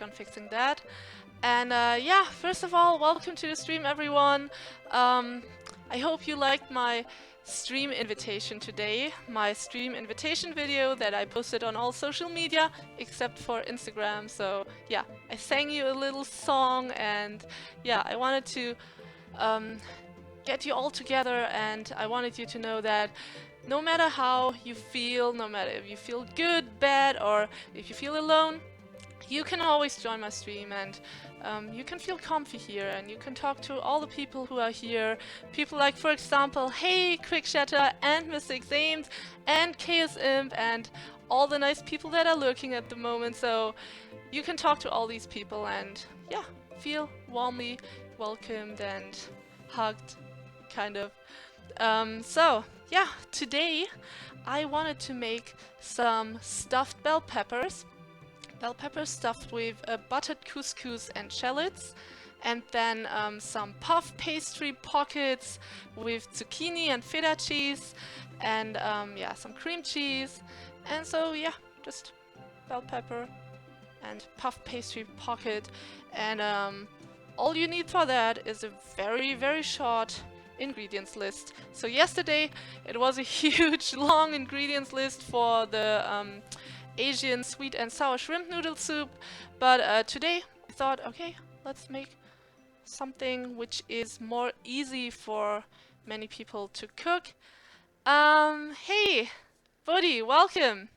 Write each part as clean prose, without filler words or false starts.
work on fixing that. And yeah, first of all, welcome to the stream, everyone. I hope you liked my stream invitation today, my stream invitation video that I posted on all social media except for Instagram. So yeah, I sang you a little song, and yeah, I wanted to get you all together, and I wanted you to know that no matter how you feel, no matter if you feel good, bad, or if you feel alone, you can always join my stream, and you can feel comfy here, and you can talk to all the people who are here. People like, for example, Hey, Quickshatter, and Mystic Zames, and Chaos Imp, and all the nice people that are lurking at the moment. So you can talk to all these people and, yeah, feel warmly welcomed and hugged, kind of. So, yeah, today I wanted to make some stuffed bell peppers. Bell peppers stuffed with buttered couscous and shallots, and then some puff pastry pockets with zucchini and feta cheese, and yeah, some cream cheese. And so, yeah, just bell pepper and puff pastry pocket. And all you need for that is a very, very short ingredients list. So yesterday it was a huge long ingredients list for the Asian sweet and sour shrimp noodle soup, but today I thought, okay, let's make something which is more easy for many people to cook. Hey buddy, welcome.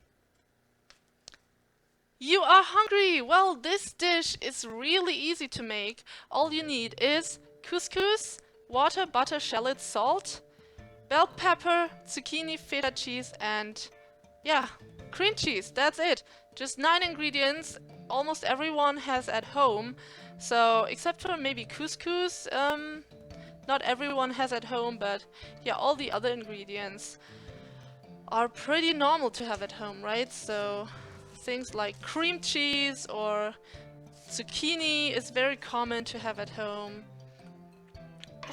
You are hungry? Well, this dish is really easy to make. All you need is couscous, water, butter, shallots, salt, bell pepper, zucchini, feta cheese, and yeah, cream cheese. That's it. Just 9 ingredients. Almost everyone has at home. So, except for maybe couscous, not everyone has at home, but yeah, all the other ingredients are pretty normal to have at home, right? So, things like cream cheese or zucchini is very common to have at home.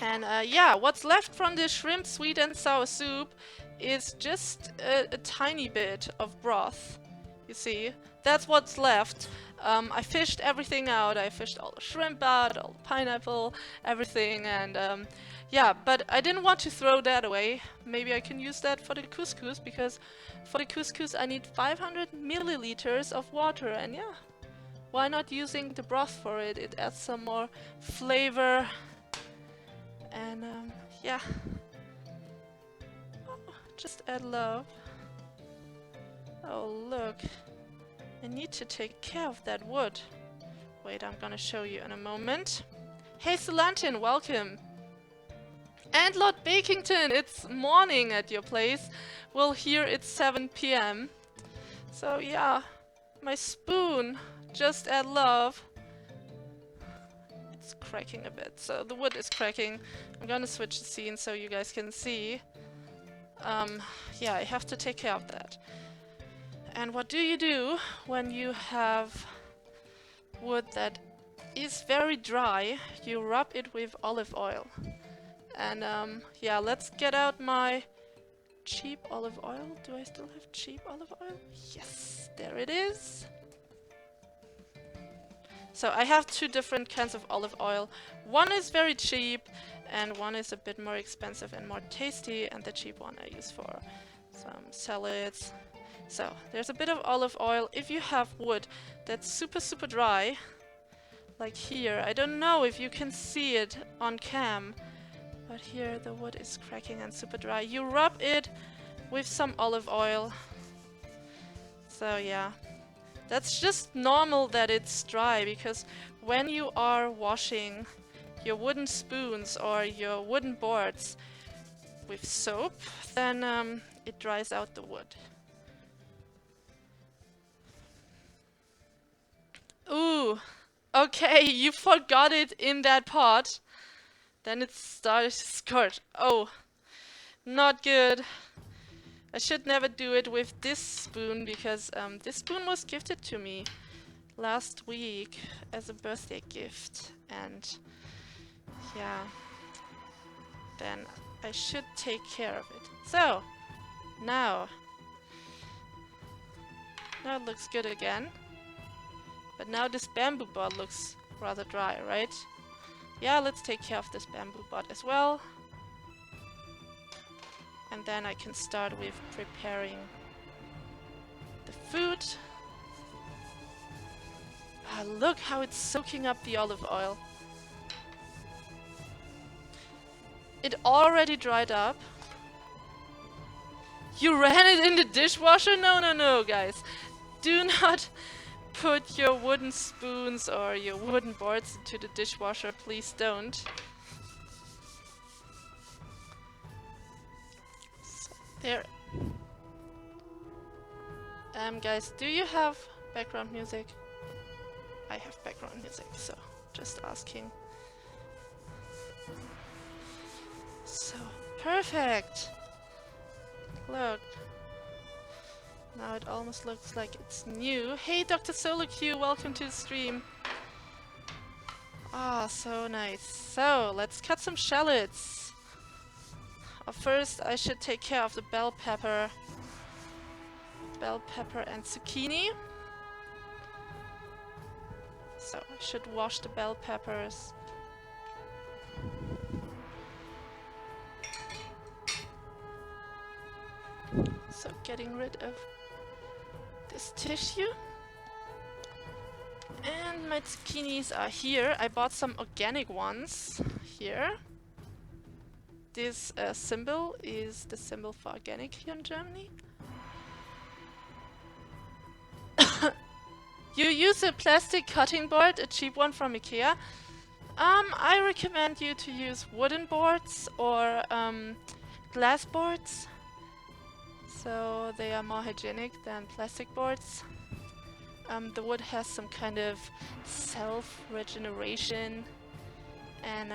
And yeah, what's left from the shrimp sweet and sour soup is just a tiny bit of broth. You see, that's what's left. I fished everything out. I fished all the shrimp out, all the pineapple, everything, and yeah, but I didn't want to throw that away. Maybe I can use that for the couscous, because for the couscous I need 500 milliliters of water, and yeah, why not using the broth for it? It adds some more flavor. And yeah, oh, just add love. Oh look, I need to take care of that wood. Wait, I'm gonna show you in a moment. Hey Solantin, welcome. And Lord Bakington, it's morning at your place. Well, here it's 7 p.m. So yeah, my spoon, just add love. It's cracking a bit, so the wood is cracking. I'm gonna switch the scene so you guys can see. Yeah, I have to take care of that. And what do you do when you have wood that is very dry? You rub it with olive oil. And yeah, let's get out my cheap olive oil. Do I still have cheap olive oil? Yes, there it is. So I have 2 different kinds of olive oil. One is very cheap and one is a bit more expensive and more tasty, and the cheap one I use for some salads. So there's a bit of olive oil. If you have wood that's super dry, like here, I don't know if you can see it on cam, but here the wood is cracking and super dry. You rub it with some olive oil. So yeah. That's just normal that it's dry, because when you are washing your wooden spoons or your wooden boards with soap, then it dries out the wood. Ooh, okay, you forgot it in that pot. Then it started to scorch. Oh, not good. I should never do it with this spoon, because this spoon was gifted to me last week as a birthday gift, and yeah, then I should take care of it. So, now it looks good again, But now this bamboo bot looks rather dry, right? Yeah, let's take care of this bamboo bot as well. And then I can start with preparing the food. Ah, look how it's soaking up the olive oil. It already dried up. You ran it in the dishwasher? No, no, no, guys. Do not put your wooden spoons or your wooden boards into the dishwasher. Please don't. So, there. Guys, do you have background music? I have background music, so just asking. So, perfect! Look. Now it almost looks like it's new. Hey, Dr. SoloQ, welcome to the stream. Ah, so nice. So, let's cut some shallots. First, I should take care of the bell pepper. Bell pepper and zucchini. So, I should wash the bell peppers. So, getting rid of this tissue. And my zucchinis are here. I bought some organic ones here. This symbol is the symbol for organic here in Germany. You use a plastic cutting board, a cheap one from IKEA. I recommend you to use wooden boards or glass boards. So they are more hygienic than plastic boards. The wood has some kind of self-regeneration, and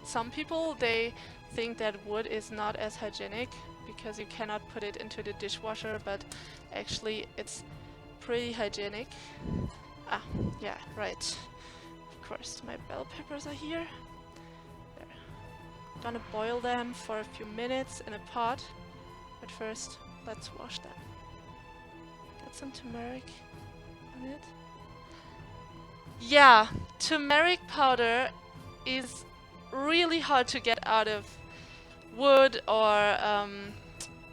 some people, they think that wood is not as hygienic because you cannot put it into the dishwasher, but actually it's pretty hygienic. Ah, yeah, right. Of course, my bell peppers are here. There. Gonna boil them for a few minutes in a pot, but first, let's wash them. Get some turmeric on it. Yeah, turmeric powder is really hard to get out of wood or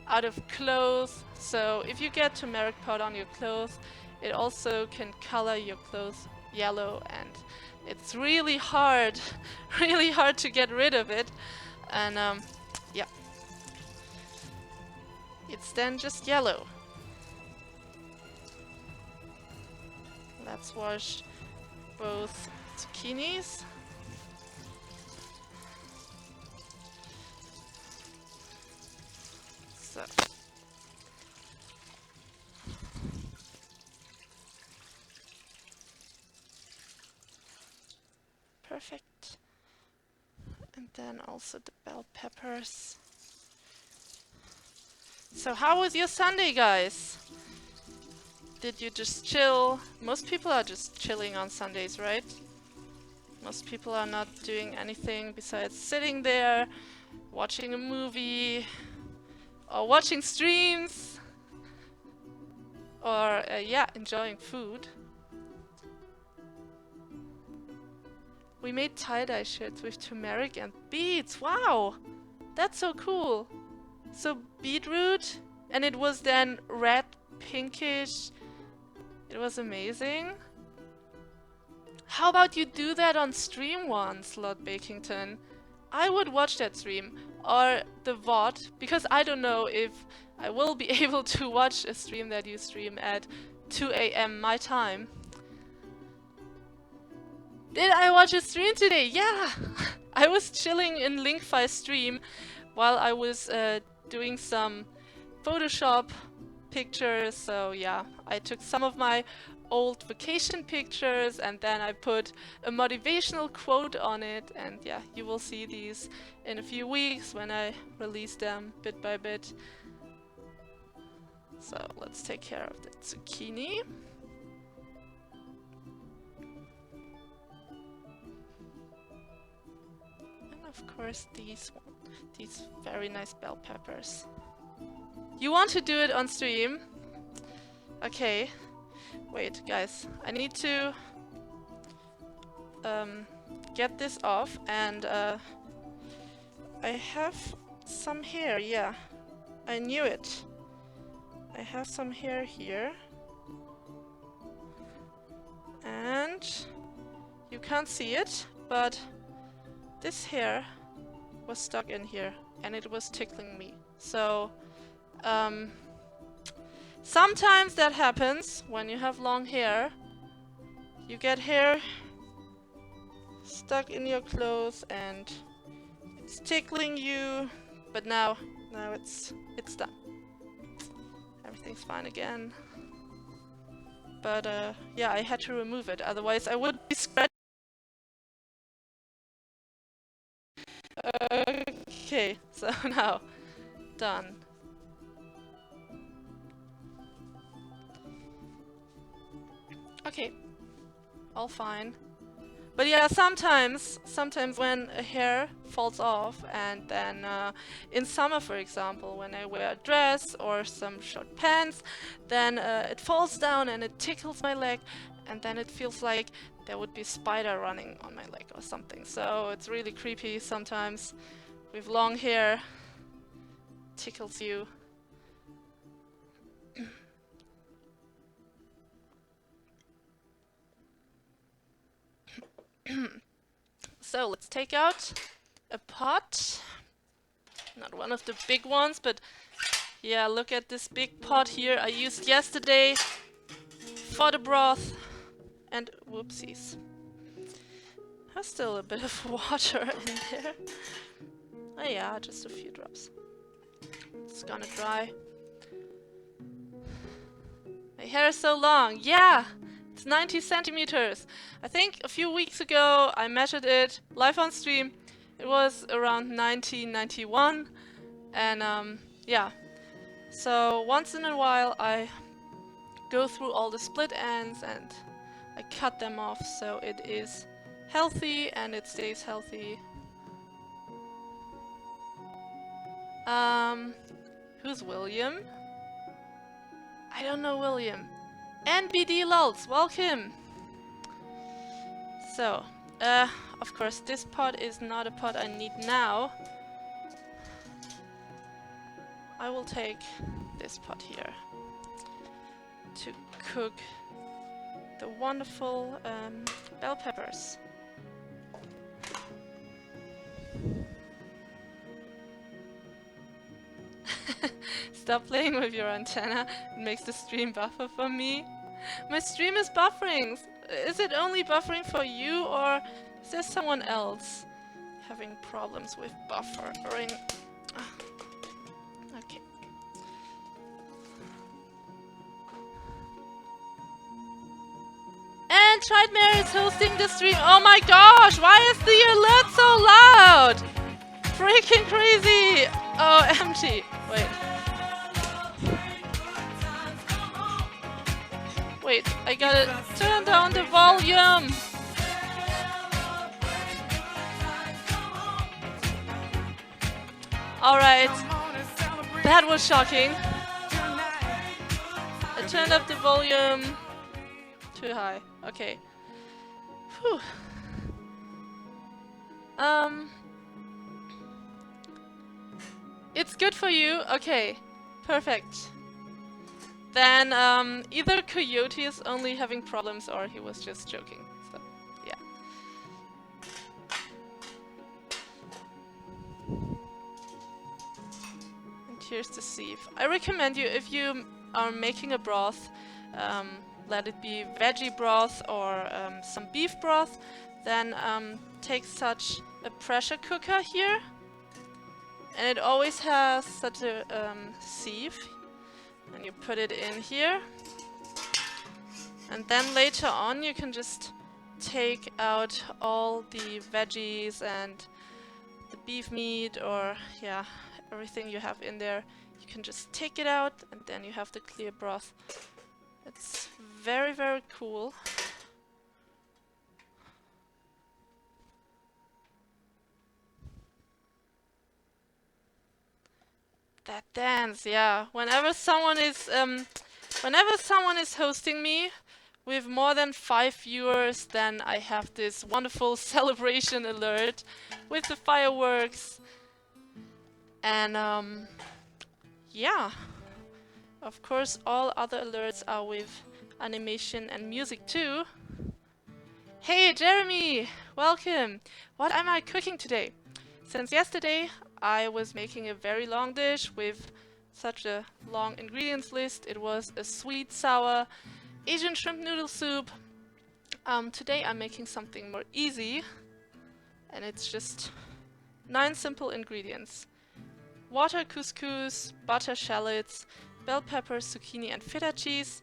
out of clothes. So if you get turmeric powder on your clothes, it also can color your clothes yellow, and it's really hard, really hard to get rid of it. And yeah, it's then just yellow. Let's wash both zucchinis. So. Perfect. And then also the bell peppers. So how was your Sunday, guys? Did you just chill? Most people are just chilling on Sundays, right? Most people are not doing anything besides sitting there, watching a movie, or watching streams, or yeah, enjoying food. We made tie-dye shirts with turmeric and beets. Wow, that's so cool. So beetroot, and it was then red, pinkish. It was amazing. How about you do that on stream once, Lord Bakington? I would watch that stream, or the VOD, because I don't know if I will be able to watch a stream that you stream at 2 AM my time. Did I watch a stream today? Yeah! I was chilling in Linkfi's stream while I was doing some Photoshop pictures. So yeah, I took some of my old vacation pictures and then I put a motivational quote on it, and yeah, you will see these in a few weeks when I release them bit by bit. So let's take care of the zucchini. And of course these very nice bell peppers. You want to do it on stream? Okay. Wait, guys, I need to get this off, and I have some hair, yeah. I knew it. I have some hair here. And you can't see it, but this hair was stuck in here and it was tickling me. So, sometimes that happens when you have long hair. You get hair stuck in your clothes and it's tickling you, but now it's done. Everything's fine again. But yeah, I had to remove it, otherwise I would be scratching. Okay, so now done. Okay, all fine. But yeah, sometimes when a hair falls off, and then in summer, for example, when I wear a dress or some short pants, then it falls down and it tickles my leg, and then it feels like there would be a spider running on my leg or something. So it's really creepy sometimes with long hair. Tickles you. So let's take out a pot. Not one of the big ones, but yeah, look at this big pot here I used yesterday for the broth. And whoopsies. There's still a bit of water in there. Oh yeah, just a few drops. It's gonna dry. My hair is so long. Yeah! It's 90 centimeters. I think a few weeks ago I measured it live on stream. It was around 1991. And yeah. So once in a while I go through all the split ends and I cut them off so it is healthy and it stays healthy. Who's William? I don't know William. NBD Lulz, welcome! So, of course this pot is not a pot I need now. I will take this pot here to cook the wonderful bell peppers. Stop playing with your antenna, it makes the stream buffer for me. My stream is buffering! Is it only buffering for you, or is there someone else having problems with buffering? Okay. And Tridemare is hosting the stream. Oh my gosh, why is the alert so loud? Freaking crazy! Oh, empty. Wait. Wait, I gotta turn down the volume. Alright. That was shocking. I turned up the volume too high. Okay. Whew. It's good for you? Okay. Perfect. Then either Coyote is only having problems or he was just joking. So, yeah. And here's the sieve. I recommend you, if you are making a broth, let it be veggie broth or some beef broth, then take such a pressure cooker here. And it always has such a sieve. And you put it in here. And then later on you can just take out all the veggies and the beef meat, or yeah, everything you have in there. You can just take it out and then you have the clear broth. It's very, very cool. That dance, yeah. Whenever someone is hosting me, with more than 5 viewers, then I have this wonderful celebration alert with the fireworks. And yeah, of course all other alerts are with animation and music too. Hey Jeremy, welcome! What am I cooking today? Since yesterday I was making a very long dish with such a long ingredients list. It was a sweet, sour Asian shrimp noodle soup. Today I'm making something more easy, and it's just 9 simple ingredients. Water couscous, butter shallots, bell peppers, zucchini and feta cheese,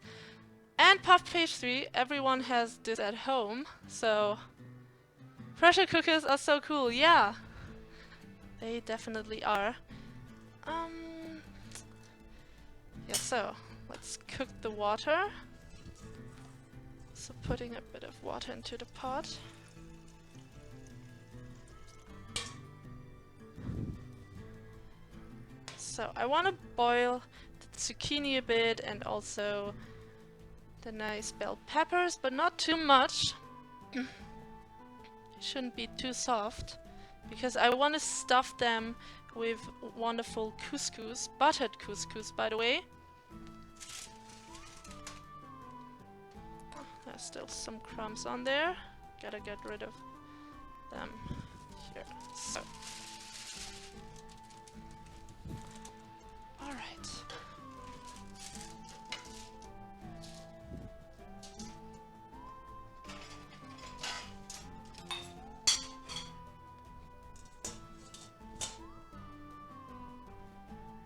and puff pastry. Everyone has this at home, so pressure cookers are so cool, yeah. They definitely are. Yeah, so let's cook the water. So putting a bit of water into the pot. So I want to boil the zucchini a bit and also the nice bell peppers, but not too much. It shouldn't be too soft, because I want to stuff them with wonderful couscous, buttered couscous by the way. There's still some crumbs on there. Gotta get rid of them here. So. Alright.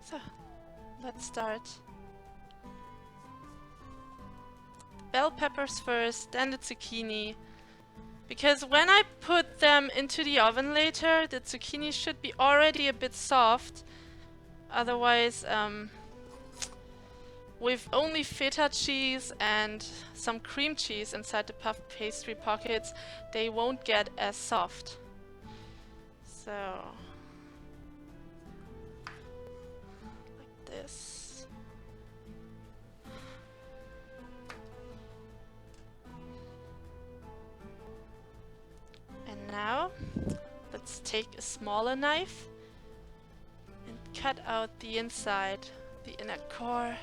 So, let's start. Bell peppers first, then the zucchini. Because when I put them into the oven later, the zucchini should be already a bit soft. Otherwise, with only feta cheese and some cream cheese inside the puff pastry pockets, they won't get as soft. So, like this. And now, let's take a smaller knife and cut out the inside, the inner core.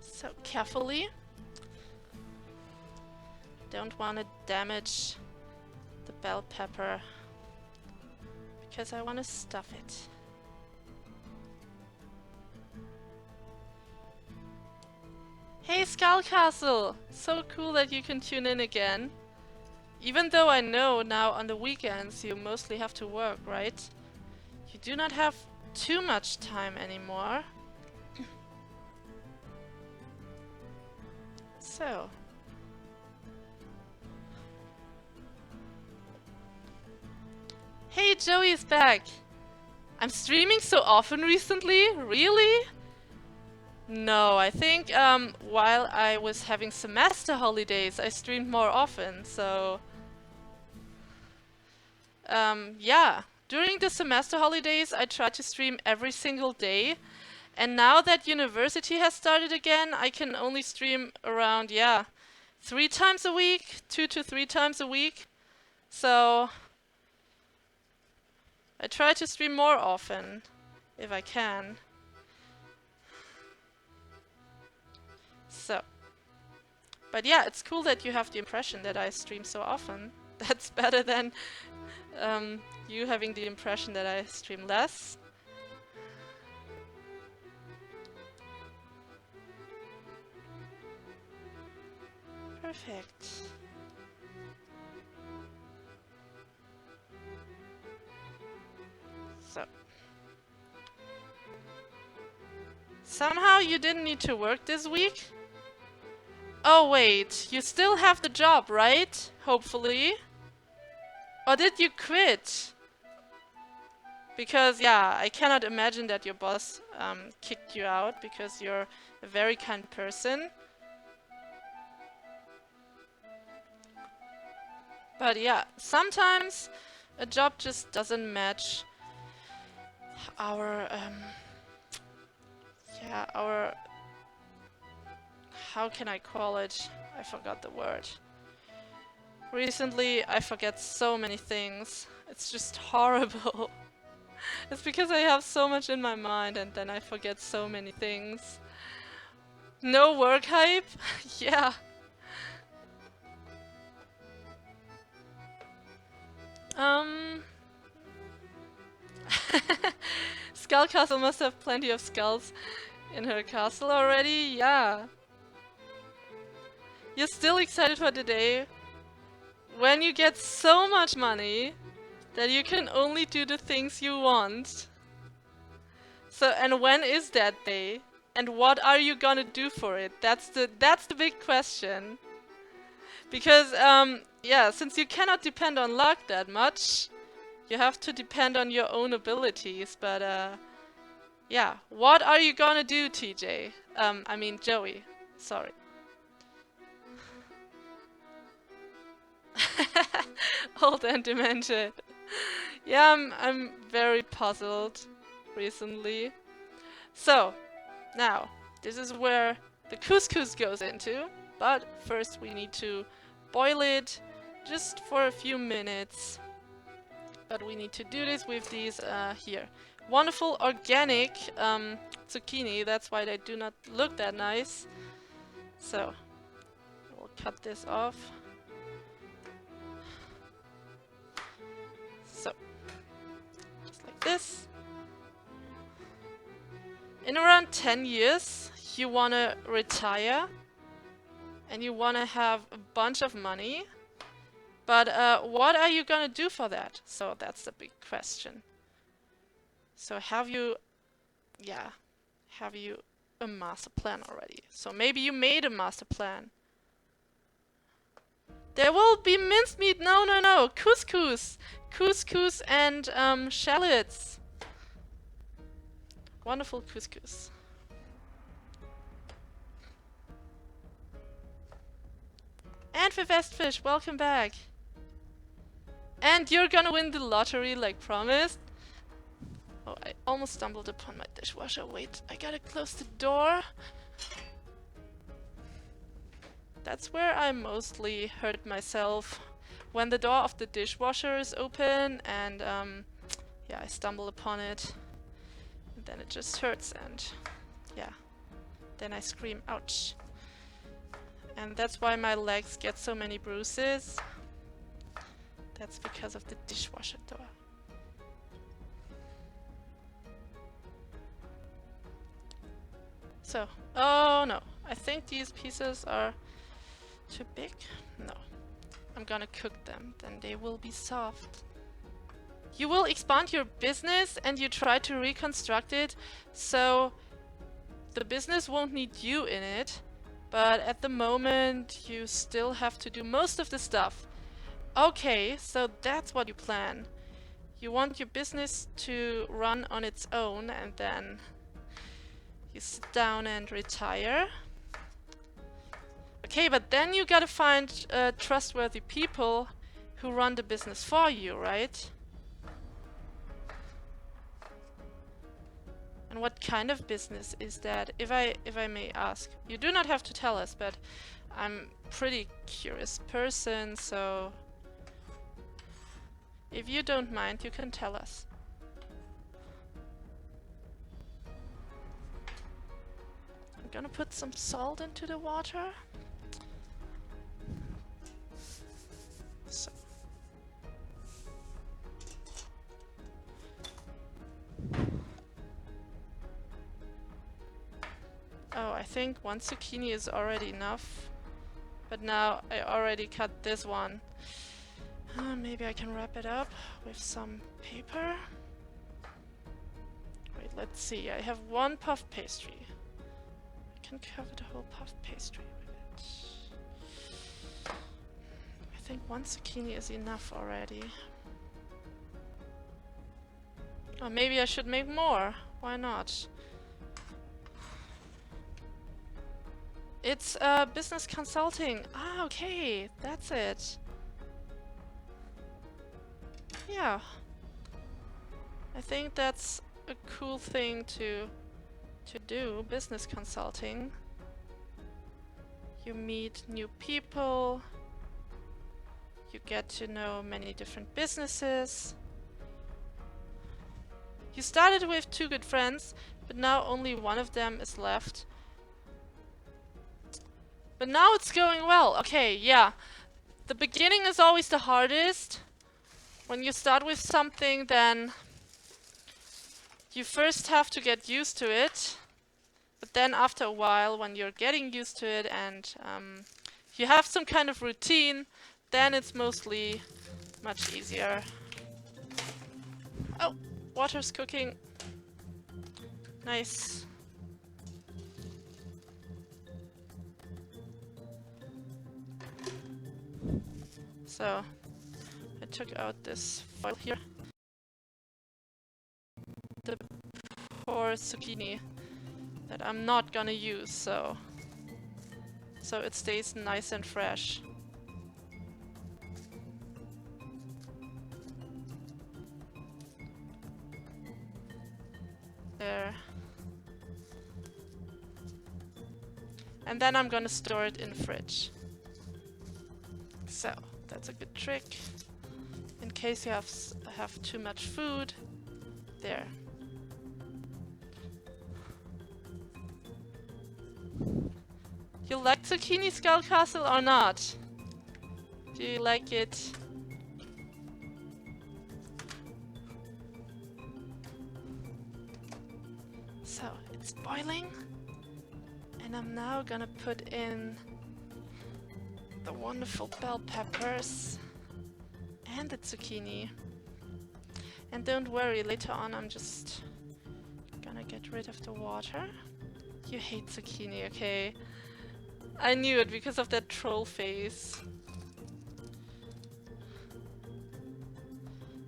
So carefully. Don't want to damage the bell pepper because I want to stuff it. Hey Skull Castle! So cool that you can tune in again. Even though I know now on the weekends you mostly have to work, right? You do not have too much time anymore. So. Hey, Joey's back! I'm streaming so often recently? Really? No, I think while I was having semester holidays I streamed more often, so... yeah. During the semester holidays I tried to stream every single day. And now that university has started again, I can only stream around, yeah, 3 times a week, 2 to 3 times a week. So I try to stream more often, if I can. So. But yeah, it's cool that you have the impression that I stream so often. That's better than you having the impression that I stream less. Perfect. So. Somehow you didn't need to work this week? Oh wait, you still have the job, right? Hopefully. Or did you quit? Because yeah, I cannot imagine that your boss kicked you out because you're a very kind person. But yeah, sometimes a job just doesn't match our yeah, our, how can I call it? I forgot the word. Recently, I forget so many things. It's just horrible. It's because I have so much in my mind and then I forget so many things. No work hype? Yeah. Um... Skull Castle must have plenty of skulls in her castle already? Yeah. You're still excited for the day when you get so much money that you can only do the things you want. So, and when is that day? And what are you gonna do for it? That's the big question. Because, yeah, since you cannot depend on luck that much, you have to depend on your own abilities. But, yeah, what are you gonna do, TJ? I mean, Joey. Sorry. Old and demented. Yeah, I'm very puzzled recently. So, now, this is where the couscous goes into, but first we need to boil it just for a few minutes. But we need to do this with these here. Wonderful organic zucchini, that's why they do not look that nice. So, we'll cut this off. So, just like this. In around 10 years, you want to retire and you want to have a bunch of money. But what are you going to do for that? So that's the big question. So have you a master plan already? So maybe you made a master plan. There will be minced meat. No, no, no. Couscous. Couscous and shallots. Wonderful couscous. And for Westfish, welcome back. And you're gonna win the lottery like promised. Oh, I almost stumbled upon my dishwasher. Wait, I gotta close the door. That's where I mostly hurt myself. When the door of the dishwasher is open and yeah, I stumble upon it. And then it just hurts and yeah. Then I scream, ouch. And that's why my legs get so many bruises. That's because of the dishwasher door. So, oh no, I think these pieces are too big. No, I'm gonna cook them, then they will be soft. You will expand your business and you try to reconstruct it, so the business won't need you in it, but at the moment you still have to do most of the stuff. Okay, so that's what you plan. You want your business to run on its own and then you sit down and retire. Okay, but then you gotta find trustworthy people who run the business for you, right? And what kind of business is that, if I may ask? You do not have to tell us, but I'm a pretty curious person, so if you don't mind, you can tell us. I'm gonna put some salt into the water. So. Oh, I think one zucchini is already enough. But now I already cut this one. Maybe I can wrap it up with some paper. Wait, let's see. I have one puff pastry. I can cover the whole puff pastry with it. I think one zucchini is enough already. Or maybe I should make more. Why not? It's business consulting. Ah, okay. That's it. Yeah. I think that's a cool thing to do, business consulting. You meet new people, you get to know many different businesses. You started with 2 good friends, but now only one of them is left. But now it's going well. Okay, yeah. The beginning is always the hardest. When you start with something, then you first have to get used to it. But then after a while, when you're getting used to it and you have some kind of routine, then it's mostly much easier. Oh, water's cooking. Nice. So, I took out this foil here. The poor zucchini that I'm not gonna use, so it stays nice and fresh. There. And then I'm gonna store it in the fridge. So, that's a good trick. In case you have too much food. There. You like zucchini skull castle or not? Do you like it? So, it's boiling. And I'm now gonna put in the wonderful bell peppers and the zucchini. And don't worry, later on I'm just gonna get rid of the water. You hate zucchini, okay? I knew it because of that troll face.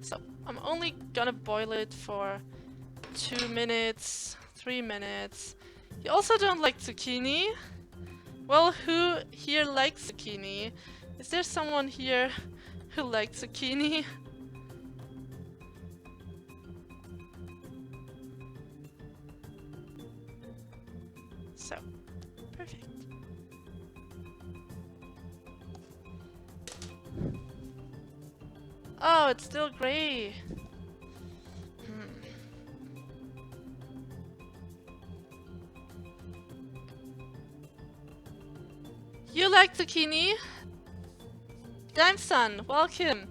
So, I'm only gonna boil it for 2 minutes, 3 minutes. You also don't like zucchini? Well, who here likes zucchini? Is there someone here who likes zucchini? So, perfect. Oh, it's still gray. You like zucchini? Goldamsel, welcome.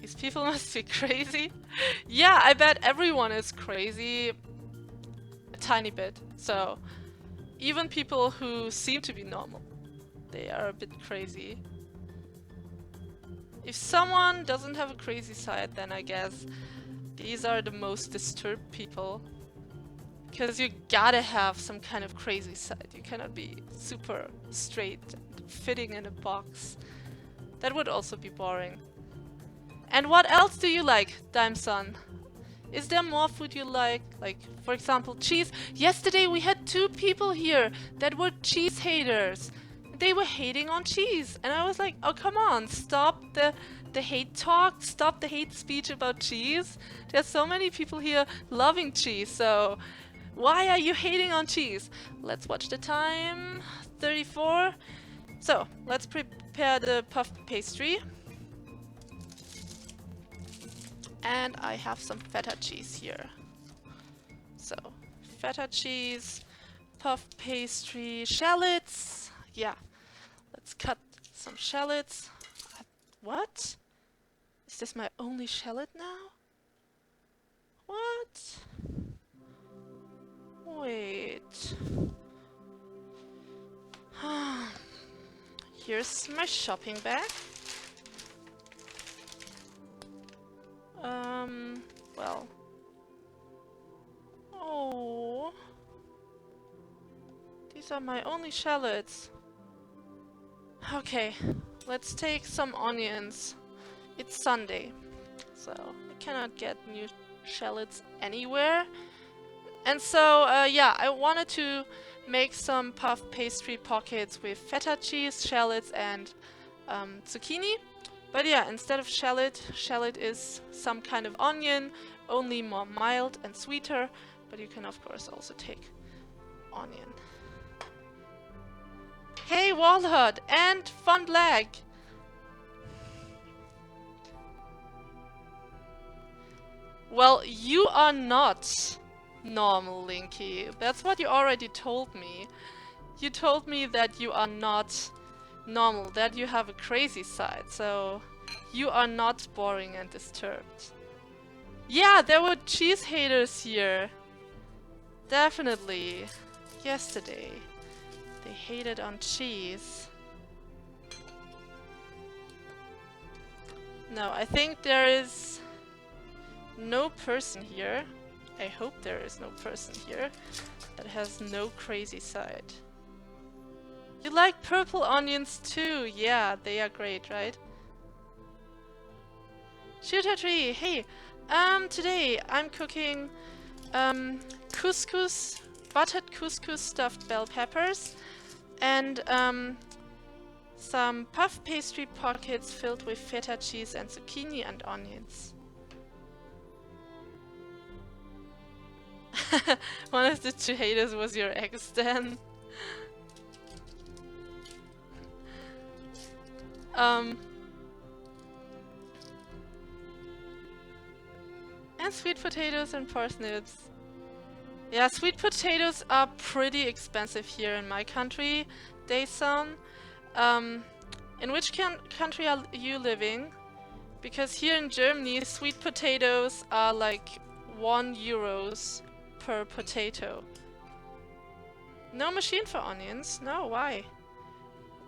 These people must be crazy. Yeah, I bet everyone is crazy. A tiny bit. So, even people who seem to be normal, they are a bit crazy. If someone doesn't have a crazy side, then I guess these are the most disturbed people. Because you gotta have some kind of crazy side. You cannot be super straight and fitting in a box. That would also be boring. And what else do you like, Goldamsel? Is there more food you like? Like, for example, cheese? Yesterday we had 2 people here that were cheese haters. They were hating on cheese. And I was like, oh, come on, stop the hate talk, stop the hate speech about cheese. There's so many people here loving cheese, so why are you hating on cheese? Let's watch the time. 34. So, let's prepare the puff pastry. And I have some feta cheese here. So, feta cheese, puff pastry, shallots. Yeah, let's cut some shallots. What? Is this my only shallot now? What? Wait. Here's my shopping bag. Well. Oh. These are my only shallots. Okay, let's take some onions. It's Sunday, so I cannot get new shallots anywhere. And so, yeah, I wanted to make some puff pastry pockets with feta cheese, shallots, and zucchini. But yeah, instead of shallot is some kind of onion only more mild and sweeter, but you can of course also take onion. Hey Walhut and Fun Black! Well, you are not normal, Linky. That's what you already told me. You told me that you are not normal, that you have a crazy side, so you are not boring and disturbed. Yeah, there were cheese haters here. Definitely. Yesterday. They hated on cheese. No, I think there is no person here. I hope there is no person here that has no crazy side. You like purple onions too? Yeah, they are great, right? Shooter Tree, hey! Today I'm cooking couscous, buttered couscous stuffed bell peppers, and some puff pastry pockets filled with feta cheese and zucchini and onions. One of the two haters was your ex then. And sweet potatoes and parsnips. Yeah, sweet potatoes are pretty expensive here in my country, Daesun. In which country are you living? Because here in Germany, sweet potatoes are like €1 per potato. No machine for onions? No, why?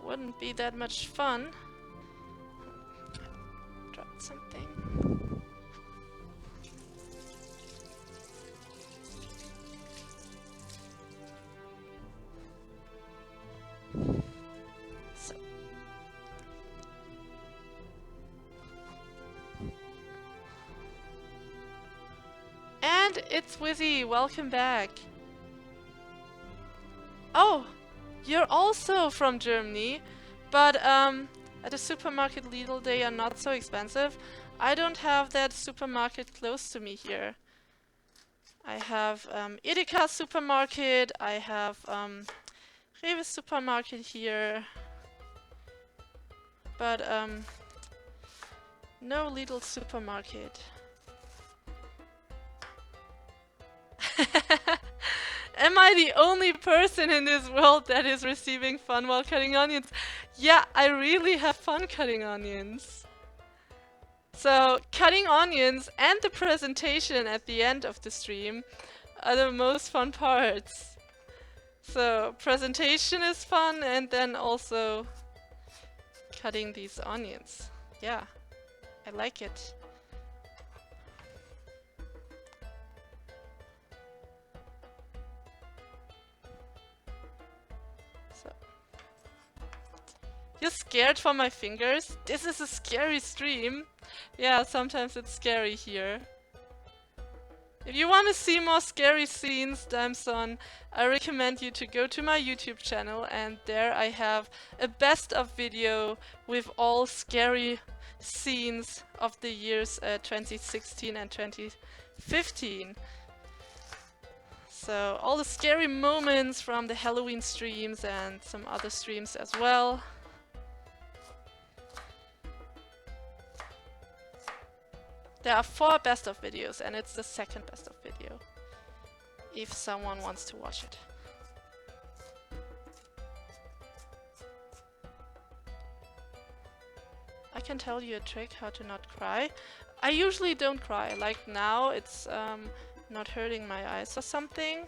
Wouldn't be that much fun. Dropped something. So. And it's Wizzy, welcome back. Oh, you're also from Germany, but at the supermarket Lidl they are not so expensive. I don't have that supermarket close to me here. I have Edeka supermarket, I have Rewe supermarket here, but no Lidl supermarket. Am I the only person in this world that is receiving fun while cutting onions? Yeah, I really have fun cutting onions. So, cutting onions and the presentation at the end of the stream are the most fun parts. So, presentation is fun and then also cutting these onions. Yeah, I like it. You're scared for my fingers? This is a scary stream. Yeah, sometimes it's scary here. If you want to see more scary scenes, Damson, I recommend you to go to my YouTube channel, and there I have a best of video with all scary scenes of the years 2016 and 2015. So all the scary moments from the Halloween streams and some other streams as well. There are 4 best of videos, and it's the second best of video, if someone wants to watch it. I can tell you a trick how to not cry. I usually don't cry, like now it's not hurting my eyes or something.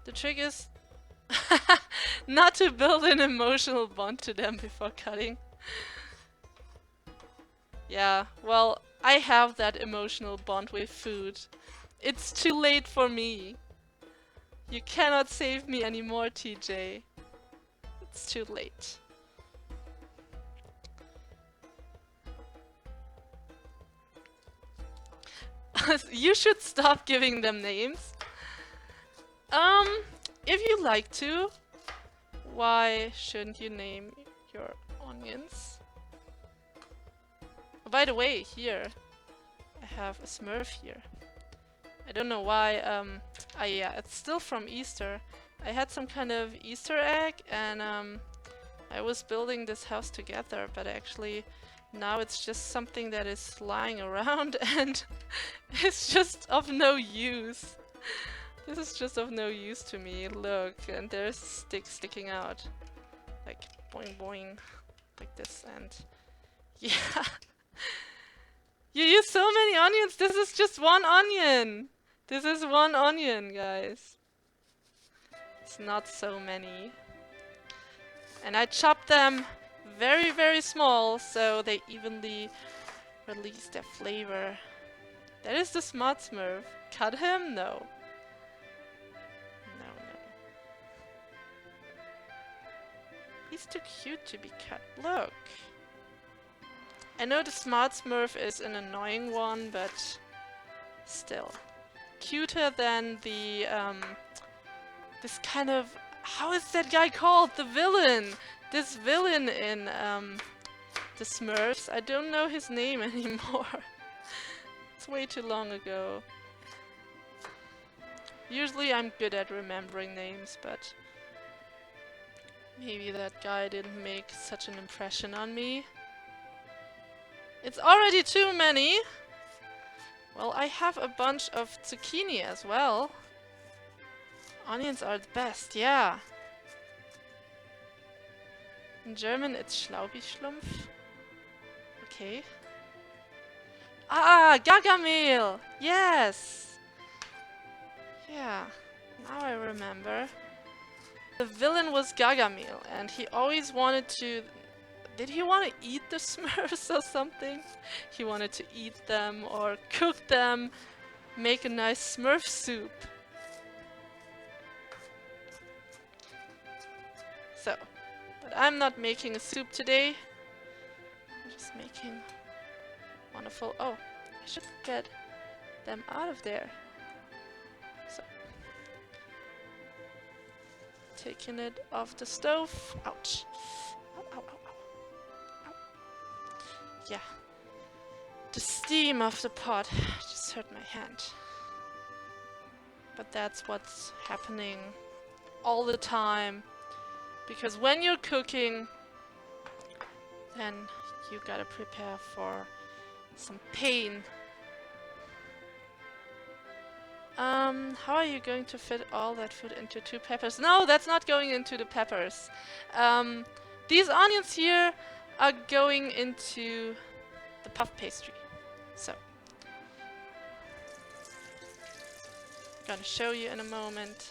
The trick is not to build an emotional bond to them before cutting. Yeah, well, I have that emotional bond with food. It's too late for me. You cannot save me anymore, TJ. It's too late. You should stop giving them names. If you like to, why shouldn't you name your onions? Oh, by the way, here I have a Smurf here. I don't know why. Yeah, it's still from Easter. I had some kind of Easter egg, and I was building this house together, but actually now it's just something that is lying around and it's just of no use. This is just of no use to me. Look, and there's a stick sticking out. Like, boing boing. Like this, and yeah. You use so many onions! This is just one onion! This is one onion, guys. It's not so many. And I chopped them very, very small, so they evenly release their flavor. That is the smart Smurf. Cut him? No. No, no. He's too cute to be cut. Look. I know the smart Smurf is an annoying one, but still. Cuter than the, this kind of... How is that guy called? The villain! This villain in, the Smurfs. I don't know his name anymore. It's way too long ago. Usually I'm good at remembering names, but... maybe that guy didn't make such an impression on me. It's already too many! Well, I have a bunch of zucchini as well. Onions are the best, yeah. In German it's Schlaubi-Schlumpf. Okay. Ah, Gargamel! Yes! Yeah, now I remember. The villain was Gargamel, and he always wanted to... Did he want to eat the Smurfs or something? He wanted to eat them or cook them, make a nice Smurf soup. So, but I'm not making a soup today. I'm just making wonderful... Oh, I should get them out of there. So, taking it off the stove. Ouch. Ow, ow, ow, ow. Yeah, the steam of the pot just hurt my hand. But that's what's happening all the time. Because when you're cooking, then you gotta prepare for some pain. How are you going to fit all that food into 2 peppers? No, that's not going into the peppers. These onions here are going into the puff pastry. So, gonna show you in a moment.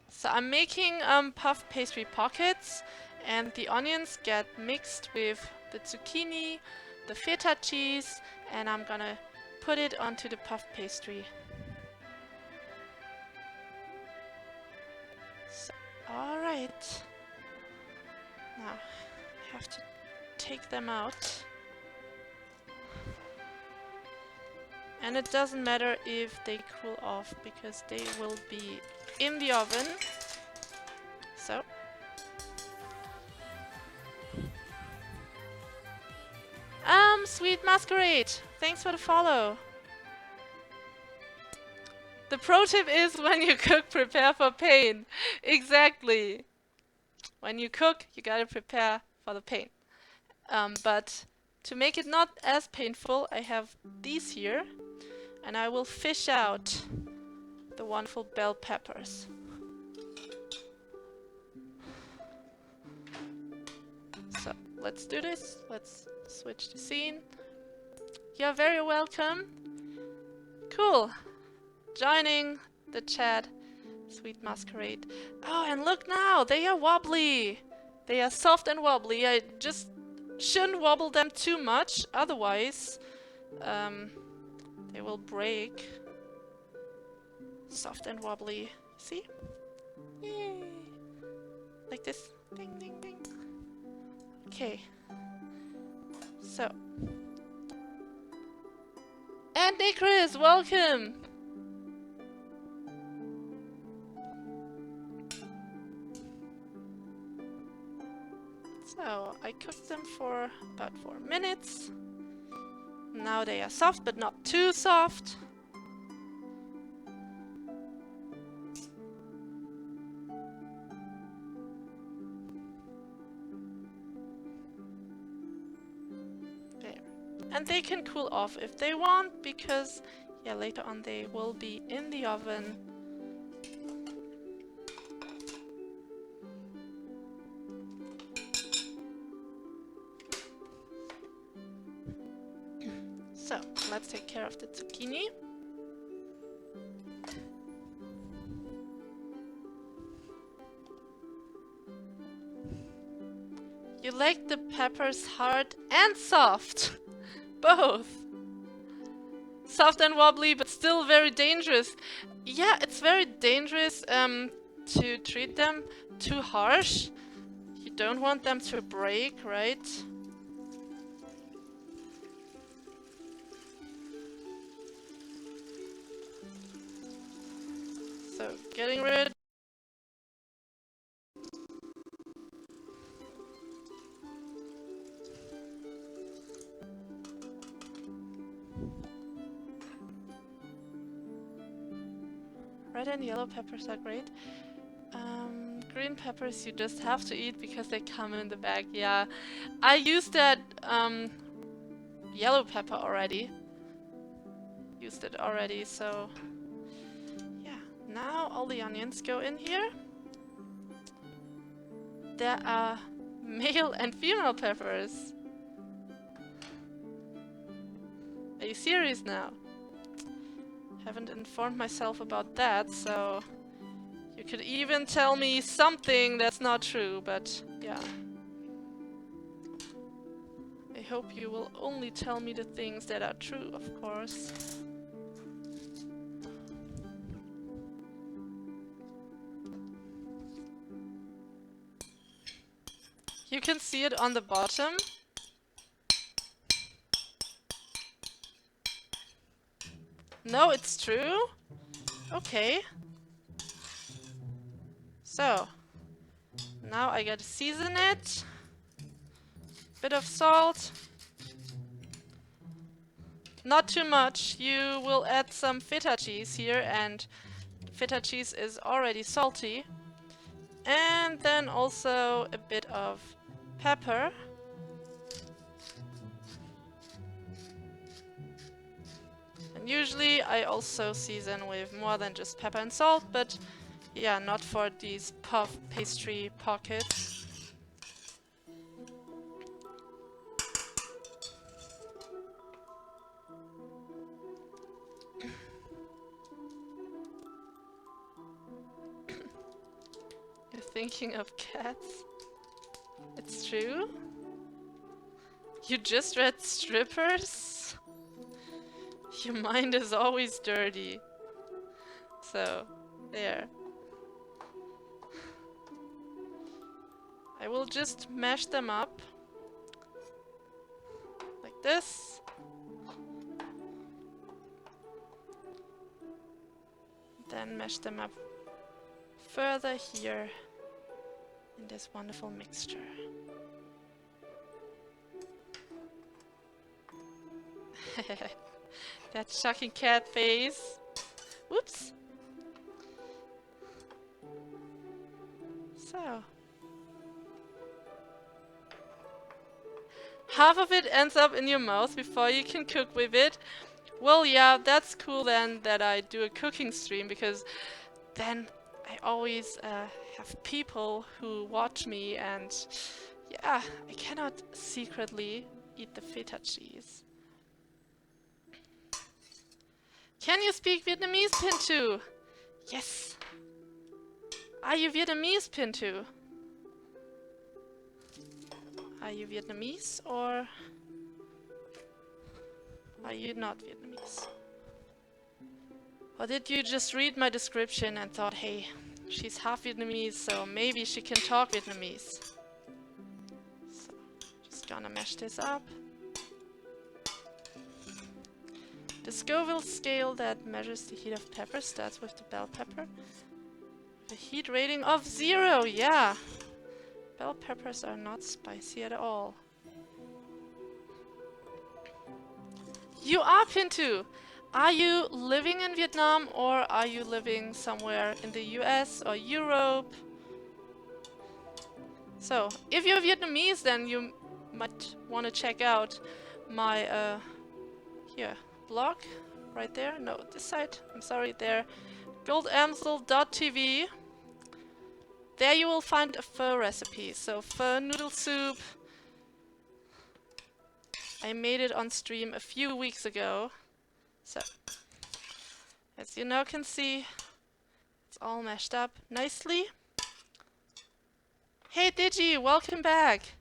So I'm making puff pastry pockets, and the onions get mixed with the zucchini, the feta cheese, and I'm gonna put it onto the puff pastry. So, alright. Now, I have to take them out. And it doesn't matter if they cool off, because they will be in the oven. So. Sweet Masquerade! Thanks for the follow. The pro tip is when you cook, prepare for pain. Exactly. When you cook, you gotta prepare for the pain. But to make it not as painful, I have these here. And I will fish out the wonderful bell peppers. So, let's do this. Let's switch the scene. You're very welcome. Cool. Joining the chat. Sweet Masquerade. Oh, and look now! They are wobbly! They are soft and wobbly. I just shouldn't wobble them too much, otherwise they will break. Soft and wobbly. See? Yay! Like this. Ding, ding, ding. Okay. So. And Nicholas, welcome! So I cooked them for about 4 minutes. Now they are soft, but not too soft. There. And they can cool off if they want, because yeah, later on they will be in the oven. So, let's take care of the zucchini. You like the peppers hard and soft. Both. Soft and wobbly, but still very dangerous. Yeah, it's very dangerous to treat them too harsh. You don't want them to break, right? So, getting rid. Red and yellow peppers are great. Green peppers you just have to eat because they come in the bag. Yeah, I used that yellow pepper already. Used it already, so yeah. Now all the onions go in here. There are male and female peppers. Are you serious now? Haven't informed myself about that, so you could even tell me something that's not true, but yeah. I hope you will only tell me the things that are true, of course. You can see it on the bottom. No, it's true? Okay. So, now I gotta season it. Bit of salt. Not too much. You will add some feta cheese here, and feta cheese is already salty. And then also a bit of pepper. And usually I also season with more than just pepper and salt, but yeah, not for these puff pastry pockets. You're thinking of cats? It's true? You just read strippers? Your mind is always dirty. So, there. I will just mash them up. Like this. Then mash them up further here in this wonderful mixture. That shocking cat face. Whoops. So. Half of it ends up in your mouth before you can cook with it. Well, yeah, that's cool then that I do a cooking stream, because then I always have people who watch me, and yeah, I cannot secretly eat the feta cheese. Can you speak Vietnamese, Pintu? Yes. Are you Vietnamese, Pintu? Are you Vietnamese or are you not Vietnamese? Or did you just read my description and thought, hey, she's half Vietnamese, so maybe she can talk Vietnamese? So, just gonna mash this up. The Scoville scale that measures the heat of pepper starts with the bell pepper. The heat rating of 0, yeah. bell peppers are not spicy at all. You are Pintu! Are you living in Vietnam or are you living somewhere in the US or Europe? So, if you're Vietnamese, then you might want to check out my here, blog right there. No, this side. I'm sorry, there. Goldamsel.tv. There you will find a pho recipe. So pho noodle soup. I made it on stream a few weeks ago. So, as you now can see, it's all mashed up nicely. Hey Digi, welcome back!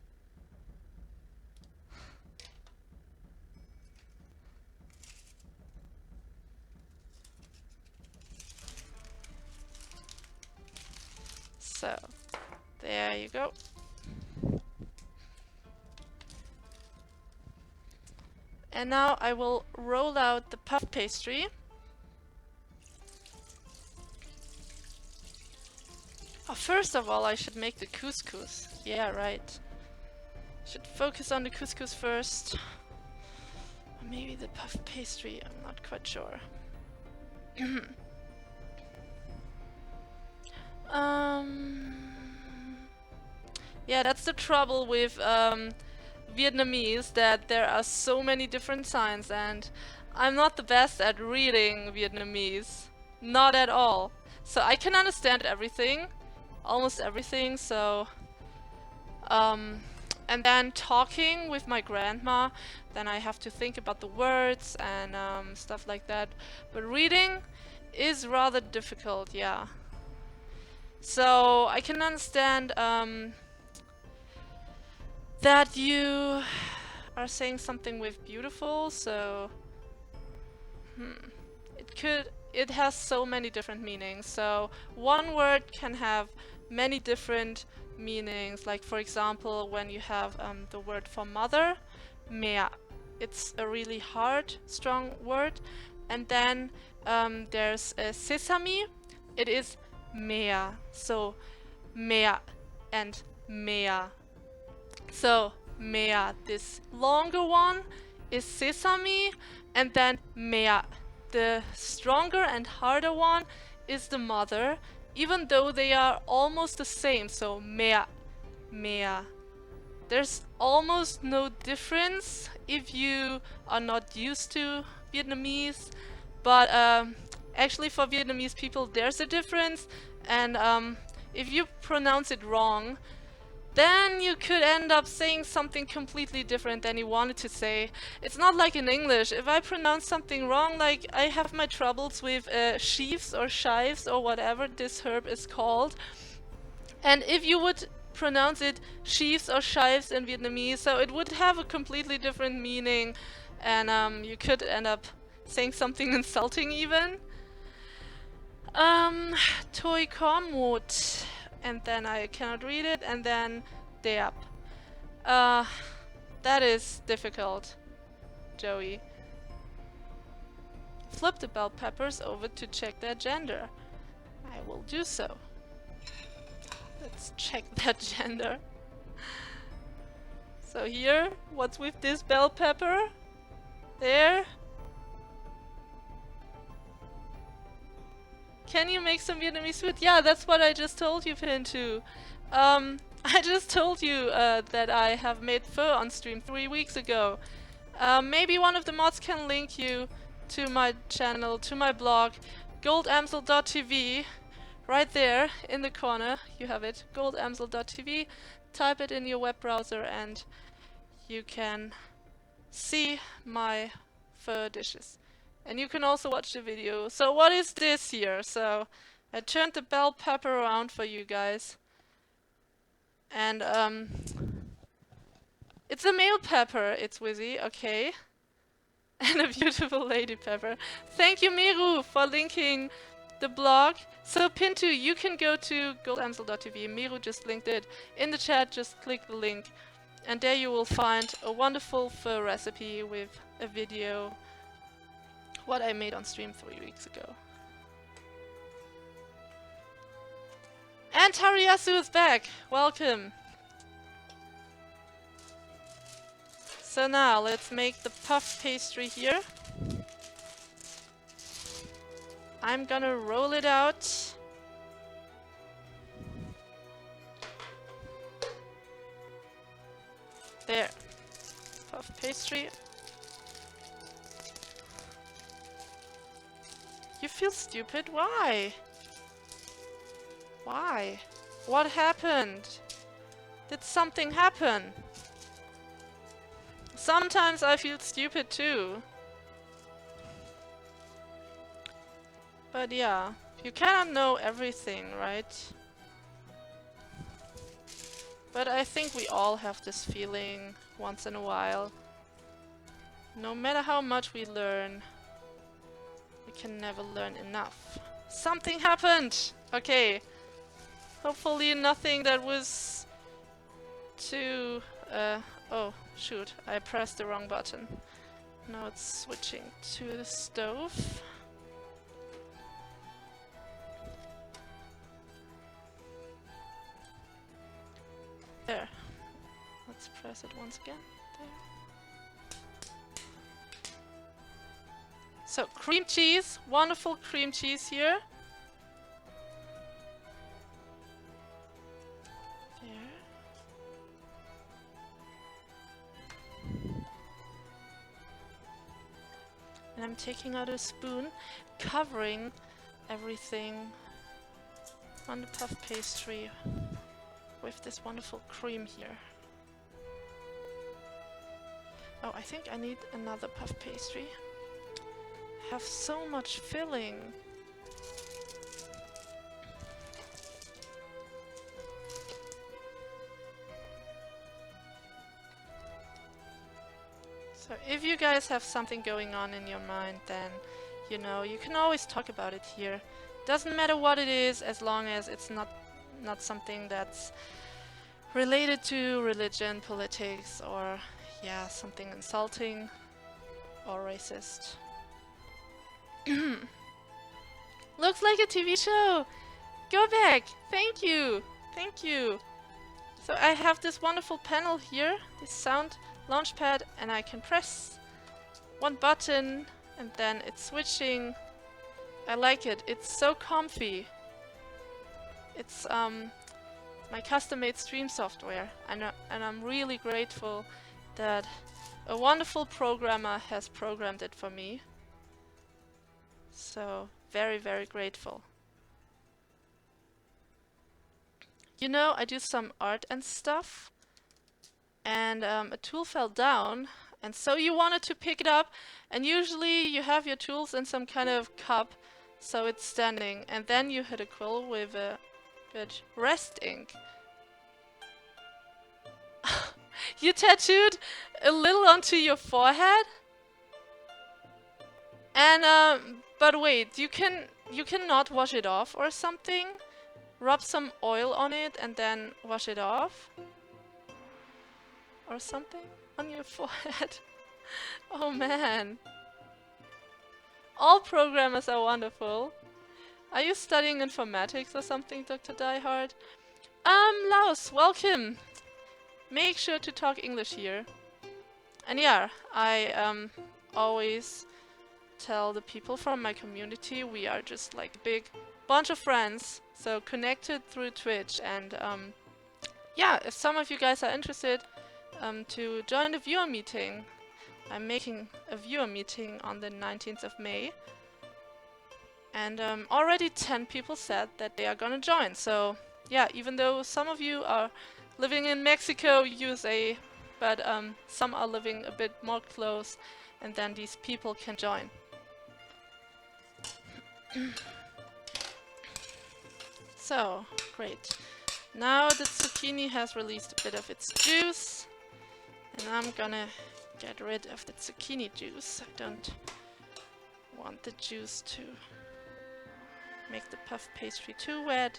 So, there you go. And now I will roll out the puff pastry. Oh, first of all, I should make the couscous. Yeah, right. Should focus on the couscous first. Or maybe the puff pastry, I'm not quite sure. Yeah, that's the trouble with Vietnamese, that there are so many different signs, and I'm not the best at reading Vietnamese. Not at all. So I can understand everything, almost everything, so... and then talking with my grandma, then I have to think about the words and stuff like that. But reading is rather difficult, yeah. So I can understand that you are saying something with beautiful, so it has so many different meanings. So one word can have many different meanings, like for example when you have the word for mother, mea. It's a really hard, strong word. And then there's sesame, it is mea. So mea and mea. So mea, this longer one is sesame, and then mea, the stronger and harder one, is the mother, even though they are almost the same. So mea, mea. There's almost no difference if you are not used to Vietnamese, but actually for Vietnamese people there's a difference, and if you pronounce it wrong, then you could end up saying something completely different than you wanted to say. It's not like in English. If I pronounce something wrong, like I have my troubles with sheaves or chives or whatever this herb is called. And if you would pronounce it sheaves or chives in Vietnamese, so it would have a completely different meaning, and you could end up saying something insulting even. Toi komut. And then I cannot read it, and then deap. That is difficult, Joey. Flip the bell peppers over to check their gender. I will do so. Let's check their gender. So here, what's with this bell pepper? There. Can you make some Vietnamese food? Yeah, that's what I just told you, Pintu. I just told you that I have made pho on stream 3 weeks ago. Maybe one of the mods can link you to my channel, to my blog, goldamsel.tv. Right there in the corner, you have it, goldamsel.tv. Type it in your web browser and you can see my pho dishes. And you can also watch the video. So what is this here? So I turned the bell pepper around for you guys. And it's a male pepper, it's Wizzy, okay. And a beautiful lady pepper. Thank you, Miru, for linking the blog. So Pintu, you can go to goldamsel.tv. Miru just linked it. In the chat, just click the link. And there you will find a wonderful pho recipe with a video. What I made on stream 3 weeks ago. And Tariyasu is back! Welcome! So now let's make the puff pastry here. I'm gonna roll it out. There. Puff pastry. You feel stupid? Why? Why? What happened? Did something happen? Sometimes I feel stupid too. But yeah, you cannot know everything, right? But I think we all have this feeling once in a while. No matter how much we learn, we can never learn enough. Something happened! Okay. Hopefully nothing that was too... oh, shoot. I pressed the wrong button. Now it's switching to the stove. There. Let's press it once again. There. So, cream cheese. Wonderful cream cheese here. There. And I'm taking out a spoon, covering everything on the puff pastry with this wonderful cream here. Oh, I think I need another puff pastry. Have so much filling. So if you guys have something going on in your mind, then you know you can always talk about it here. Doesn't matter what it is, as long as it's not something that's related to religion, politics, or yeah, something insulting or racist. Looks like a TV show! Go back! Thank you! Thank you! So I have this wonderful panel here, this sound launchpad, and I can press one button and then it's switching. I like it. It's so comfy. It's my custom-made stream software, and I'm really grateful that a wonderful programmer has programmed it for me. So very, very grateful. You know, I do some art and stuff, and a tool fell down, and so you wanted to pick it up, and usually you have your tools in some kind of cup, so it's standing, and then you hit a quill with a bit rest ink. You tattooed a little onto your forehead? And but wait, you cannot wash it off or something? Rub some oil on it and then wash it off? Or something on your forehead? Oh man. All programmers are wonderful. Are you studying informatics or something, Dr. Diehard? Laos, welcome! Make sure to talk English here. And yeah, I always tell the people from my community we are just like a big bunch of friends, so connected through Twitch, and yeah, if some of you guys are interested to join the viewer meeting, I'm making a viewer meeting on the 19th of May, and already 10 people said that they are gonna join, so yeah, even though some of you are living in Mexico, USA, but some are living a bit more close, and then these people can join. So, great. Now the zucchini has released a bit of its juice, and I'm gonna get rid of the zucchini juice. I don't want the juice to make the puff pastry too wet.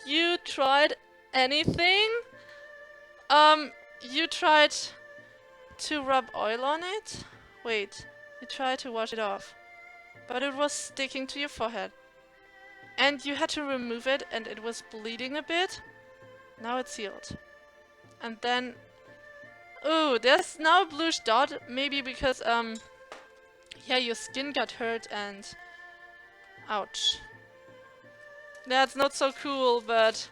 You tried anything? You tried to rub oil on it? Wait, you tried to wash it off, but it was sticking to your forehead. And you had to remove it, and it was bleeding a bit. Now it's healed. And then... oh, there's now a bluish dot. Maybe because, yeah, your skin got hurt and... ouch. That's not so cool, but...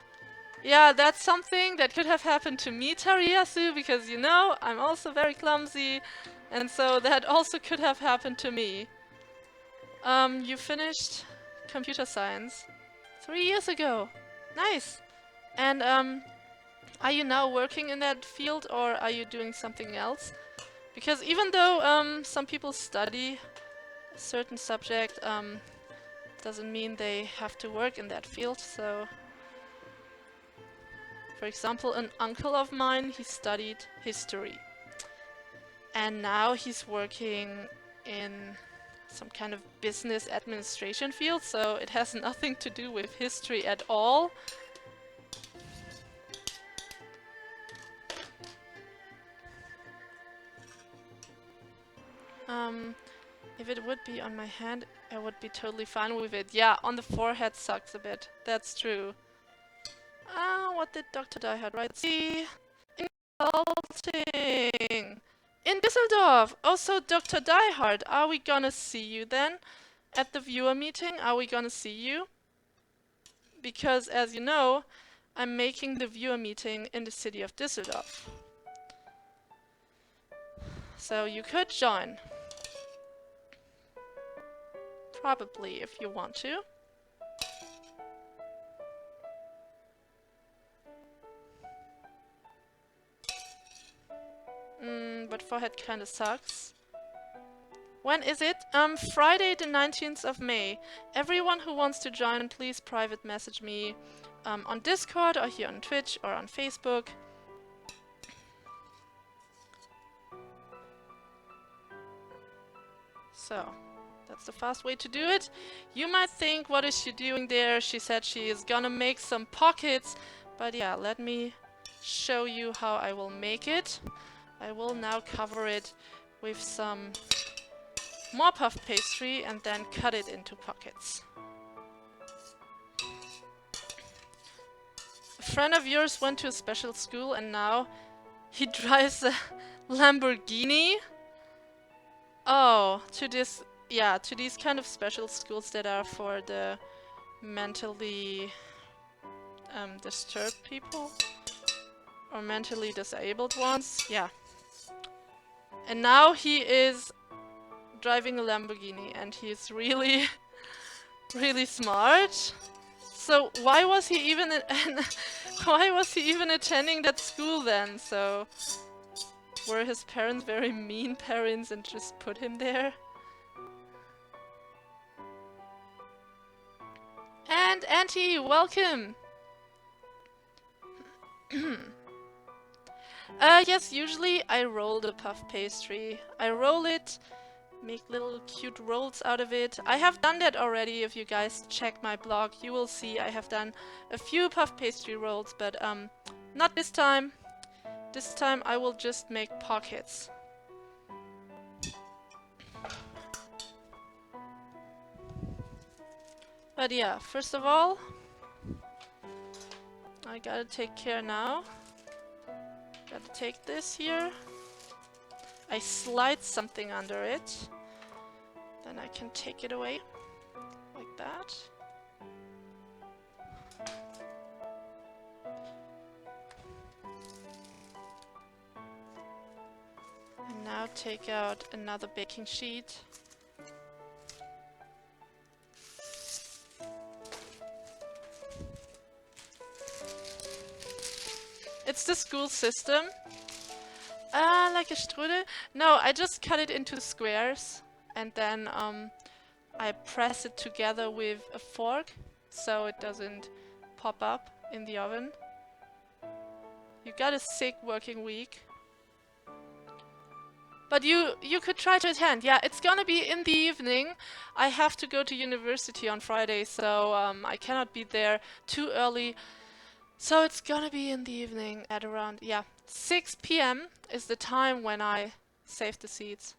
yeah, that's something that could have happened to me, Tariyasu, because you know, I'm also very clumsy. And so that also could have happened to me. You finished computer science 3 years ago. Nice. And are you now working in that field or are you doing something else? Because even though some people study a certain subject, doesn't mean they have to work in that field. So, for example, an uncle of mine, he studied history. And now he's working in some kind of business administration field, so it has nothing to do with history at all. If it would be on my hand, I would be totally fine with it. Yeah, on the forehead sucks a bit. That's true. What did Dr. Diehard write? See? Insulting! In Düsseldorf! Oh, so Dr. Diehard, are we gonna see you then? At the viewer meeting, are we gonna see you? Because, as you know, I'm making the viewer meeting in the city of Düsseldorf. So you could join. Probably, if you want to. But forehead kinda sucks. When is it? Friday the 19th of May. Everyone who wants to join, please private message me on Discord or here on Twitch or on Facebook. So, that's the fast way to do it. You might think, what is she doing there? She said she is gonna make some pockets. But yeah, let me show you how I will make it. I will now cover it with some more puff pastry and then cut it into pockets. A friend of yours went to a special school and now he drives a Lamborghini. Oh, to this, yeah, to these kind of special schools that are for the mentally disturbed people or mentally disabled ones. Yeah. And now he is driving a Lamborghini and he's really, really smart. So why was he even why was he even attending that school then? So were his parents very mean parents and just put him there? And Auntie, welcome! Yes, usually I roll the puff pastry. I roll it, make little cute rolls out of it. I have done that already. If you guys check my blog, you will see I have done a few puff pastry rolls, but not this time. This time I will just make pockets. But yeah, first of all, I gotta take care now. Gotta take this here. I slide something under it. Then I can take it away. Like that. And now take out another baking sheet. It's the school system. Like a strudel? No, I just cut it into squares and then I press it together with a fork so it doesn't pop up in the oven. You got a sick working week. But you could try to attend. Yeah, it's gonna be in the evening. I have to go to university on Friday, so I cannot be there too early. So it's gonna be in the evening at around, yeah, 6 p.m. is the time when I save the seats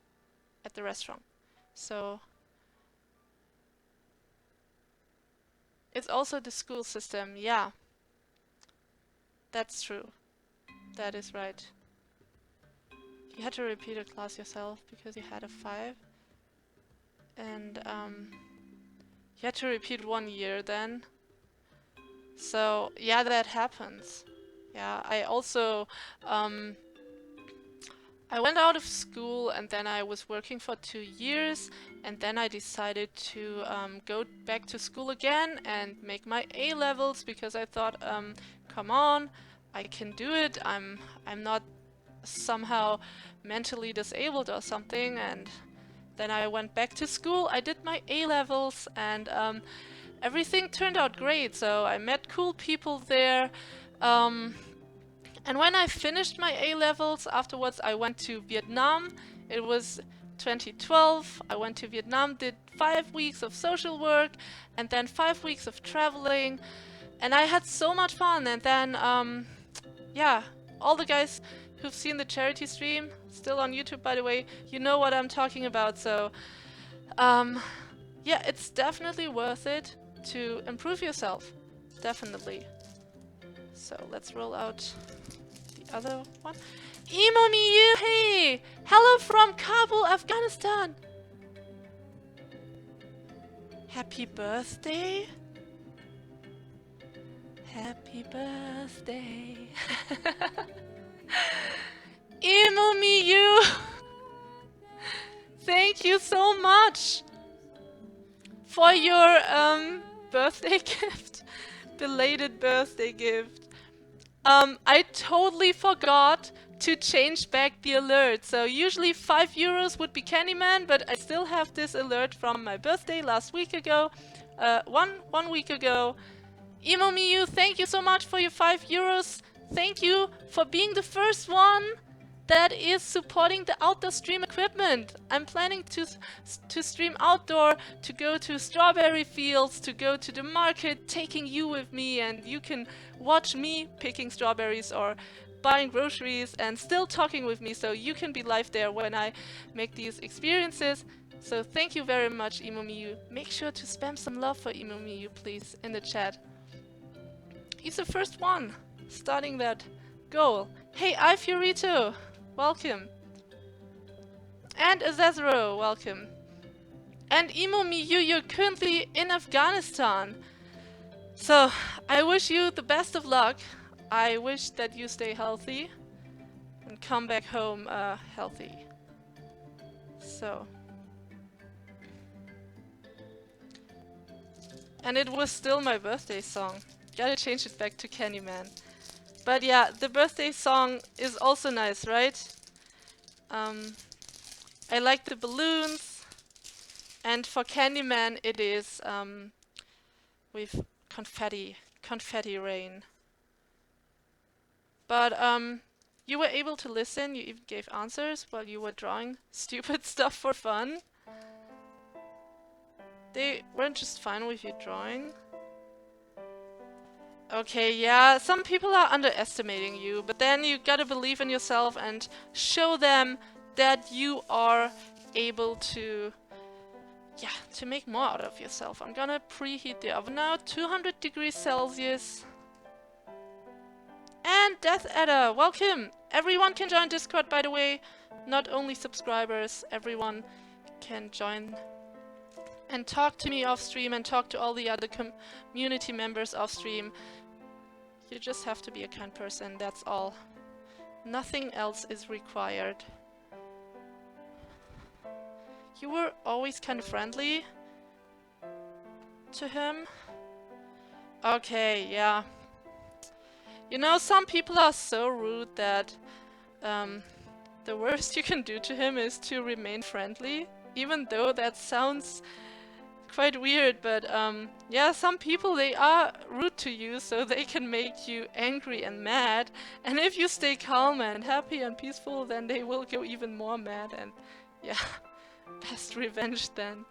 at the restaurant. So It's also the school system. Yeah, that's true. That is right. You had to repeat a class yourself because you had a 5. And you had to repeat 1 year then. So yeah, that happens. Yeah, I also I went out of school and then I was working for 2 years and then I decided to go back to school again and make my A levels because I thought, come on, I can do it. I'm not somehow mentally disabled or something. And then I went back to school. I did my A levels and everything turned out great. So I met cool people there. And when I finished my A levels, afterwards I went to Vietnam. It was 2012. I went to Vietnam, did 5 weeks of social work, and then 5 weeks of traveling. And I had so much fun. And then, yeah, all the guys who've seen the charity stream, still on YouTube by the way, you know what I'm talking about. So, yeah, it's definitely worth it to improve yourself. Definitely. So let's roll out the other one. Imomiyu, hey! Hello from Kabul, Afghanistan! Happy birthday! Happy birthday! Imomiyu! Thank you so much for your birthday gift. Belated birthday gift. I totally forgot to change back the alert. So usually 5 euros would be Candyman, but I still have this alert from my birthday last week ago. One week ago. Imomiyu, thank you so much for your 5 euros. Thank you for being the first one that is supporting the outdoor stream equipment. I'm planning to stream outdoor, to go to strawberry fields, to go to the market, taking you with me, and you can watch me picking strawberries or buying groceries and still talking with me, so you can be live there when I make these experiences. So thank you very much, Imomiyu. Make sure to spam some love for Imomiyu, please, in the chat. He's the first one starting that goal. Hey, iFurito, welcome. And Azazro, welcome. And Imomiyu, you're currently in Afghanistan. So, I wish you the best of luck. I wish that you stay healthy and come back home healthy. So. And it was still my birthday song. Gotta change it back to Candyman. But yeah, the birthday song is also nice, right? I like the balloons. And for Candyman it is with confetti rain. But you were able to listen, you even gave answers while you were drawing stupid stuff for fun. They weren't just fine with you drawing. Okay, yeah, some people are underestimating you, but then you gotta believe in yourself and show them that you are able to, yeah, to make more out of yourself. I'm gonna preheat the oven now, 200 degrees Celsius. And Death Adder, welcome! Everyone can join Discord, by the way. Not only subscribers, everyone can join and talk to me off stream and talk to all the other community members off stream. You just have to be a kind person, that's all. Nothing else is required. You were always kind of friendly to him? Okay, yeah. You know, some people are so rude that the worst you can do to him is to remain friendly. Even though that sounds quite weird, but yeah, some people, they are rude to you, so they can make you angry and mad. And if you stay calm and happy and peaceful, then they will go even more mad. And yeah, best revenge then.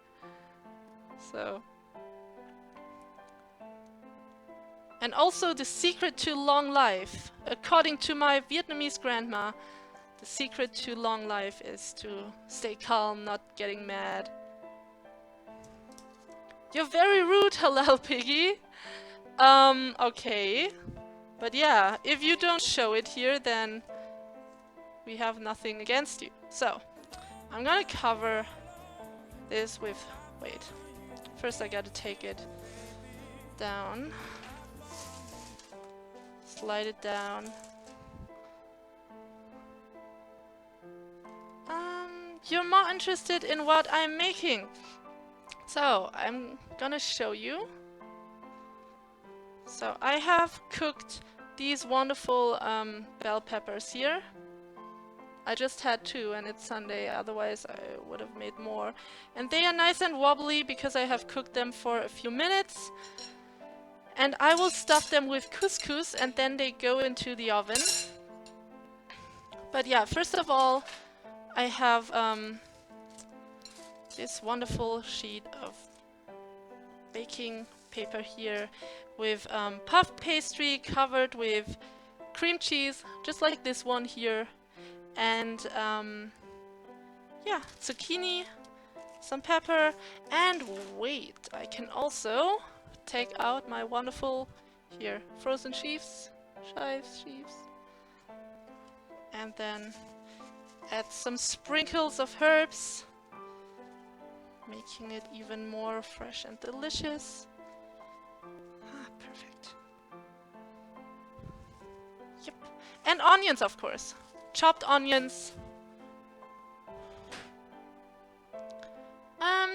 So. And also the secret to long life, according to my Vietnamese grandma, the secret to long life is to stay calm, not getting mad. You're very rude, Halal Piggy. Okay. But yeah, if you don't show it here, then we have nothing against you. So, I'm gonna cover this with... Wait. First I gotta take it down. Slide it down. You're more interested in what I'm making. So, I'm gonna show you. So, I have cooked these wonderful bell peppers here. I just had 2 and it's Sunday, otherwise I would have made more. And they are nice and wobbly because I have cooked them for a few minutes. And I will stuff them with couscous and then they go into the oven. But yeah, first of all, I have this wonderful sheet of baking paper here with puff pastry covered with cream cheese, just like this one here. And yeah, zucchini, some pepper, and wait, I can also take out my wonderful here frozen chives, and then add some sprinkles of herbs, making it even more fresh and delicious. Ah, perfect. Yep, and onions, of course. Chopped onions.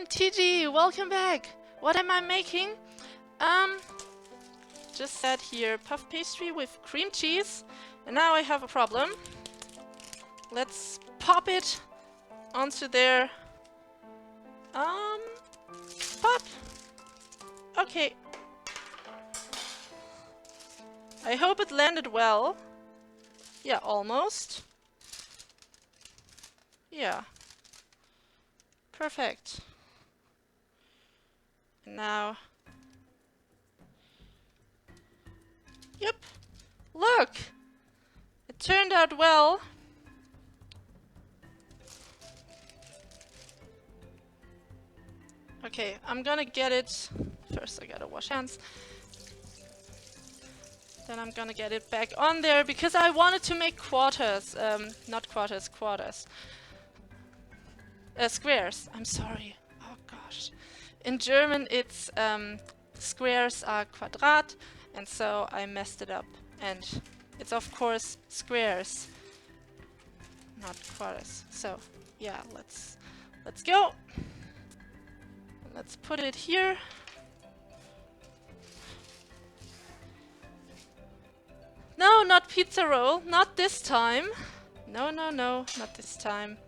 TG, welcome back. What am I making? Just said here puff pastry with cream cheese. And now I have a problem. Let's pop it onto there. Pop. Okay. I hope it landed well. Yeah, almost. Yeah. Perfect. And now... Yep. Look! It turned out well. Okay, I'm gonna get it... First I gotta wash hands. Then I'm gonna get it back on there because I wanted to make quarters. Not quarters, quarters. Squares. I'm sorry. Oh gosh. In German it's squares are Quadrat, and so I messed it up. And it's of course squares, not quarters. So yeah, let's go. Let's put it here. No, not pizza roll. Not this time. No, no, no, not this time.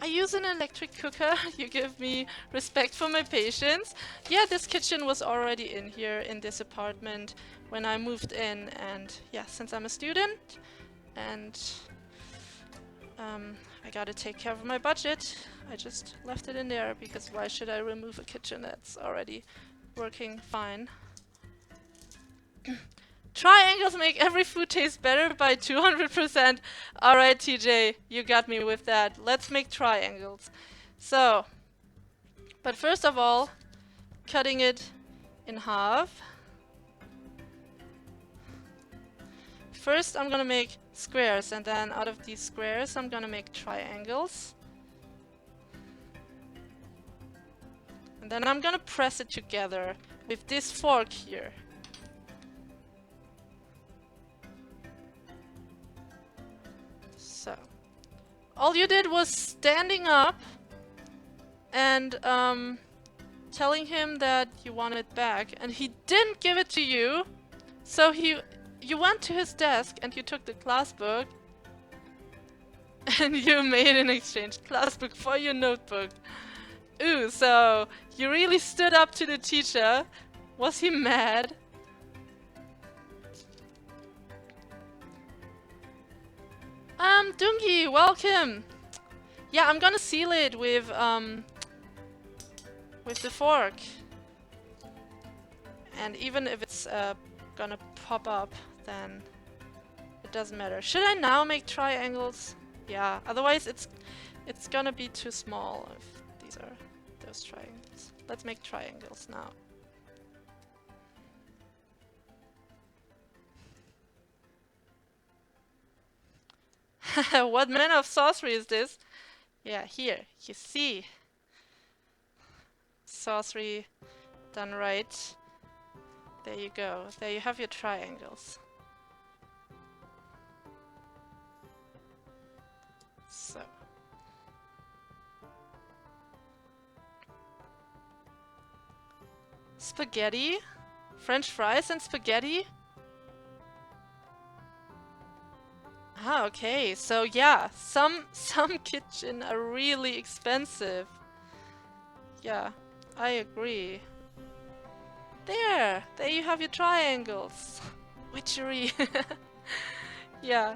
I use an electric cooker. You give me respect for my patience. Yeah, this kitchen was already in here in this apartment when I moved in, and yeah, since I'm a student and I gotta take care of my budget, I just left it in there because why should I remove a kitchen that's already working fine? Triangles make every food taste better by 200%. Alright, TJ, you got me with that. Let's make triangles. So, but first of all, cutting it in half. First, I'm gonna make squares, and then out of these squares, I'm gonna make triangles. And then I'm gonna press it together with this fork here. So, all you did was standing up and telling him that you want it back, and he didn't give it to you. So you went to his desk and you took the class book and you made an exchange class book for your notebook. Ooh, so you really stood up to the teacher. Was he mad? Dungi, welcome! Yeah, I'm gonna seal it with the fork. And even if it's gonna pop up, then it doesn't matter. Should I now make triangles? Yeah, otherwise it's gonna be too small if these are those triangles. Let's make triangles now. What manner of sorcery is this? Yeah, here, you see. Sorcery done right. There you go. There you have your triangles. So. Spaghetti? French fries and spaghetti? Ah, okay. So yeah, some kitchen are really expensive. Yeah, I agree. There you have your triangles. Witchery. Yeah.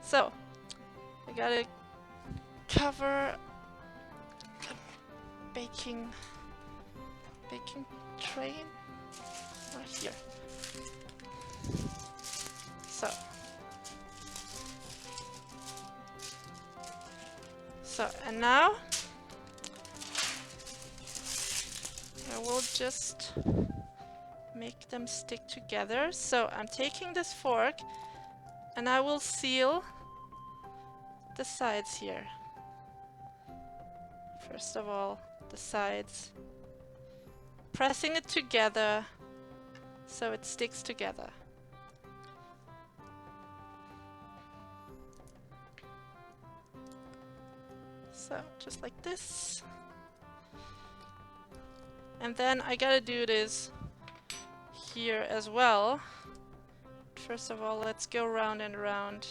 So, I gotta cover the baking tray right here. So, and now I will just make them stick together. So I'm taking this fork and I will seal the sides here. First of all, the sides. Pressing it together so it sticks together. So, just like this. And then I gotta do this here as well. First of all, let's go round and around.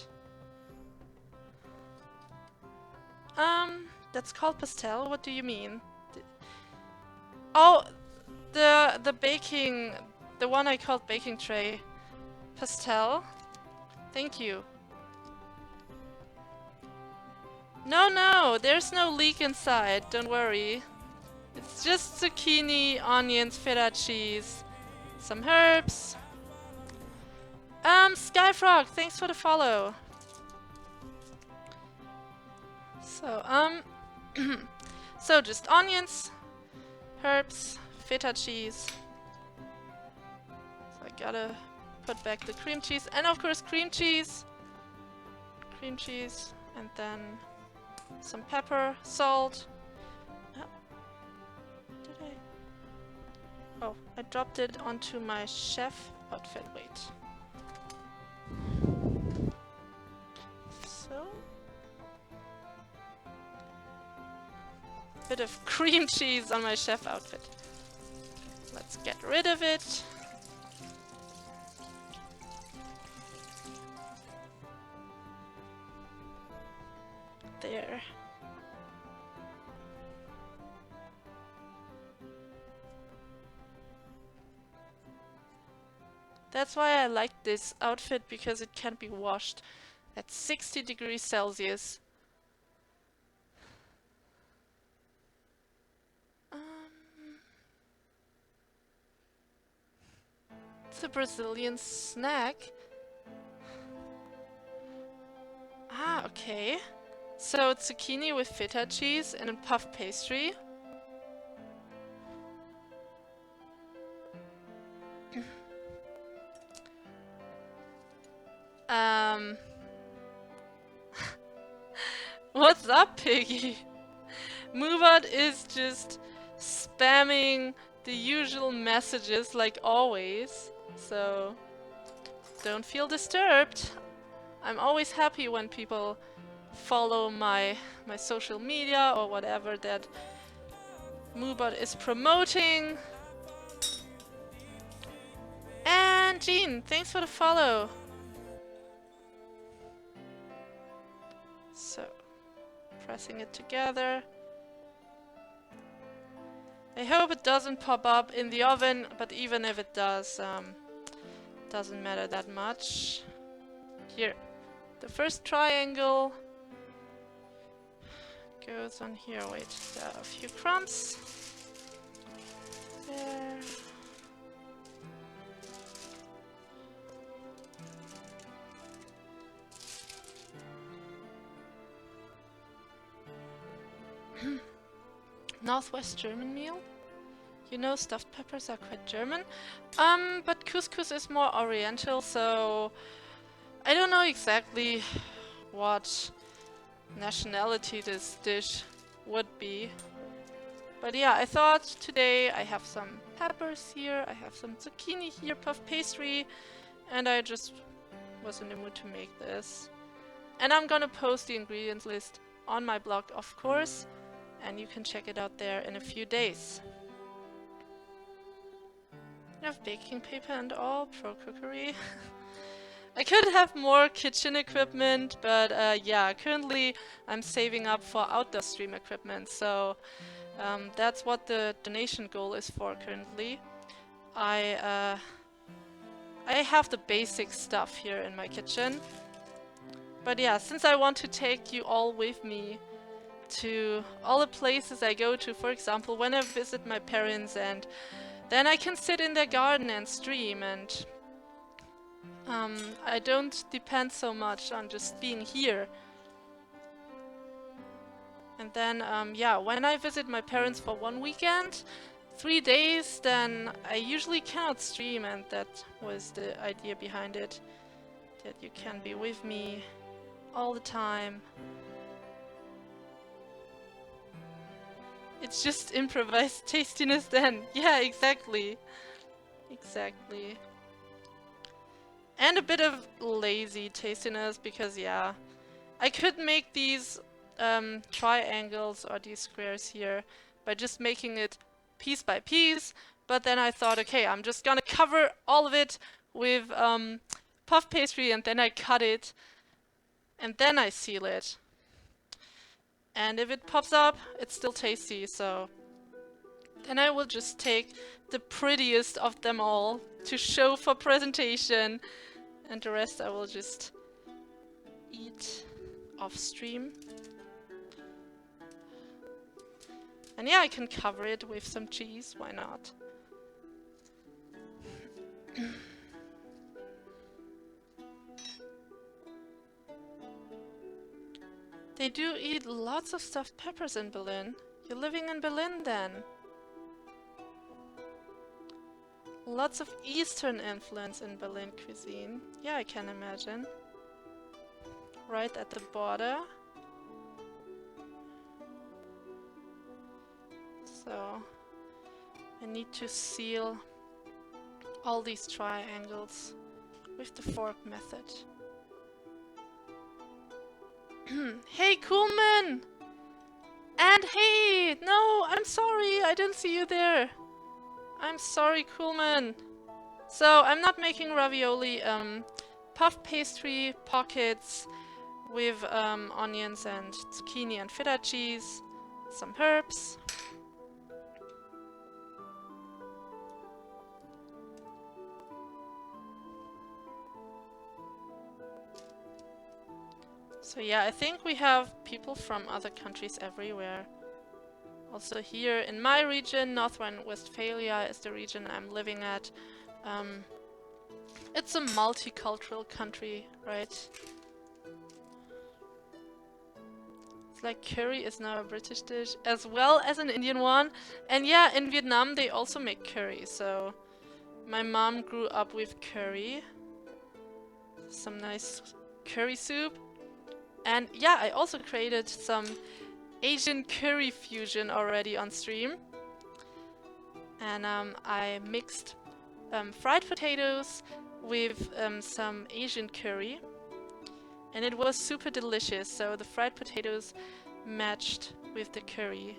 That's called pastel? What do you mean? Oh, the baking, the one I called baking tray. Pastel? Thank you. No, there's no leek inside, don't worry. It's just zucchini, onions, feta cheese, some herbs. Skyfrog, thanks for the follow. So, so just onions, herbs, feta cheese. So I gotta put back the cream cheese, and of course cream cheese, and then some pepper, salt. Did I? Oh, I dropped it onto my chef outfit. Wait. So. Bit of cream cheese on my chef outfit. Let's get rid of it. There. That's why I like this outfit, because it can be washed at 60 degrees Celsius. It's a Brazilian snack. Ah, okay. So it's zucchini with feta cheese and a puff pastry. What's up, Piggy? Moobot is just spamming the usual messages like always, so don't feel disturbed. I'm always happy when people follow my social media or whatever that Moobot is promoting. And Jean, thanks for the follow. So, pressing it together. I hope it doesn't pop up in the oven, but even if it does, doesn't matter that much. Here, the first triangle goes on here. Wait, there are a few crumbs. There. Northwest German meal? You know, stuffed peppers are quite German. But couscous is more oriental, so I don't know exactly what nationality this dish would be. But yeah, I thought today I have some peppers here, I have some zucchini here, puff pastry, and I just was in the mood to make this. And I'm gonna post the ingredients list on my blog, of course, and you can check it out there in a few days. I have baking paper and all, pro cookery. I could have more kitchen equipment, but yeah, currently I'm saving up for outdoor stream equipment, so that's what the donation goal is for currently. I have the basic stuff here in my kitchen. But yeah, since I want to take you all with me to all the places I go to, for example, when I visit my parents, and then I can sit in their garden and stream, and I don't depend so much on just being here. And then, yeah, when I visit my parents for one weekend, 3 days, then I usually cannot stream, and that was the idea behind it. That you can be with me all the time. It's just improvised tastiness then. Yeah, exactly. Exactly. And a bit of lazy tastiness, because yeah, I could make these triangles or these squares here by just making it piece by piece, but then I thought, okay, I'm just gonna cover all of it with puff pastry, and then I cut it, and then I seal it. And if it pops up, it's still tasty, so then I will just take the prettiest of them all to show for presentation, and the rest I will just eat off stream. And yeah, I can cover it with some cheese, why not? They do eat lots of stuffed peppers in Berlin. You're living in Berlin then. Lots of Eastern influence in Berlin cuisine. Yeah, I can imagine. Right at the border. So I need to seal all these triangles with the fork method. Hey, Coolman! And hey! No, I'm sorry, I didn't see you there. I'm sorry, Coolman. So, I'm not making ravioli, puff pastry pockets with onions and zucchini and feta cheese, some herbs. So yeah, I think we have people from other countries everywhere. Also here in my region, North Rhine-Westphalia is the region I'm living at. It's a multicultural country, right? It's like curry is now a British dish as well as an Indian one. And yeah, in Vietnam they also make curry, so my mom grew up with curry. Some nice curry soup. And yeah, I also created some Asian curry fusion already on stream. And I mixed fried potatoes with some Asian curry. And it was super delicious, so the fried potatoes matched with the curry.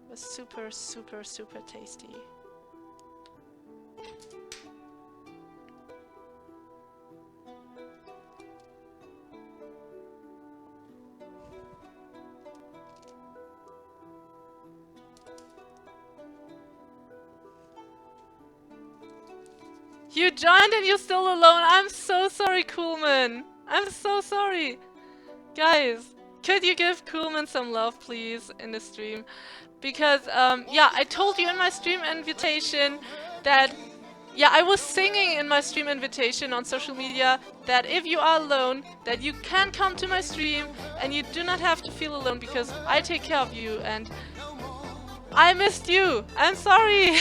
It was super, super, super tasty. You joined and you're still alone. I'm so sorry, Coolman. I'm so sorry. Guys, could you give Coolman some love, please, in the stream? Because, yeah, I told you in my stream invitation that Yeah, I was singing in my stream invitation on social media that if you are alone, that you can come to my stream and you do not have to feel alone because I take care of you and I missed you. I'm sorry.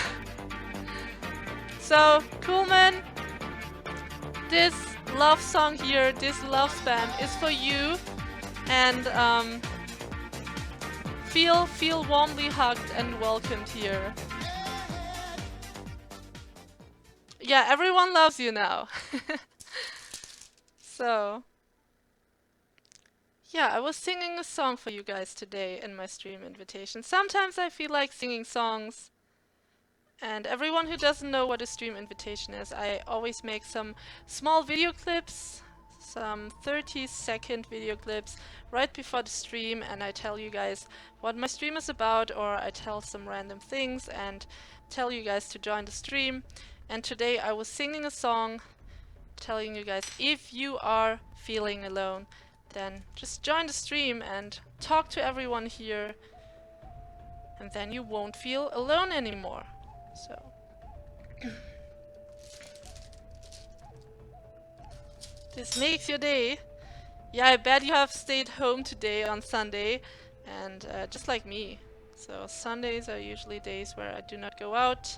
So, Coolman, this love song here, this love spam is for you and feel warmly hugged and welcomed here. Yeah, everyone loves you now. So, yeah, I was singing a song for you guys today in my stream invitation. Sometimes I feel like singing songs. And everyone who doesn't know what a stream invitation is, I always make some small video clips, some 30-second video clips right before the stream, and I tell you guys what my stream is about, or I tell some random things and tell you guys to join the stream. And today I was singing a song telling you guys, if you are feeling alone, then just join the stream and talk to everyone here, and then you won't feel alone anymore. So this makes your day. Yeah, I bet you have stayed home today on Sunday, and just like me. So Sundays are usually days where I do not go out,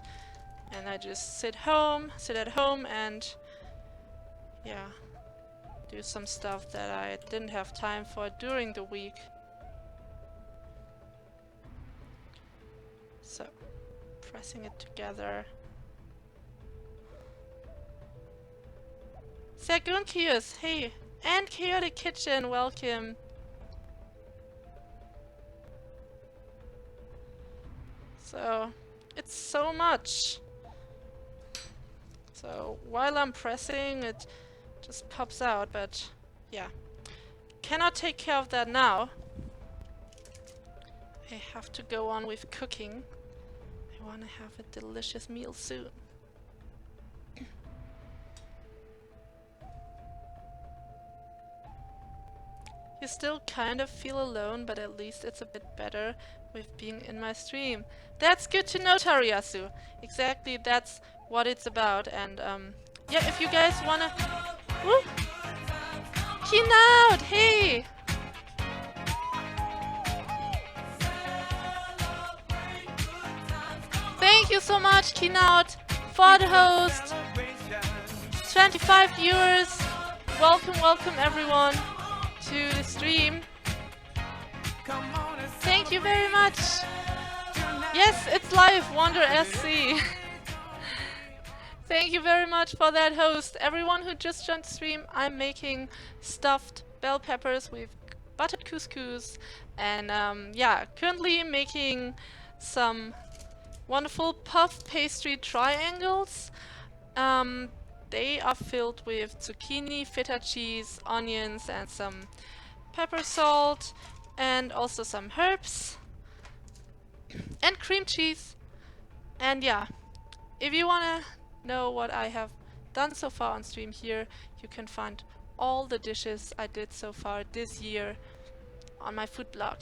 and I just sit at home, and yeah, do some stuff that I didn't have time for during the week. So, pressing it together. Sergunkius, hey! And Chaotic Kitchen, welcome! So, it's so much! So, while I'm pressing, it just pops out, but yeah. Cannot take care of that now. I have to go on with cooking. I want to have a delicious meal soon. You still kind of feel alone, but at least it's a bit better with being in my stream. That's good to know, Tariyasu. Exactly, that's what it's about. And yeah, if you guys wanna... Woo! Keynote! Hey! Thank you so much, Keynote, for the host. 25 viewers. Welcome, welcome everyone to the stream. Thank you very much. Yes, it's live, Wonder SC. Thank you very much for that host. Everyone who just joined the stream, I'm making stuffed bell peppers with buttered couscous, and yeah, currently making some wonderful puff pastry triangles. They are filled with zucchini, feta cheese, onions, and some pepper salt, and also some herbs and cream cheese. And yeah, if you wanna know what I have done so far on stream here, you can find all the dishes I did so far this year on my food blog.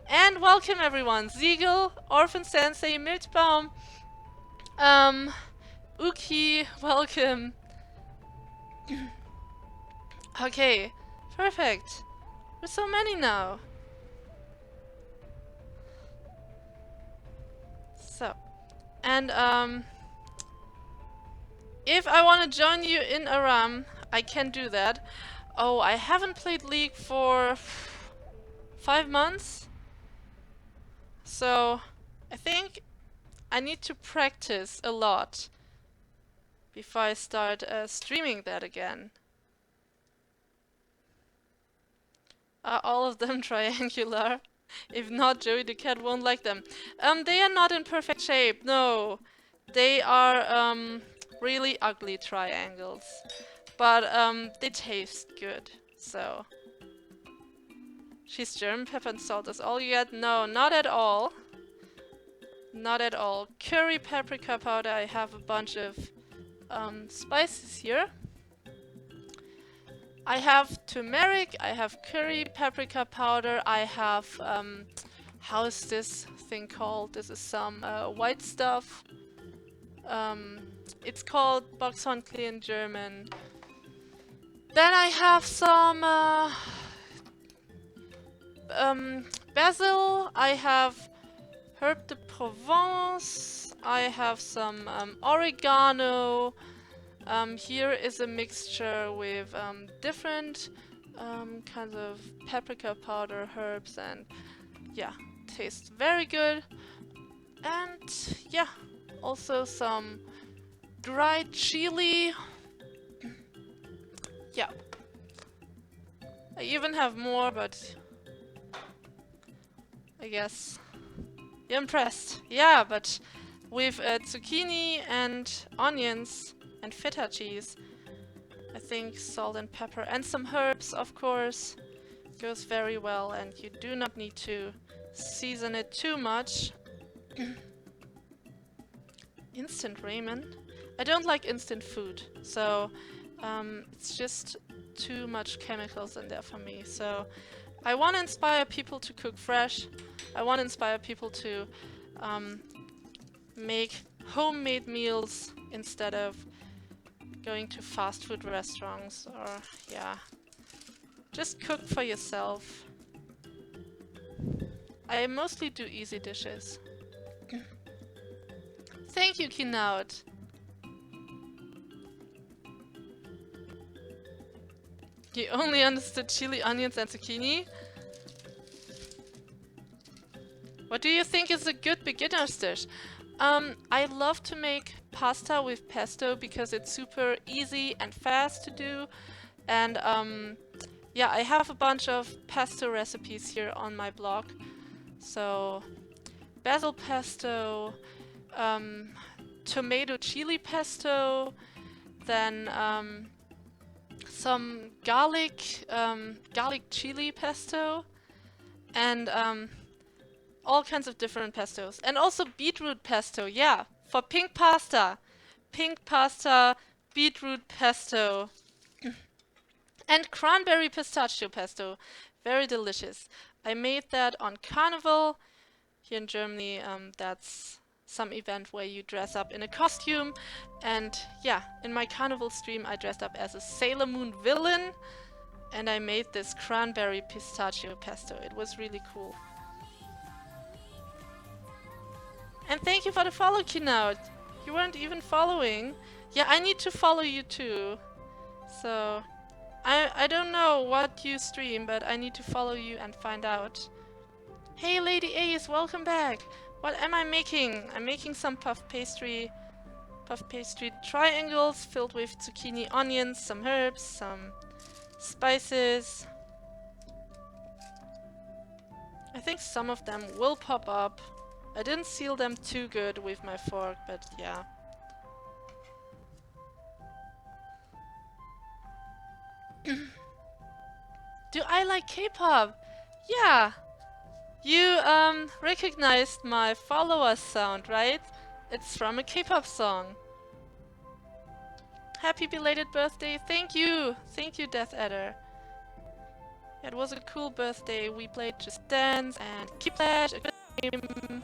And welcome everyone! Ziegel, Orphan Sensei, Milchbaum, Uki, welcome. Okay, perfect. We're so many now. So, and if I want to join you in Aram, I can do that. Oh, I haven't played League for 5 months. So, I think I need to practice a lot before I start streaming that again. Are all of them triangular? If not, Joey the cat won't like them. They are not in perfect shape, no. They are really ugly triangles. But they taste good, so. She's German, pepper and salt is all you get? No, not at all. Not at all. Curry paprika powder, I have a bunch of spices here. I have turmeric, I have curry paprika powder, I have, how is this thing called? This is some white stuff. It's called Boxhornklee in German. Then I have some basil. I have herb de Provence. I have some oregano. Here is a mixture with different kinds of paprika powder, herbs, and yeah, tastes very good. And yeah, also some dried chili. Yeah. I even have more, but I guess you're impressed. Yeah, but with zucchini and onions and feta cheese, I think salt and pepper and some herbs, of course, goes very well, and you do not need to season it too much. Instant ramen? I don't like instant food, so it's just too much chemicals in there for me. So I want to inspire people to cook fresh. I want to inspire people to make homemade meals instead of going to fast food restaurants, or yeah, just cook for yourself. I mostly do easy dishes. Thank you, Kinaut. You only understood chili, onions, and zucchini? What do you think is a good beginner's dish? I love to make pasta with pesto because it's super easy and fast to do. And yeah, I have a bunch of pesto recipes here on my blog. So, basil pesto, tomato chili pesto, then some garlic chili pesto, and all kinds of different pestos. And also beetroot pesto, yeah, for pink pasta. Pink pasta, beetroot pesto. And cranberry pistachio pesto. Very delicious. I made that on Carnival. Here in Germany, that's some event where you dress up in a costume. And yeah, in my Carnival stream, I dressed up as a Sailor Moon villain. And I made this cranberry pistachio pesto. It was really cool. And thank you for the follow, Kinaut. You weren't even following. Yeah, I need to follow you too. So, I don't know what you stream, but I need to follow you and find out. Hey, Lady Ace, welcome back. What am I making? I'm making some puff pastry triangles filled with zucchini, onions, some herbs, some spices. I think some of them will pop up. I didn't seal them too good with my fork, but yeah. Do I like K-pop? Yeah! You recognized my follower sound, right? It's from a K-pop song. Happy belated birthday. Thank you. Thank you, Death Adder. It was a cool birthday. We played Just Dance and Keep Pledge, a good game.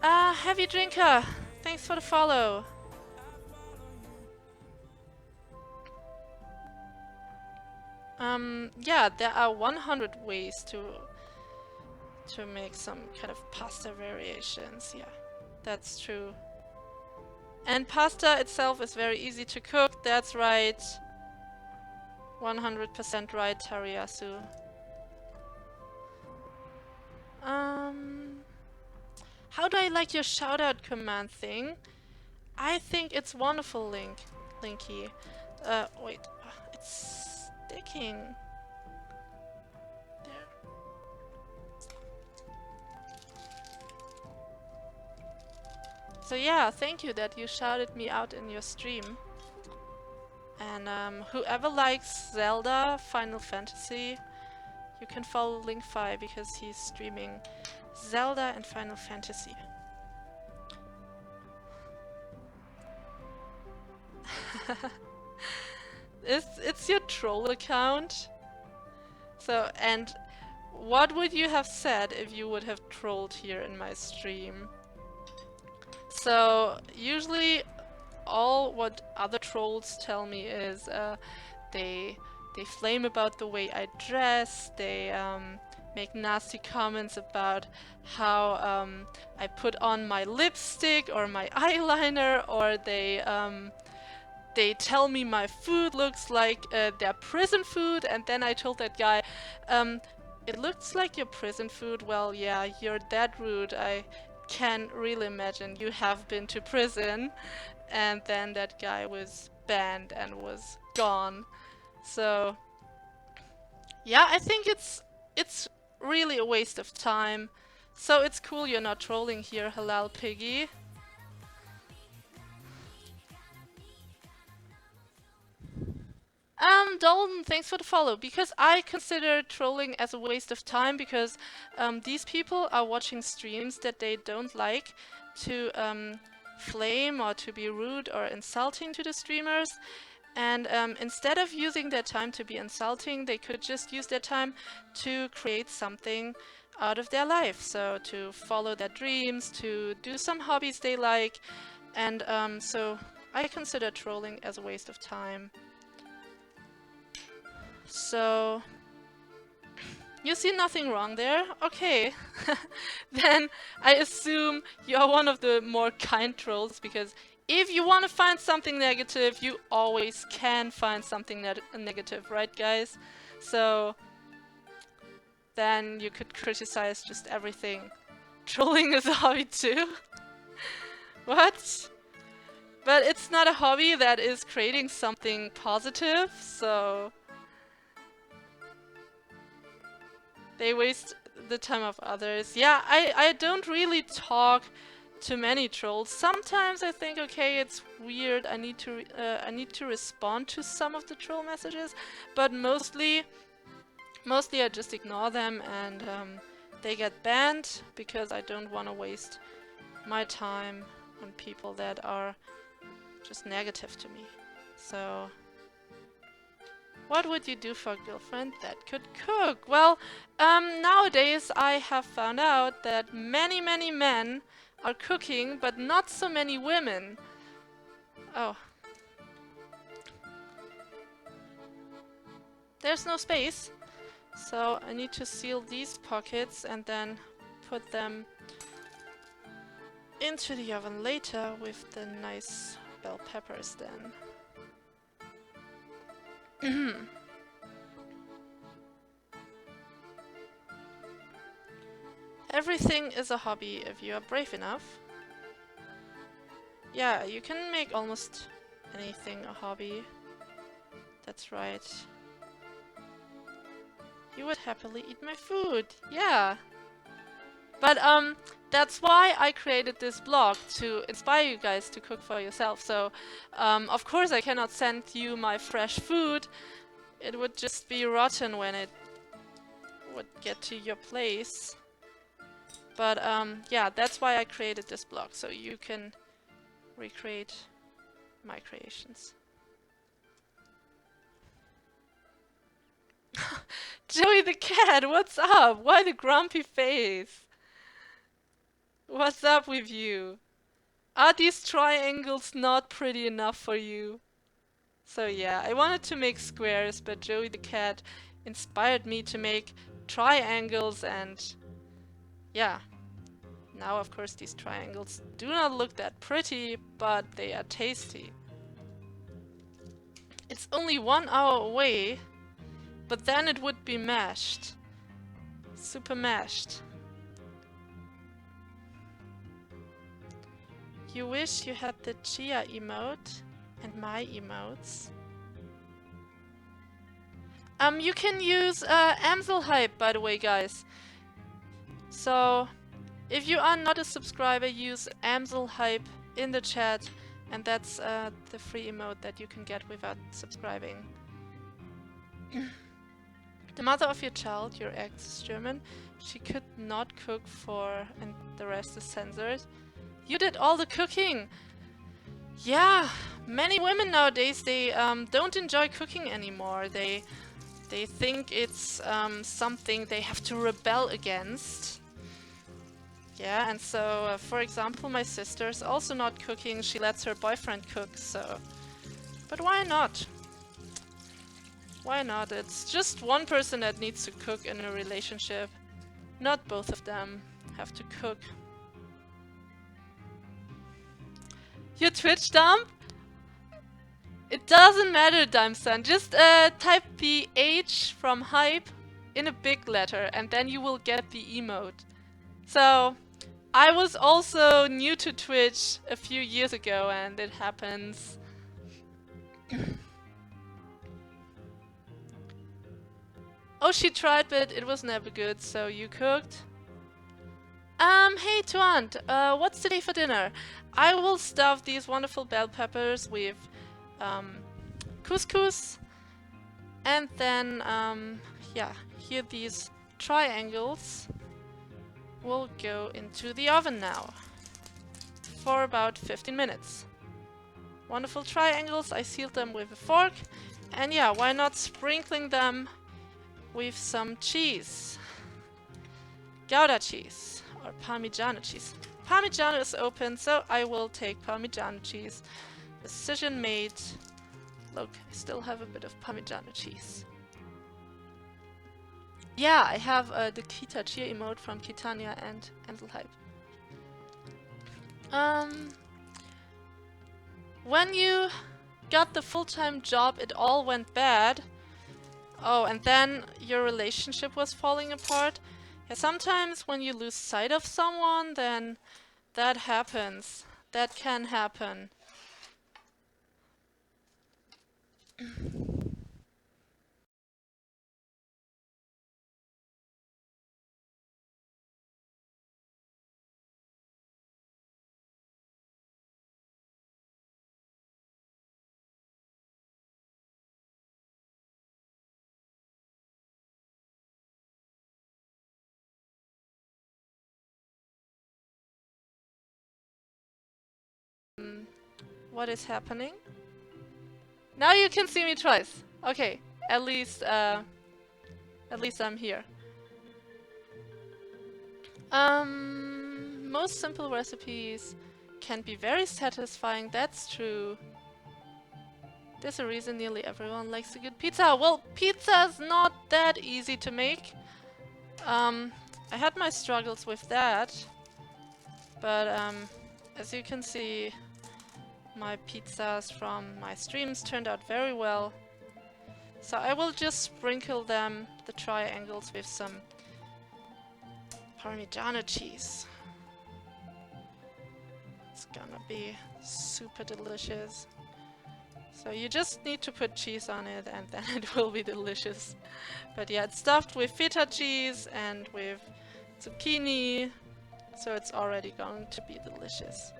Heavy Drinker. Thanks for the follow. Yeah, there are 100 ways to make some kind of pasta variations. Yeah, that's true. And pasta itself is very easy to cook. That's right. 100% right, Tariyasu. How do I like your shoutout command thing? I think it's wonderful, Linky. Wait, it's sticking. There. So yeah, thank you that you shouted me out in your stream. And whoever likes Zelda, Final Fantasy, you can follow Link5 because he's streaming Zelda and Final Fantasy. It's your troll account. So, and what would you have said if you would have trolled here in my stream? So usually all what other trolls tell me is they they flame about the way I dress, they make nasty comments about how I put on my lipstick or my eyeliner, or they tell me my food looks like their prison food, and then I told that guy, it looks like your prison food. Well, yeah, you're that rude. I can really imagine you have been to prison. And then that guy was banned and was gone. So yeah, I think it's really a waste of time. So it's cool you're not trolling here, Halal Piggy. Dalton, thanks for the follow. Because I consider trolling as a waste of time, because these people are watching streams that they don't like to flame or to be rude or insulting to the streamers. And instead of using their time to be insulting, they could just use their time to create something out of their life. So to follow their dreams, to do some hobbies they like. And so I consider trolling as a waste of time. So you see nothing wrong there? Okay. Then I assume you are one of the more kind trolls, because if you want to find something negative, you always can find something negative, right guys? So then you could criticize just everything. Trolling is a hobby too? What? But it's not a hobby that is creating something positive, so they waste the time of others. Yeah, I don't really talk to many trolls. Sometimes I think, okay, it's weird, I need to respond to some of the troll messages, but mostly I just ignore them, and they get banned because I don't want to waste my time on people that are just negative to me. So what would you do for a girlfriend that could cook? Well, nowadays I have found out that many men are cooking, but not so many women. Oh. There's no space. So I need to seal these pockets and then put them into the oven later with the nice bell peppers then. Everything is a hobby if you are brave enough. Yeah, you can make almost anything a hobby. That's right. You would happily eat my food. Yeah. But that's why I created this blog, to inspire you guys to cook for yourself. So of course I cannot send you my fresh food. It would just be rotten when it would get to your place. But yeah, that's why I created this blog, so you can recreate my creations. Joey the cat, what's up? Why the grumpy face? What's up with you? Are these triangles not pretty enough for you? So yeah, I wanted to make squares, but Joey the cat inspired me to make triangles, and yeah. Now of course these triangles do not look that pretty, but they are tasty. It's only 1 hour away, but then it would be mashed. Super mashed. You wish you had the chia emote and my emotes. You can use Amsel hype, by the way, guys. So if you are not a subscriber, use Amsel hype in the chat, and that's the free emote that you can get without subscribing. The mother of your child, your ex, is German. She could not cook for, and the rest is censored. You did all the cooking! Yeah, many women nowadays, they don't enjoy cooking anymore. They think it's something they have to rebel against. Yeah, and so, for example, my sister's also not cooking. She lets her boyfriend cook, so... But why not? Why not? It's just one person that needs to cook in a relationship. Not both of them have to cook. Your Twitch dump? It doesn't matter, Dimeson. Just type the H from hype in a big letter and then you will get the emote. So, I was also new to Twitch a few years ago and it happens. Oh, she tried, but it was never good, so you cooked? Hey Tuant, what's today for dinner? I will stuff these wonderful bell peppers with, couscous. And then, yeah, here these triangles will go into the oven now. For about 15 minutes. Wonderful triangles, I sealed them with a fork. And yeah, why not sprinkling them with some cheese? Gouda cheese or Parmigiano cheese. Parmigiano is open, so I will take Parmigiano cheese. Decision made. Look, I still have a bit of Parmigiano cheese. Yeah, I have the Kita cheer emote from Kitania and Enzelhype. When you got the full-time job, it all went bad. Oh, and then your relationship was falling apart. Yeah, sometimes when you lose sight of someone, then that happens. That can happen. What is happening? Now you can see me twice. Okay, at least I'm here. Most simple recipes can be very satisfying, that's true. There's a reason nearly everyone likes a good pizza. Well, pizza's not that easy to make. I had my struggles with that. But as you can see, my pizzas from my streams turned out very well. So I will just sprinkle them, the triangles, with some Parmigiano cheese. It's gonna be super delicious. So you just need to put cheese on it and then it will be delicious. But yeah, it's stuffed with feta cheese and with zucchini, so it's already going to be delicious.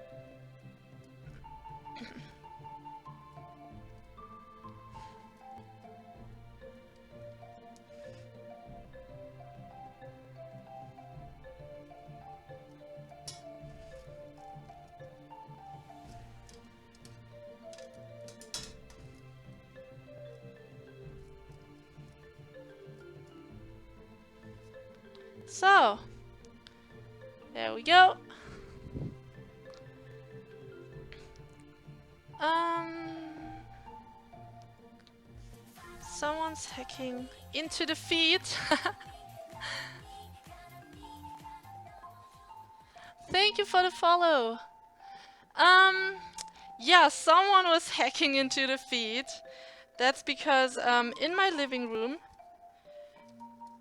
So, there we go. Someone's hacking into the feed. Thank you for the follow. Yeah, someone was hacking into the feed. That's because in my living room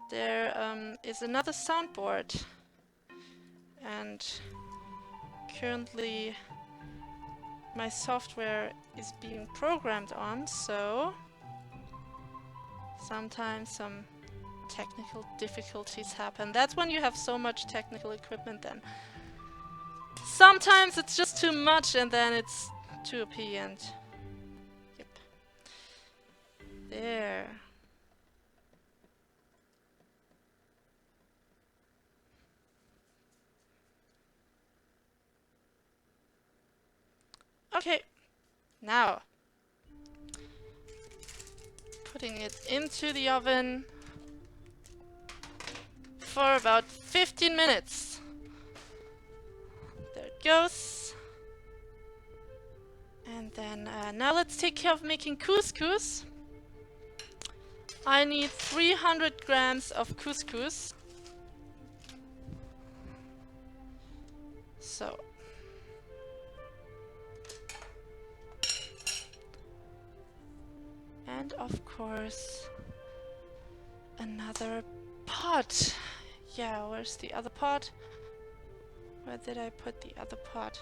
there is another soundboard, and currently my software is being programmed on, so sometimes some technical difficulties happen. That's when you have so much technical equipment, then sometimes it's just too much and then it's too OP and yep. There. Okay, now putting it into the oven for about 15 minutes. goes. And then now let's take care of making couscous. I need 300 grams of couscous. So. And of course, another pot. Yeah, where's the other pot? Where did I put the other pot?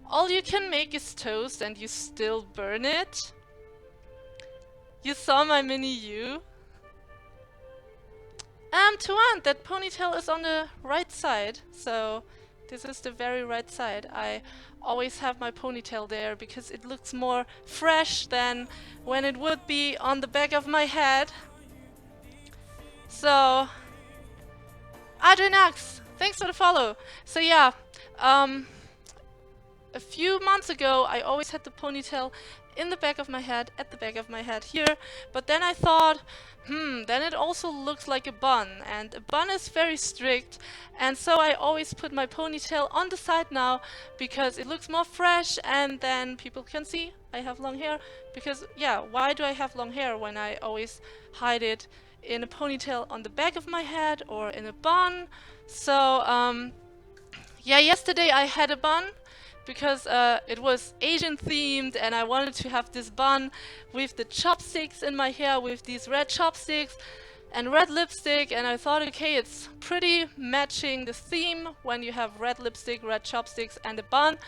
All you can make is toast and you still burn it? You saw my mini you? Tuan, that ponytail is on the right side, so this is the very right side. I always have my ponytail there because it looks more fresh than when it would be on the back of my head. So, Adrinax, thanks for the follow. So yeah, a few months ago I always had the ponytail in the back of my head, at the back of my head here, but then I thought, then it also looks like a bun, and a bun is very strict, and so I always put my ponytail on the side now, because it looks more fresh, and then people can see I have long hair, because yeah, why do I have long hair when I always hide it in a ponytail on the back of my head, or in a bun? So, yeah, yesterday I had a bun, because it was Asian themed and I wanted to have this bun with the chopsticks in my hair, with these red chopsticks and red lipstick, and I thought, okay, it's pretty matching the theme when you have red lipstick, red chopsticks and a bun.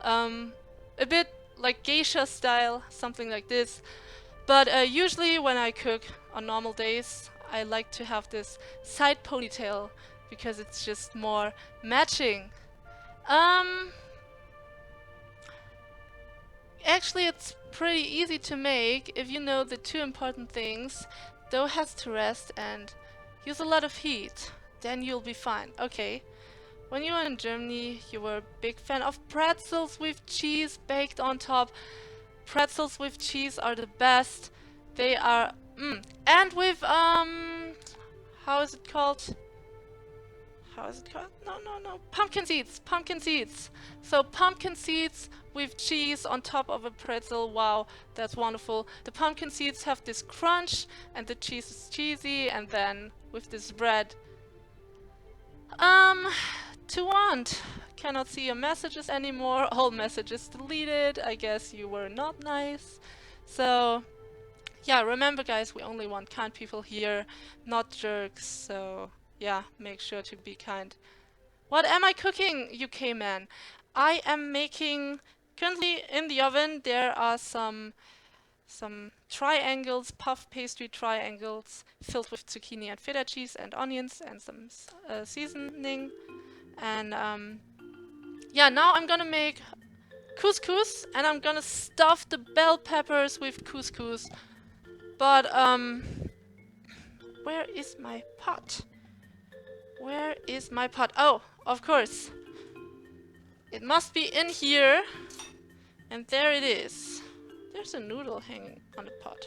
A bit like geisha style, something like this. But usually when I cook on normal days, I like to have this side ponytail because it's just more matching. Actually, it's pretty easy to make if you know the two important things. Dough has to rest and use a lot of heat. Then you'll be fine. Okay. When you were in Germany, you were a big fan of pretzels with cheese baked on top. Pretzels with cheese are the best. They are... And with, how is it called? How is it called? No. Pumpkin seeds. Pumpkin seeds. So pumpkin seeds with cheese on top of a pretzel. Wow, that's wonderful. The pumpkin seeds have this crunch and the cheese is cheesy, and then with this bread. To want. Cannot see your messages anymore. All messages deleted. I guess you were not nice. So yeah, remember guys, we only want kind people here, not jerks. So yeah, make sure to be kind. What am I cooking, UK man? I am making, currently in the oven, there are some triangles, puff pastry triangles, filled with zucchini and feta cheese and onions and some seasoning. And yeah, now I'm gonna make couscous, and I'm gonna stuff the bell peppers with couscous. But where is my pot? Where is my pot? Oh, of course. It must be in here. And there it is. There's a noodle hanging on the pot.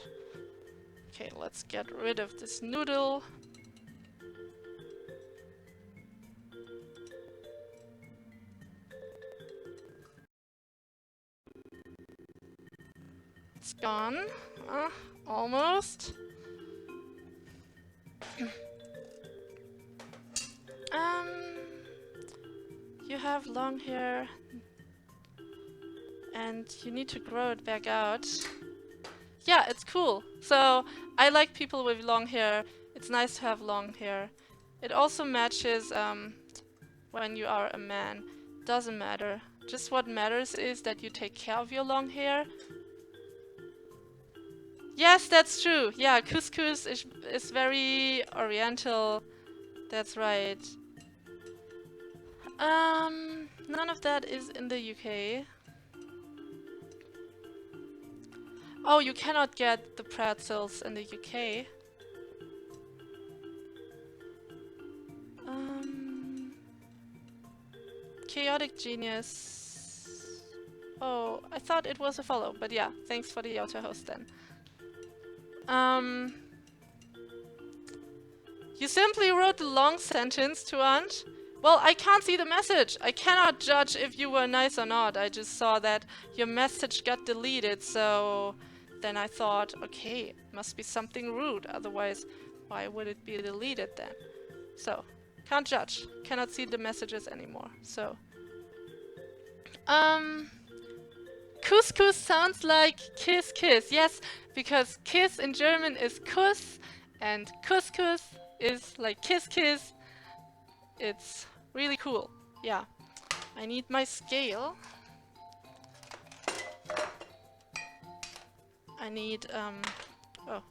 Okay, let's get rid of this noodle. It's gone. Almost. You have long hair and you need to grow it back out. Yeah, it's cool. So I like people with long hair. It's nice to have long hair. It also matches when you are a man. Doesn't matter. Just what matters is that you take care of your long hair. Yes, that's true. Yeah, couscous is very oriental. That's right. None of that is in the UK. Oh, you cannot get the pretzels in the UK. Chaotic Genius. Oh, I thought it was a follow, but yeah, thanks for the auto host then. You simply wrote the long sentence to Aunt. Well, I can't see the message. I cannot judge if you were nice or not. I just saw that your message got deleted, so then I thought, okay, must be something rude. Otherwise, why would it be deleted then? So, can't judge. Cannot see the messages anymore. So, Couscous sounds like kiss kiss. Yes, because kiss in German is Kuss, and couscous is like kiss kiss. It's really cool. Yeah. I need my scale. I need, oh,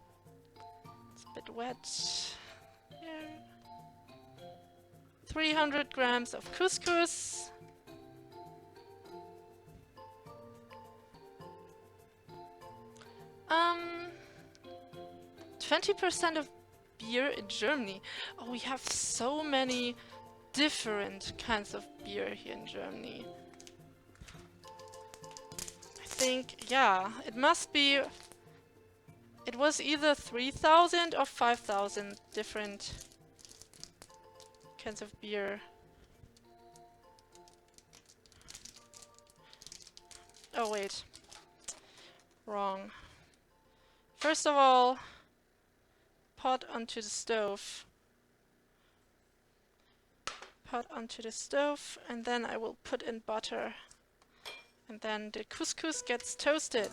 it's a bit wet. Here. 300 grams of couscous. Um, 20% of beer in Germany. Oh, we have so many different kinds of beer here in Germany. I think, yeah, it must be... It was either 3,000 or 5,000 different kinds of beer. Oh, wait. Wrong. First of all, pot onto the stove. Pot onto the stove, and then I will put in butter. And then the couscous gets toasted.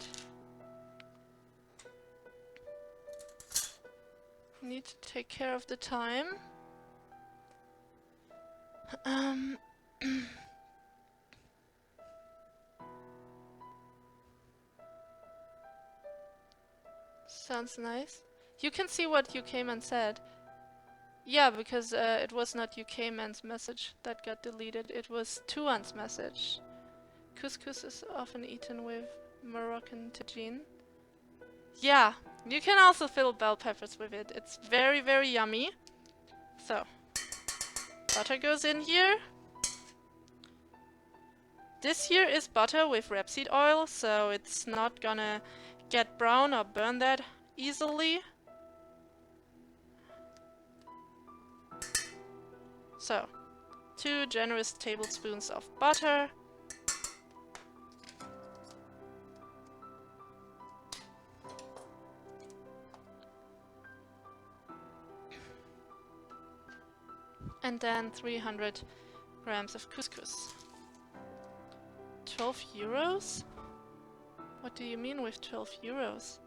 Need to take care of the time. Sounds nice. You can see what UK Man said. Yeah, because it was not UK Man's message that got deleted. It was Tuan's message. Couscous is often eaten with Moroccan tagine. Yeah, you can also fill bell peppers with it. It's very, very yummy. So, butter goes in here. This here is butter with rapeseed oil, so it's not gonna get brown or burn that easily. So, 2 generous tablespoons of butter. And then 300 grams of couscous. 12 euros? What do you mean with 12 euros?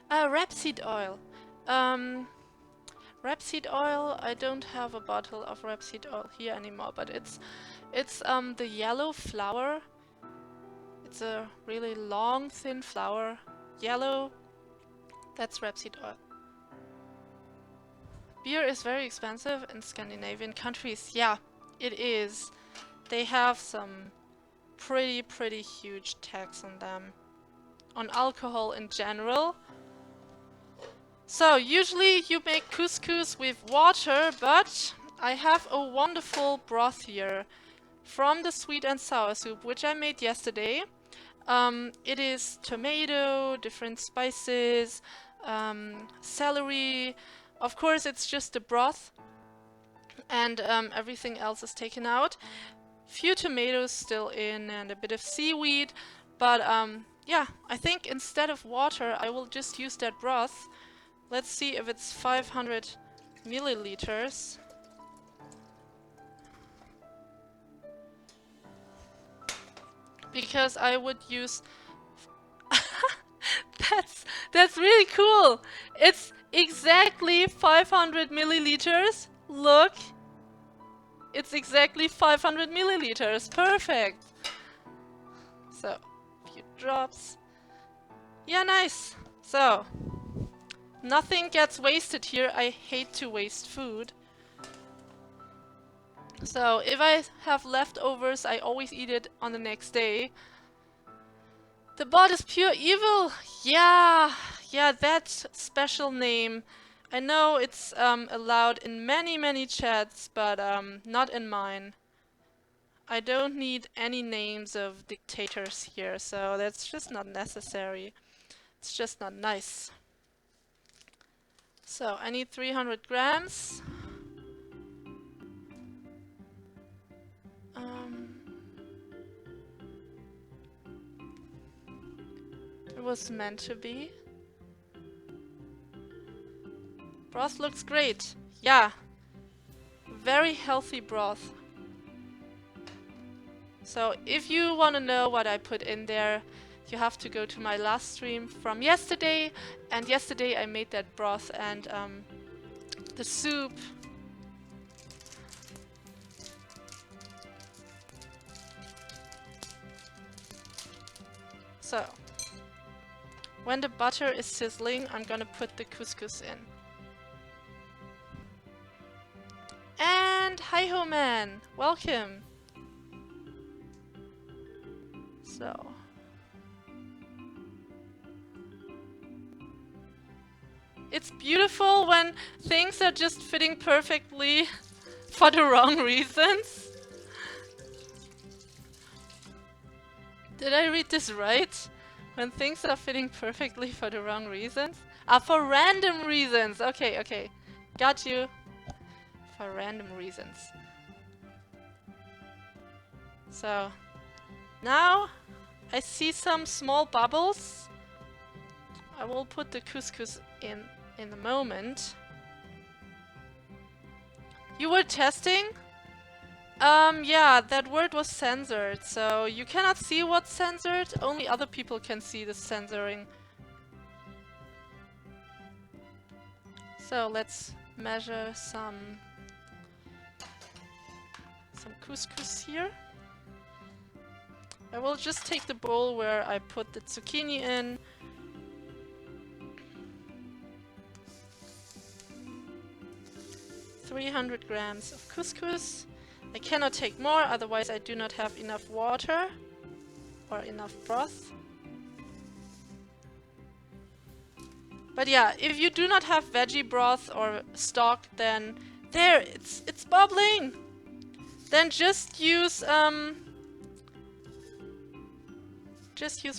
Rapeseed oil. Rapeseed oil, I don't have a bottle of rapeseed oil here anymore, but it's the yellow flower. It's a really long, thin flower. Yellow. That's rapeseed oil. Beer is very expensive in Scandinavian countries. Yeah, it is. They have some pretty huge tax on them. On alcohol in general. So, usually you make couscous with water, but I have a wonderful broth here from the sweet and sour soup, which I made yesterday. It is tomato, different spices, celery. Of course, it's just the broth, and everything else is taken out. Few tomatoes still in, and a bit of seaweed. But yeah, I think instead of water, I will just use that broth. Let's see if it's 500 milliliters. Because I would use... That's really cool! It's exactly 500 milliliters. Look! It's exactly 500 milliliters. Perfect! So, a few drops. Yeah, nice! So, nothing gets wasted here. I hate to waste food. So, if I have leftovers, I always eat it on the next day. The bot is pure evil! Yeah, that special name. I know it's allowed in many chats, but not in mine. I don't need any names of dictators here, so that's just not necessary. It's just not nice. So I need 300 grams. It was meant to be. Broth looks great. Yeah. Very healthy broth. So if you want to know what I put in there, you have to go to my last stream from yesterday. And yesterday I made that broth and the soup. So when the butter is sizzling, I'm gonna put the couscous in. And hi-ho man, welcome. So it's beautiful when things are just fitting perfectly for the wrong reasons. Did I read this right? When things are fitting perfectly for the wrong reasons? Ah, for random reasons. Okay, okay. Got you. For random reasons. So now I see some small bubbles. I will put the couscous in a moment. You were testing? Yeah, that word was censored, so you cannot see what's censored. Only other people can see the censoring. So let's measure some couscous here. I will just take the bowl where I put the zucchini in. $300 grams of couscous. I cannot take more, otherwise I do not have enough water or enough broth. But yeah, if you do not have veggie broth or stock, then there, it's bubbling. Then just use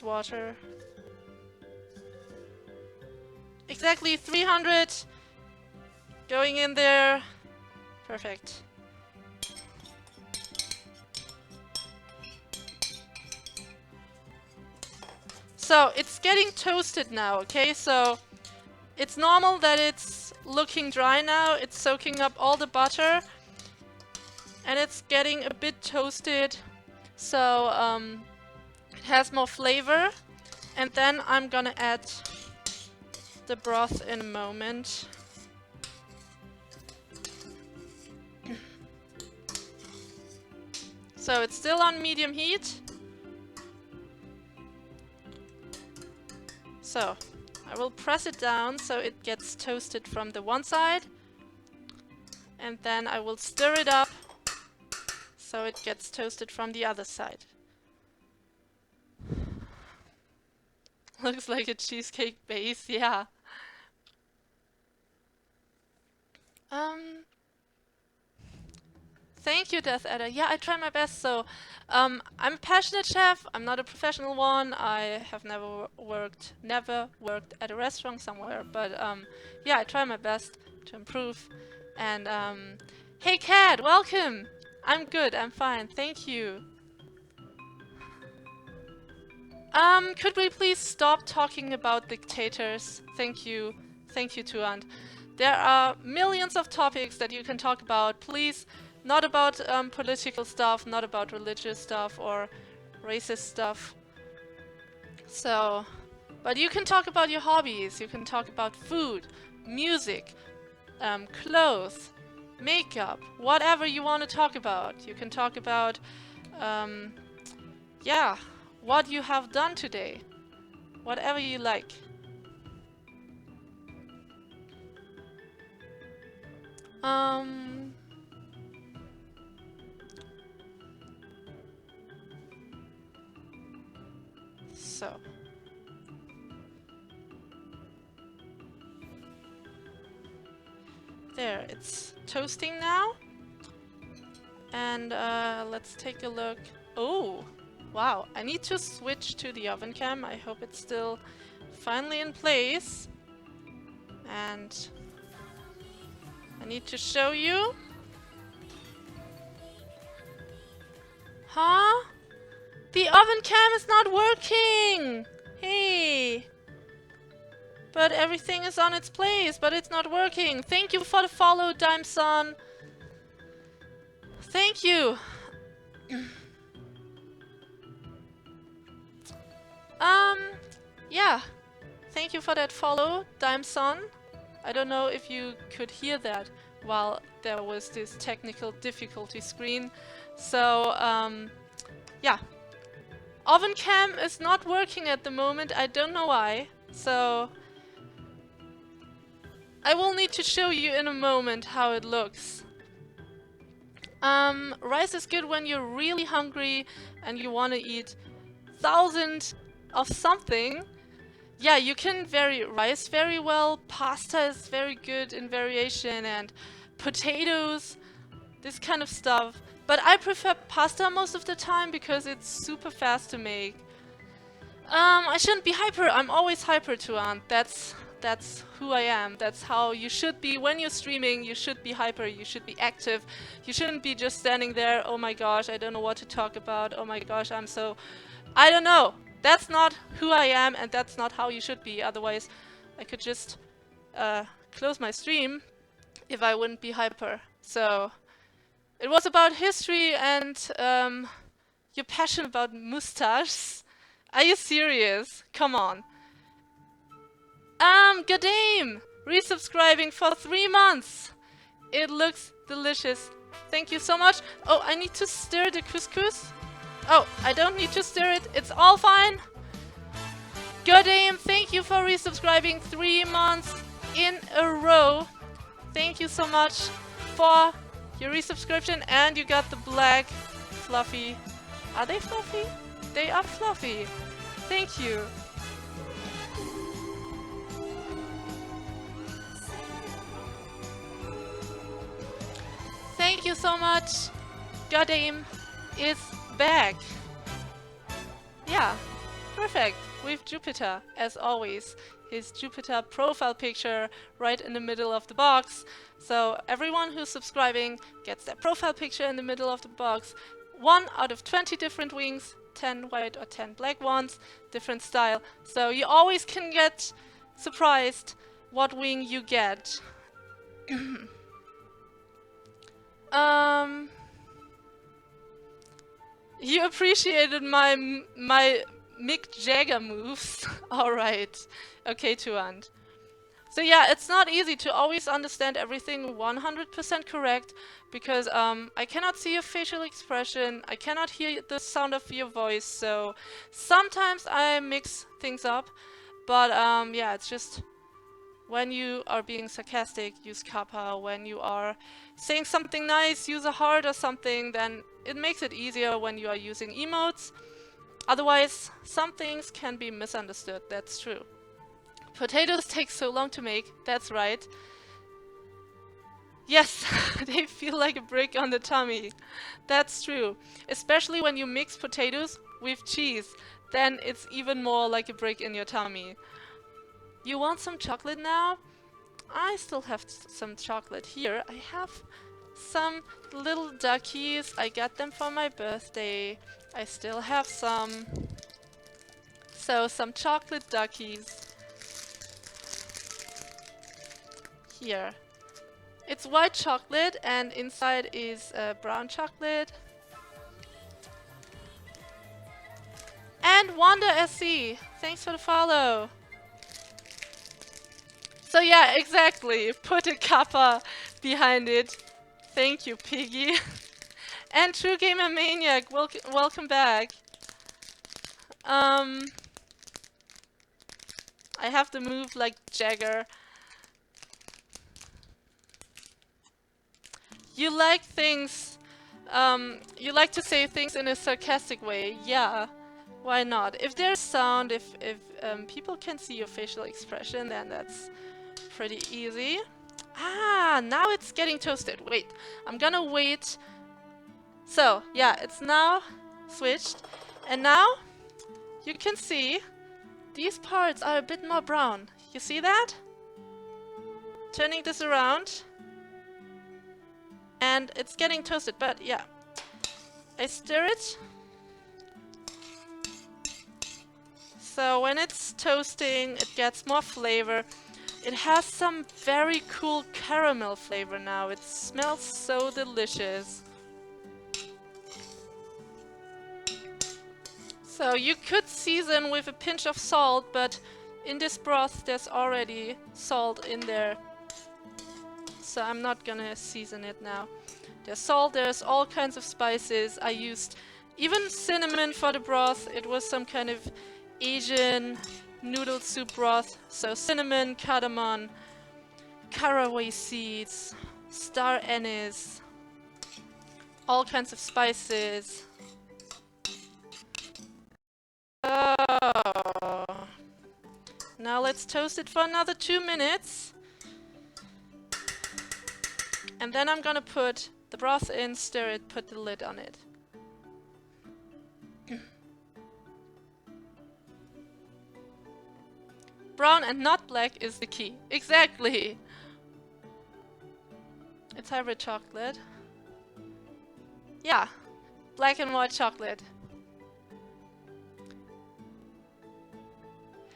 water. Exactly 300 going in there. Perfect. So it's getting toasted now, okay? So it's normal that it's looking dry now. It's soaking up all the butter. And it's getting a bit toasted. So it has more flavor. And then I'm gonna add the broth in a moment. So it's still on medium heat. So I will press it down so it gets toasted from the one side. And then I will stir it up so it gets toasted from the other side. Looks like a cheesecake base, yeah. Thank you, Death Adder. Yeah, I try my best. So, I'm a passionate chef. I'm not a professional one. I have never worked at a restaurant somewhere. But yeah, I try my best to improve. And hey, Cat, welcome. I'm good. I'm fine. Thank you. Could we please stop talking about dictators? Thank you. Thank you, Tuand. There are millions of topics that you can talk about. Please, not about political stuff, not about religious stuff or racist stuff. So, but you can talk about your hobbies. You can talk about food, music, clothes, makeup, whatever you want to talk about. You can talk about, yeah, what you have done today. Whatever you like. So. There, it's toasting now. And let's take a look. Oh, wow. I need to switch to the oven cam. I hope it's still finally in place. And I need to show you. Huh? The oven cam is not working! Hey! But everything is on its place, but it's not working. Thank you for the follow, Dimeson. Thank you. Yeah. Thank you for that follow, Dimeson. I don't know if you could hear that while there was this technical difficulty screen. So, yeah. Oven cam is not working at the moment. I don't know why. So, I will need to show you in a moment how it looks. Rice is good when you're really hungry and you want to eat thousands of something. Yeah, you can vary rice very well. Pasta is very good in variation, and potatoes, this kind of stuff. But I prefer pasta most of the time because it's super fast to make. I shouldn't be hyper. I'm always hyper, Tuan. That's who I am. That's how you should be when you're streaming. You should be hyper. You should be active. You shouldn't be just standing there. Oh my gosh, I don't know what to talk about. Oh my gosh, I don't know. That's not who I am, and that's not how you should be. Otherwise, I could just close my stream if I wouldn't be hyper. So, it was about history and your passion about mustaches. Are you serious? Come on. Goddamn! Resubscribing for 3 months. It looks delicious. Thank you so much. Oh, I need to stir the couscous. Oh, I don't need to stir it. It's all fine. Goddamn, thank you for resubscribing 3 months in a row. Thank you so much for your resubscription, and you got the black fluffy. Are they fluffy? They are fluffy. Thank you. Thank you so much. Goddamn is back. Yeah, perfect. With Jupiter, as always. His Jupiter profile picture right in the middle of the box. So everyone who's subscribing gets their profile picture in the middle of the box. 1 out of 20 different wings, 10 white or 10 black ones, different style. So you always can get surprised what wing you get. You appreciated my Mick Jagger moves. Alright. Okay, Tuand. So yeah, it's not easy to always understand everything 100% correct, because I cannot see your facial expression, I cannot hear the sound of your voice, so sometimes I mix things up, but yeah, it's just when you are being sarcastic, use kappa. When you are saying something nice, use a heart or something, then it makes it easier when you are using emotes. Otherwise, some things can be misunderstood, that's true. Potatoes take so long to make, that's right. Yes, they feel like a brick on the tummy. That's true. Especially when you mix potatoes with cheese, then it's even more like a brick in your tummy. You want some chocolate now? I still have some chocolate here. I have some little duckies. I got them for my birthday. I still have some. So, some chocolate duckies. Here. It's white chocolate and inside is brown chocolate. And Wanda SC, thanks for the follow. So yeah, exactly. Put a kappa behind it. Thank you, Piggy. And True Gamer Maniac, welcome back. I have to move like Jagger. You like things, you like to say things in a sarcastic way. Yeah, why not? If there's sound, if people can see your facial expression, then that's pretty easy. Ah, now it's getting toasted. Wait, I'm gonna wait So, yeah, it's now switched. And now, you can see, these parts are a bit more brown. You see that? Turning this around. And it's getting toasted, but yeah. I stir it. So when it's toasting, it gets more flavor. It has some very cool caramel flavor now. It smells so delicious. So you could season with a pinch of salt, but in this broth there's already salt in there. So I'm not gonna season it now. There's salt, there's all kinds of spices. I used even cinnamon for the broth. It was some kind of Asian noodle soup broth. So cinnamon, cardamom, caraway seeds, star anise, all kinds of spices. Oh. Now let's toast it for another 2 minutes. And then I'm gonna put the broth in, stir it, put the lid on it. Brown and not black is the key. Exactly! It's hybrid chocolate. Yeah, black and white chocolate.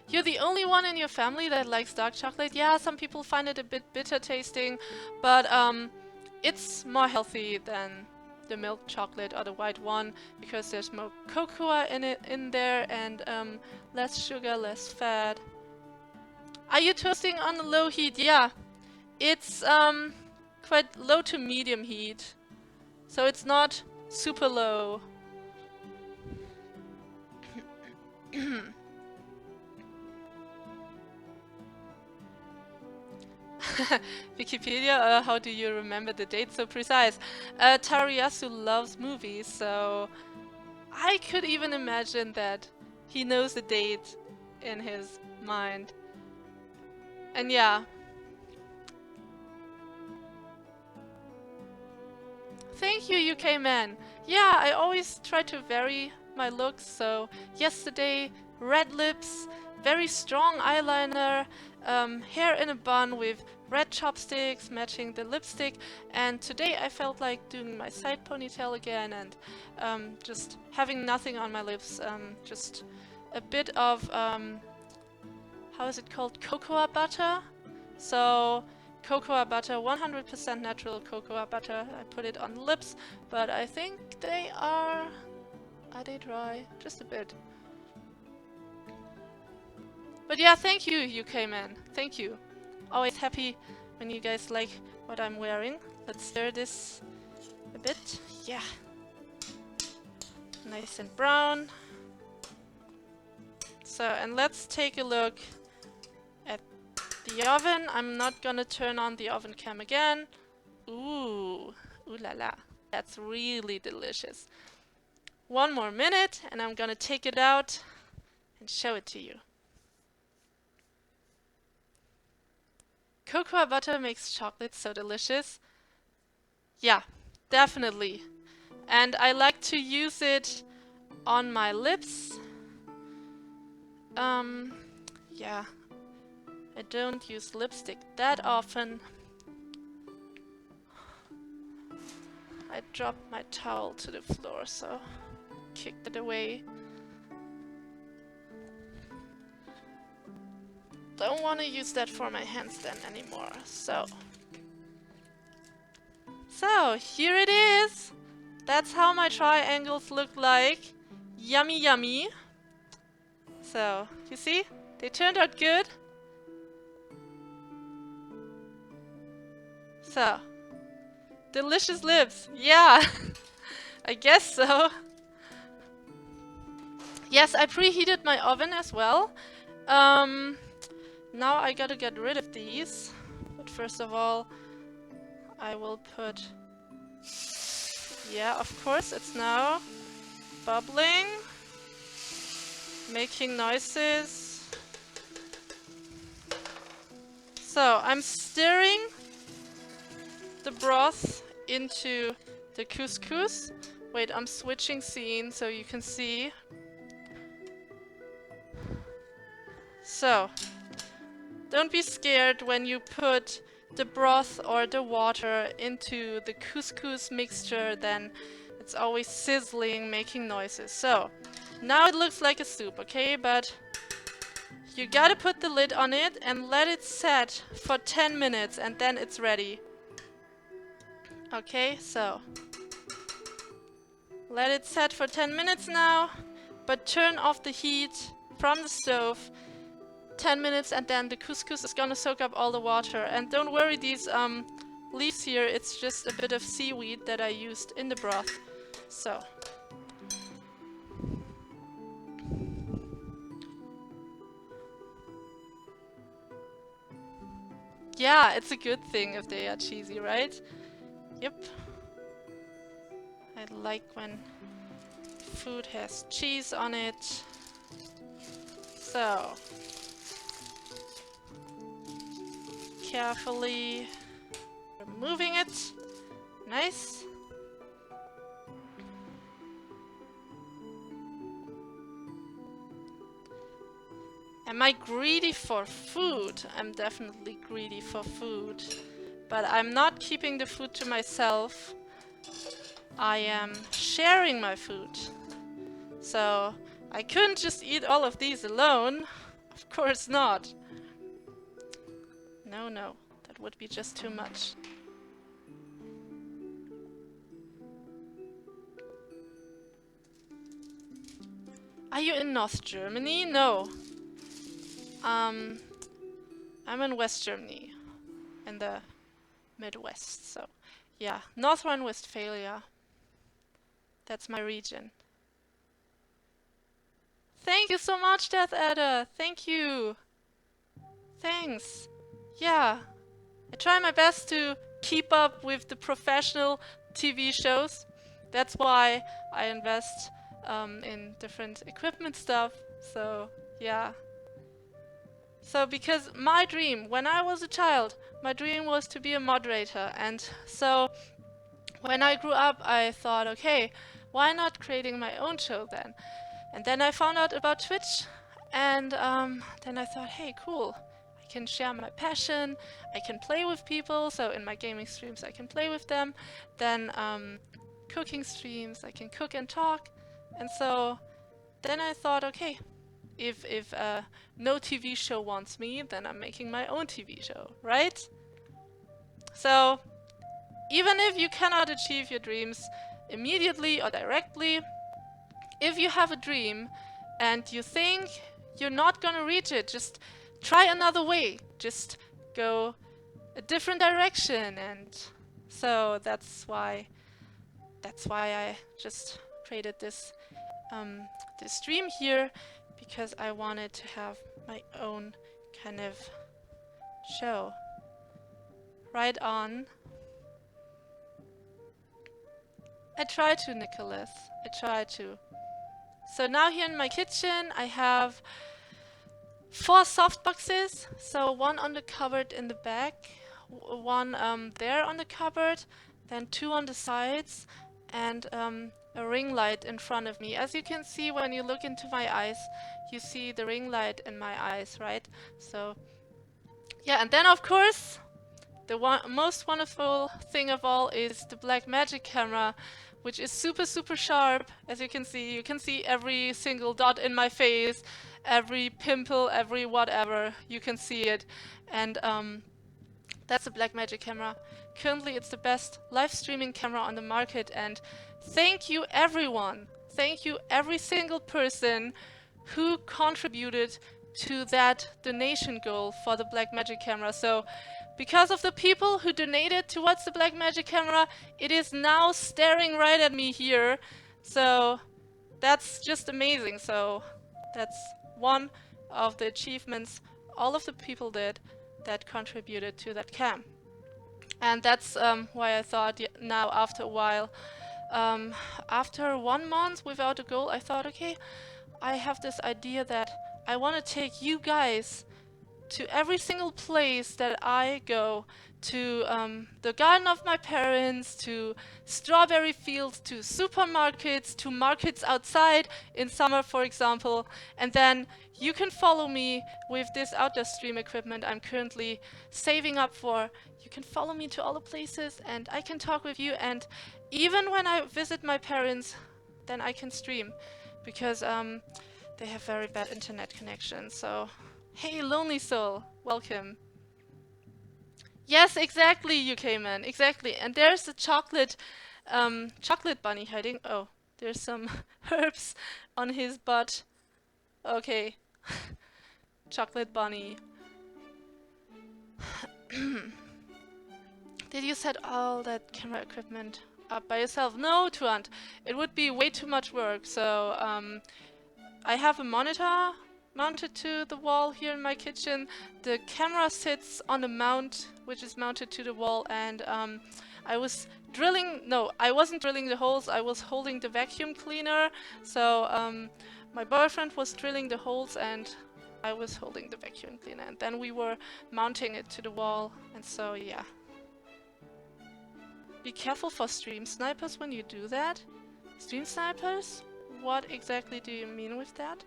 You're the only one in your family that likes dark chocolate? Yeah, some people find it a bit bitter tasting, but it's more healthy than the milk chocolate or the white one because there's more cocoa in there and less sugar, less fat. Are you toasting on a low heat? Yeah, it's quite low to medium heat, so it's not super low. Wikipedia, how do you remember the date so precise? Tariyasu loves movies, so I could even imagine that he knows the date in his mind. And yeah. Thank you, UK man. Yeah, I always try to vary my looks, so yesterday, red lips, very strong eyeliner, hair in a bun with red chopsticks matching the lipstick, and today I felt like doing my side ponytail again and just having nothing on my lips, just a bit of, how is it called, cocoa butter? So, cocoa butter, 100% natural cocoa butter. I put it on the lips, but I think they are they dry? Just a bit. But yeah, thank you, UK man. Thank you. Always happy when you guys like what I'm wearing. Let's stir this a bit. Yeah. Nice and brown. So, and let's take a look at the oven. I'm not gonna turn on the oven cam again. Ooh. Ooh la la. That's really delicious. 1 more minute and I'm gonna take it out and show it to you. Cocoa butter makes chocolate so delicious. Yeah, definitely. And I like to use it on my lips. Yeah. I don't use lipstick that often. I dropped my towel to the floor, so kicked it away. Don't want to use that for my handstand anymore, so here it is. That's how my triangles look like. Yummy yummy. So you see, they turned out good. So delicious lips. Yeah. I guess so. Yes, I preheated my oven as well. Now I gotta get rid of these, but first of all I will put, yeah, of course it's now bubbling, making noises. So I'm stirring the broth into the couscous Wait, I'm switching scene so you can see. So, don't be scared when you put the broth or the water into the couscous mixture, then it's always sizzling, making noises. So, now it looks like a soup, okay? But you gotta put the lid on it and let it set for 10 minutes and then it's ready. Okay, so let it set for 10 minutes now, but turn off the heat from the stove 10 minutes and then the couscous is gonna soak up all the water. And don't worry, these leaves here, it's just a bit of seaweed that I used in the broth. So. Yeah, it's a good thing if they are cheesy, right? Yep. I like when food has cheese on it. So. Carefully removing it. Nice. Am I greedy for food? I'm definitely greedy for food. But I'm not keeping the food to myself. I am sharing my food. So I couldn't just eat all of these alone. Of course not. No, no. That would be just too much. Are you in North Germany? No. I'm in West Germany. In the Midwest, so yeah. North Rhine-Westphalia. That's my region. Thank you so much, Death Adder. Thank you. Thanks. Yeah. I try my best to keep up with the professional TV shows. That's why I invest in different equipment stuff. So, yeah. So, because my dream, when I was a child, my dream was to be a moderator. And so, when I grew up, I thought, okay, why not creating my own show then? And then I found out about Twitch, and then I thought, hey, cool. I can share my passion, I can play with people, so in my gaming streams I can play with them. Then cooking streams, I can cook and talk. And so then I thought, okay, if no TV show wants me, then I'm making my own TV show, right? So even if you cannot achieve your dreams immediately or directly, if you have a dream and you think you're not gonna reach it, just try another way. Just go a different direction. And so that's why I just created this this stream here, because I wanted to have my own kind of show. Right on. I try to, Nicholas. I try to. So now here in my kitchen I have 4 soft boxes. So one on the cupboard in the back, one there on the cupboard, then 2 on the sides, and a ring light in front of me. As you can see when you look into my eyes, you see the ring light in my eyes, right? So yeah, and then of course the most wonderful thing of all is the black magic camera, which is super sharp. As you can see every single dot in my face, every pimple, every whatever, you can see it. And that's a black magic camera. Currently it's the best live streaming camera on the market, and thank you everyone. Thank you every single person who contributed to that donation goal for the black magic camera. So because of the people who donated towards the black magic camera, it is now staring right at me here. So that's just amazing. So that's one of the achievements all of the people did that contributed to that cam. And that's why I thought now after a while, after 1 month without a goal, I thought, okay, I have this idea that I want to take you guys to every single place that I go, to the garden of my parents, to strawberry fields, to supermarkets, to markets outside in summer, for example. And then you can follow me with this outdoor stream equipment I'm currently saving up for. You can follow me to all the places and I can talk with you. And even when I visit my parents, then I can stream because they have very bad internet connection. So, hey, Lonely Soul, welcome. Yes, exactly, UK man, exactly. And there's a chocolate bunny hiding. Oh, there's some herbs on his butt. Okay, chocolate bunny. Did you set all that camera equipment up by yourself? No, Tuant. It would be way too much work. So, I have a monitor mounted to the wall here in my kitchen. The camera sits on a mount which is mounted to the wall, and I was drilling, no, I wasn't drilling the holes, I was holding the vacuum cleaner. So my boyfriend was drilling the holes and I was holding the vacuum cleaner, and then we were mounting it to the wall, and so yeah. Be careful for stream snipers when you do that. Stream snipers? What exactly do you mean with that?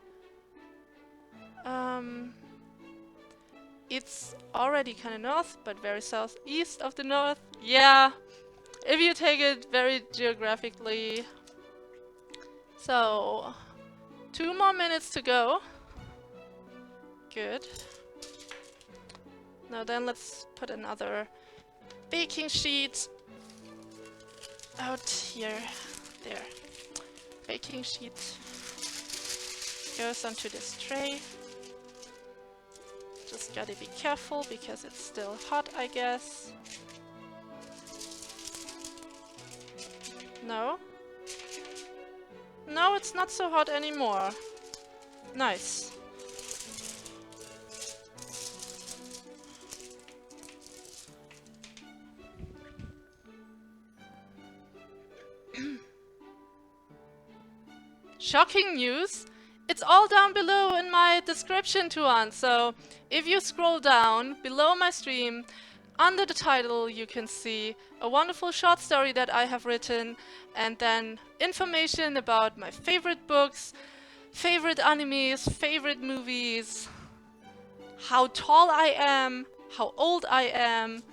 It's already kind of north, but very southeast of the north. Yeah, if you take it very geographically. So, 2 more minutes to go. Good. Now then let's put another baking sheet out here. There. Baking sheet goes onto this tray. Just gotta be careful because it's still hot, I guess. No? No, it's not so hot anymore. Nice. Shocking news! It's all down below in my description, Tuan. So if you scroll down below my stream, under the title you can see a wonderful short story that I have written, and then information about my favorite books, favorite animes, favorite movies, how tall I am, how old I am.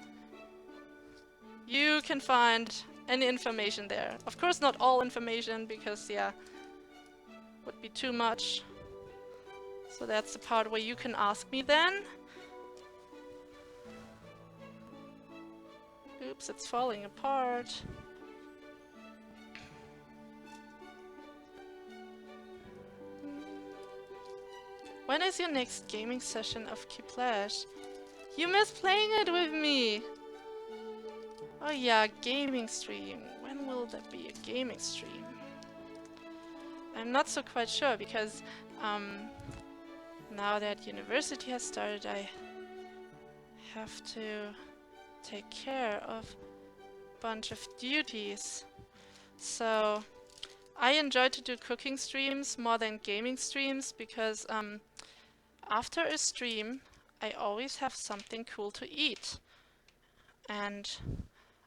You can find any information there. Of course not all information, because yeah, would be too much. So that's the part where you can ask me then. Oops, it's falling apart. When is your next gaming session of Kiplash? You miss playing it with me! Oh yeah, gaming stream. When will there be a gaming stream? I'm not so quite sure, because now that university has started, I have to take care of a bunch of duties. So I enjoy to do cooking streams more than gaming streams, because after a stream I always have something cool to eat. And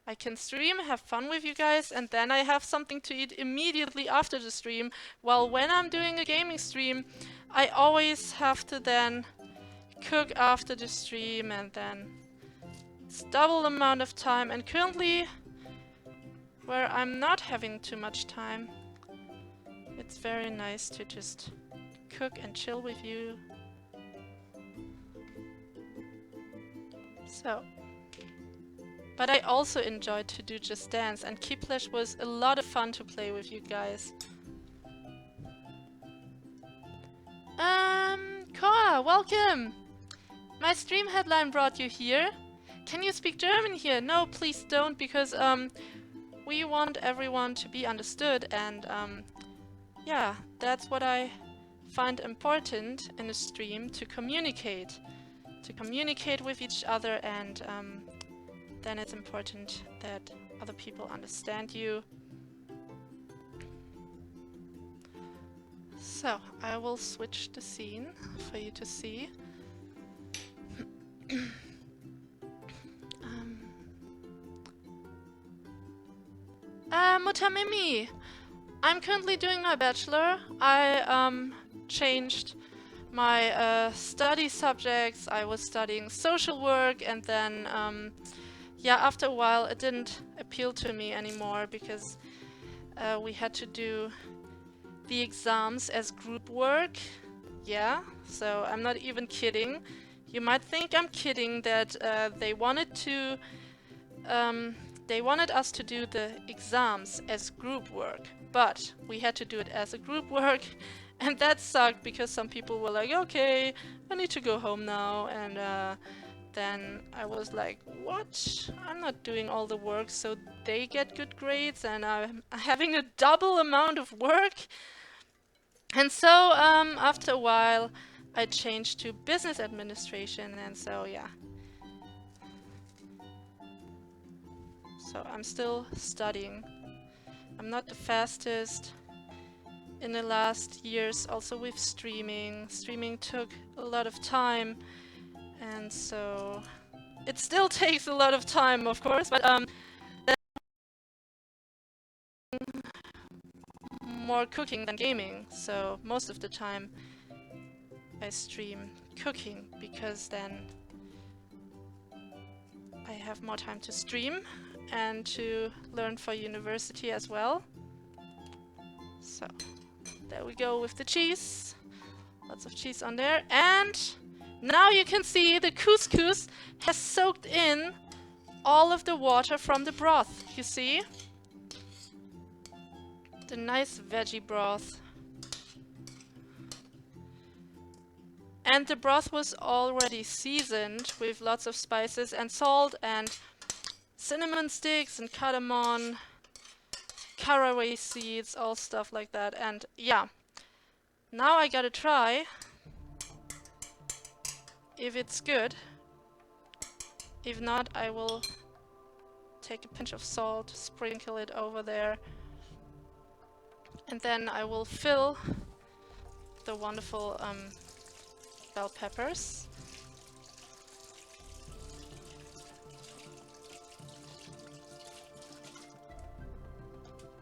I can stream, have fun with you guys, and then I have something to eat immediately after the stream. While when I'm doing a gaming stream, I always have to then cook after the stream, and then it's double the amount of time. And currently, where I'm not having too much time, it's very nice to just cook and chill with you. So. But I also enjoyed to do Just Dance, and Kiplash was a lot of fun to play with you guys. Cora, welcome! My stream headline brought you here. Can you speak German here? No, please don't, because we want everyone to be understood, and yeah, that's what I find important in a stream, to communicate with each other, and then it's important that other people understand you. So, I will switch the scene for you to see. Mutamimi! I'm currently doing my bachelor. I changed my study subjects. I was studying social work, and then yeah, after a while it didn't appeal to me anymore because we had to do the exams as group work. Yeah, so I'm not even kidding. You might think I'm kidding that they wanted us to do the exams as group work, but we had to do it as a group work, and that sucked because some people were like, okay, I need to go home now, and then I was like, what? I'm not doing all the work so they get good grades and I'm having a double amount of work. And so after a while I changed to business administration, and so yeah. So I'm still studying. I'm not the fastest in the last years, also with streaming. Streaming took a lot of time, and so it still takes a lot of time, of course, but more cooking than gaming, so most of the time I stream cooking because then I have more time to stream and to learn for university as well. So there we go with the cheese. Lots of cheese on there, and now you can see the couscous has soaked in all of the water from the broth, you see? The nice veggie broth. And the broth was already seasoned with lots of spices and salt and cinnamon sticks and cardamom, caraway seeds, all stuff like that. And yeah, now I gotta try if it's good. If not, I will take a pinch of salt, sprinkle it over there, and then I will fill the wonderful bell peppers.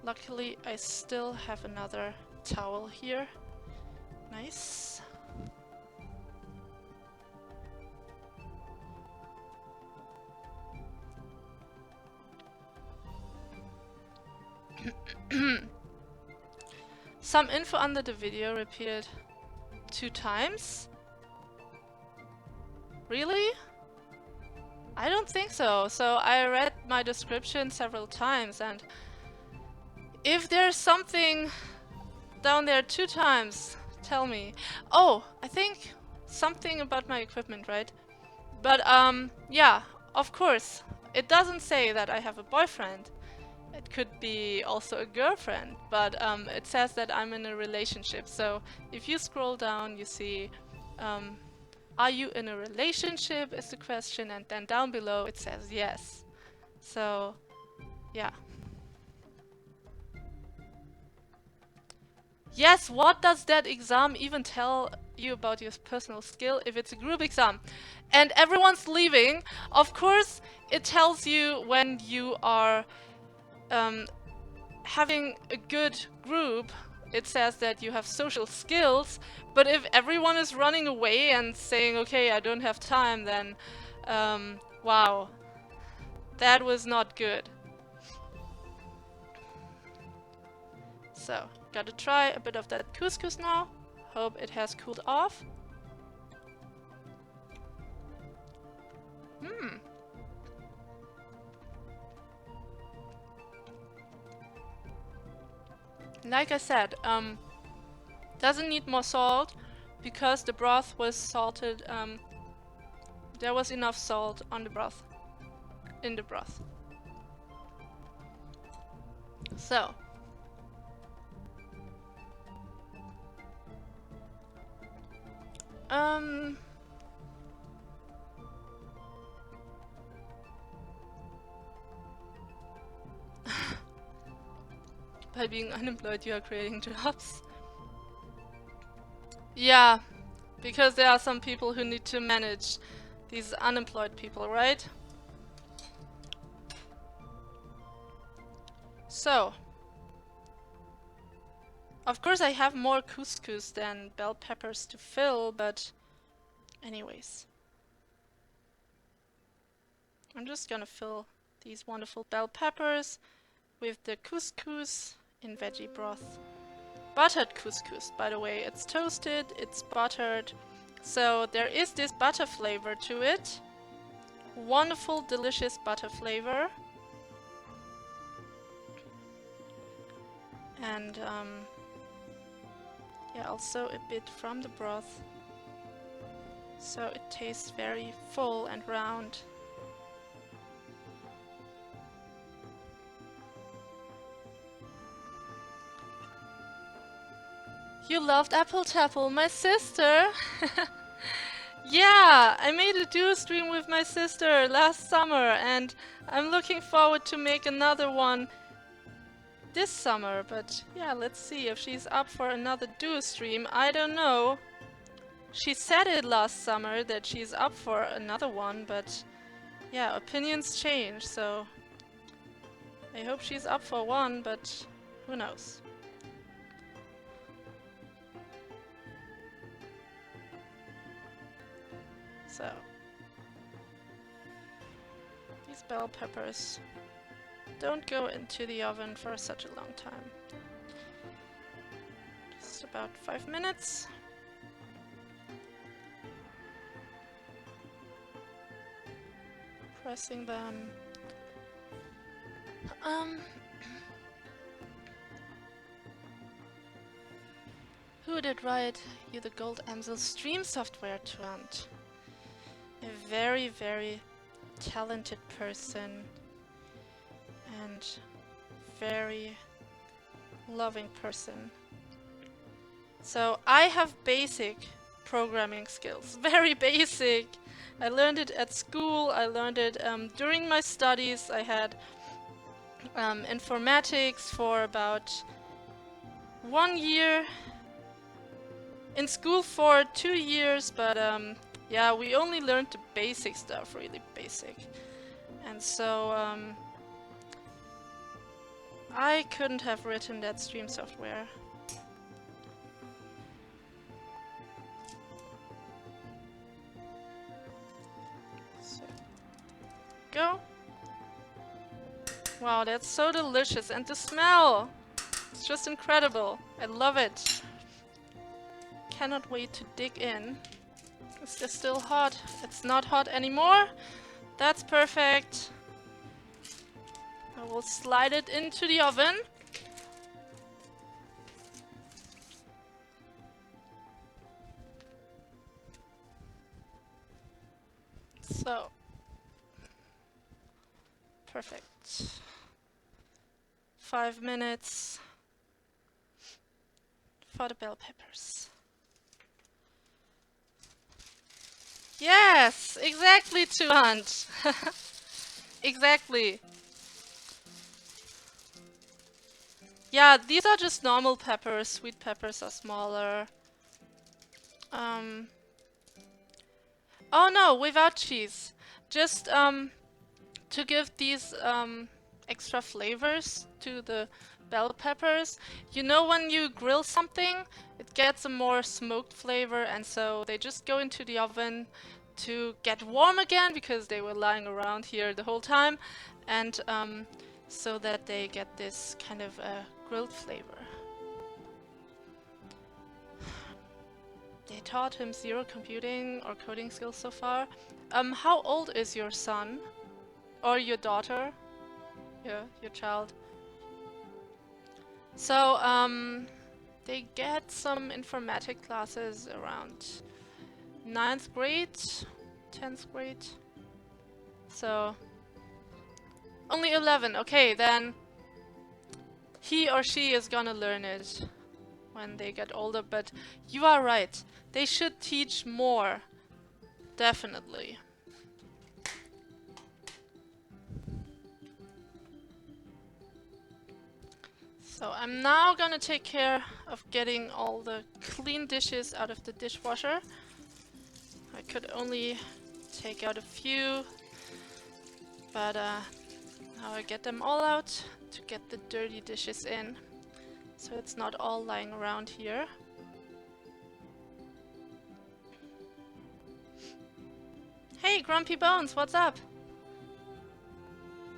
Luckily, I still have another towel here. Nice. Some info under the video repeated 2 times. Really? I don't think so. So I read my description several times, and if there's something down there 2 times, tell me. Oh, I think something about my equipment, right? But yeah, of course. It doesn't say that I have a boyfriend. It could be also a girlfriend, but it says that I'm in a relationship. So if you scroll down, you see, are you in a relationship is the question, and then down below it says yes. So yeah. Yes, what does that exam even tell you about your personal skill if it's a group exam? And everyone's leaving. Of course, it tells you when you are having a good group. It says that you have social skills, but if everyone is running away and saying, okay, I don't have time, then wow, that was not good. So, gotta try a bit of that couscous now. Hope it has cooled off. Like I said, doesn't need more salt because the broth was salted. There was enough salt on the broth, in the broth. So. By being unemployed, you are creating jobs. Yeah, because there are some people who need to manage These unemployed people, right? So, of course I have more couscous than bell peppers to fill, but anyways. I'm just gonna fill these wonderful bell peppers with the couscous in veggie broth. Buttered couscous, by the way. It's toasted, it's buttered. So there is this butter flavor to it. Wonderful, delicious butter flavor. And yeah, also a bit from the broth. So it tastes very full and round. You loved Apple Tapple, my sister! Yeah, I made a duo stream with my sister last summer and I'm looking forward to make another one this summer, but yeah, let's see if she's up for another duo stream. I don't know. She said it last summer that she's up for another one, but yeah, opinions change, so I hope she's up for one, but who knows. So, these bell peppers don't go into the oven for such a long time. Just about 5 minutes. Pressing them. Who did write you the Goldamsel stream software, Trant? A very, very talented person and very loving person. So I have basic programming skills, very basic. I learned it at school, I learned it during my studies. I had informatics for about 1 year, in school for 2 years, but yeah, we only learned the basic stuff, really basic. And so I couldn't have written that stream software. So, go. Wow, that's so delicious, and the smell! It's just incredible. I love it. Cannot wait to dig in. Is this still hot? It's not hot anymore. That's perfect. I will slide it into the oven. So, perfect. 5 minutes for the bell peppers. Yes, exactly, Tuhand. Exactly. Yeah, these are just normal peppers. Sweet peppers are smaller. Oh no, without cheese. Just to give these extra flavors to the bell peppers. You know, when you grill something, it gets a more smoked flavor, and so they just go into the oven to get warm again because they were lying around here the whole time, and so that they get this kind of grilled flavor. They taught him 0 computing or coding skills so far. How old is your son? Or your daughter? Yeah, your child. So, they get some informatic classes around 9th grade, 10th grade. So, only 11. Okay, then he or she is gonna learn it when they get older, but you are right. They should teach more. Definitely. So I'm now gonna take care of getting all the clean dishes out of the dishwasher. I could only take out a few, but now I get them all out to get the dirty dishes in, so it's not all lying around here. Hey, Grumpy Bones, what's up?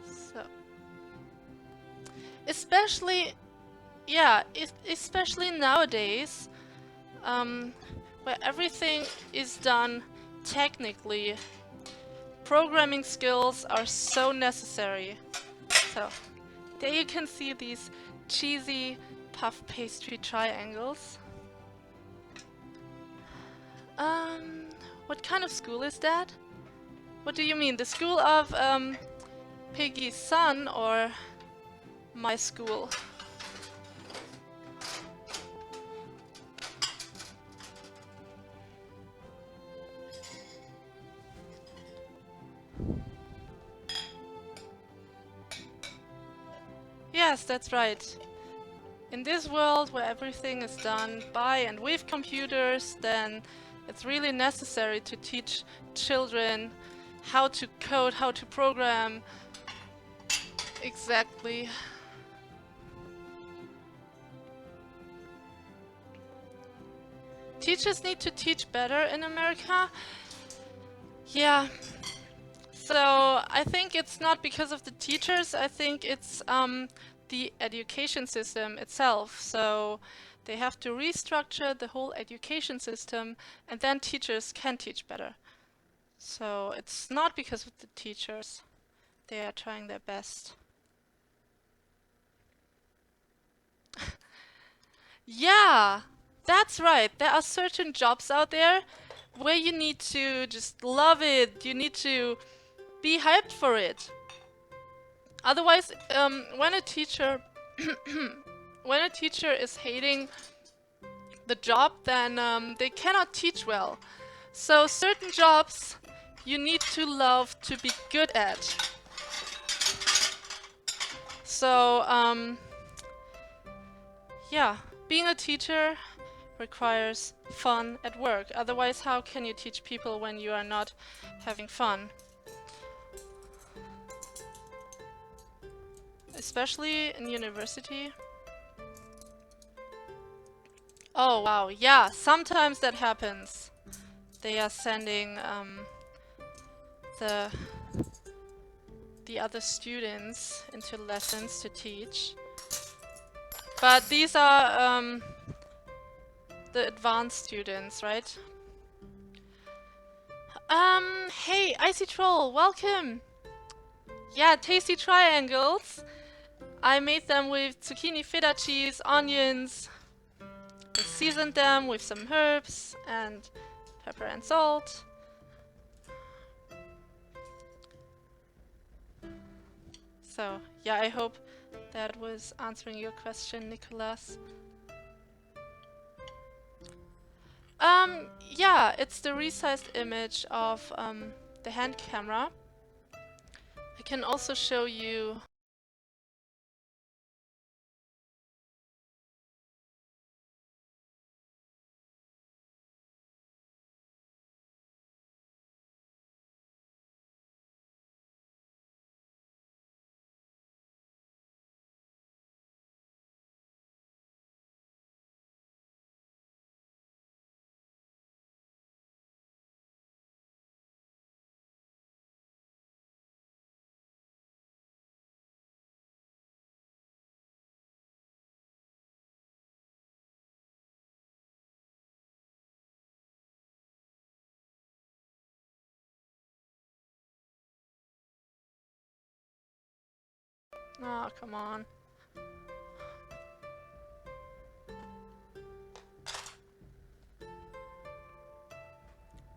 So, especially nowadays, where everything is done technically, programming skills are so necessary. So, there you can see these cheesy puff pastry triangles. What kind of school is that? What do you mean? The school of Piggy's son or my school? Yes, that's right. In this world where everything is done by and with computers, then it's really necessary to teach children how to code, how to program. Exactly. Teachers need to teach better in America. Yeah. So I think it's not because of the teachers, I think it's the education system itself. So they have to restructure the whole education system, and then teachers can teach better. So it's not because of the teachers. They are trying their best. Yeah, that's right. There are certain jobs out there where you need to just love it. You need to be hyped for it. Otherwise, when a teacher when a teacher is hating the job, then they cannot teach well. So certain jobs you need to love to be good at. So yeah, being a teacher requires fun at work. Otherwise, how can you teach people when you are not having fun? Especially in university. Oh wow, yeah, sometimes that happens. They are sending the other students into lessons to teach. But these are the advanced students, right? Hey, Icy Troll, welcome! Yeah, tasty triangles. I made them with zucchini, feta cheese, onions. I seasoned them with some herbs and pepper and salt. So, yeah, I hope that was answering your question, Nicholas. Yeah, it's the resized image of the hand camera. I can also show you. Oh, come on.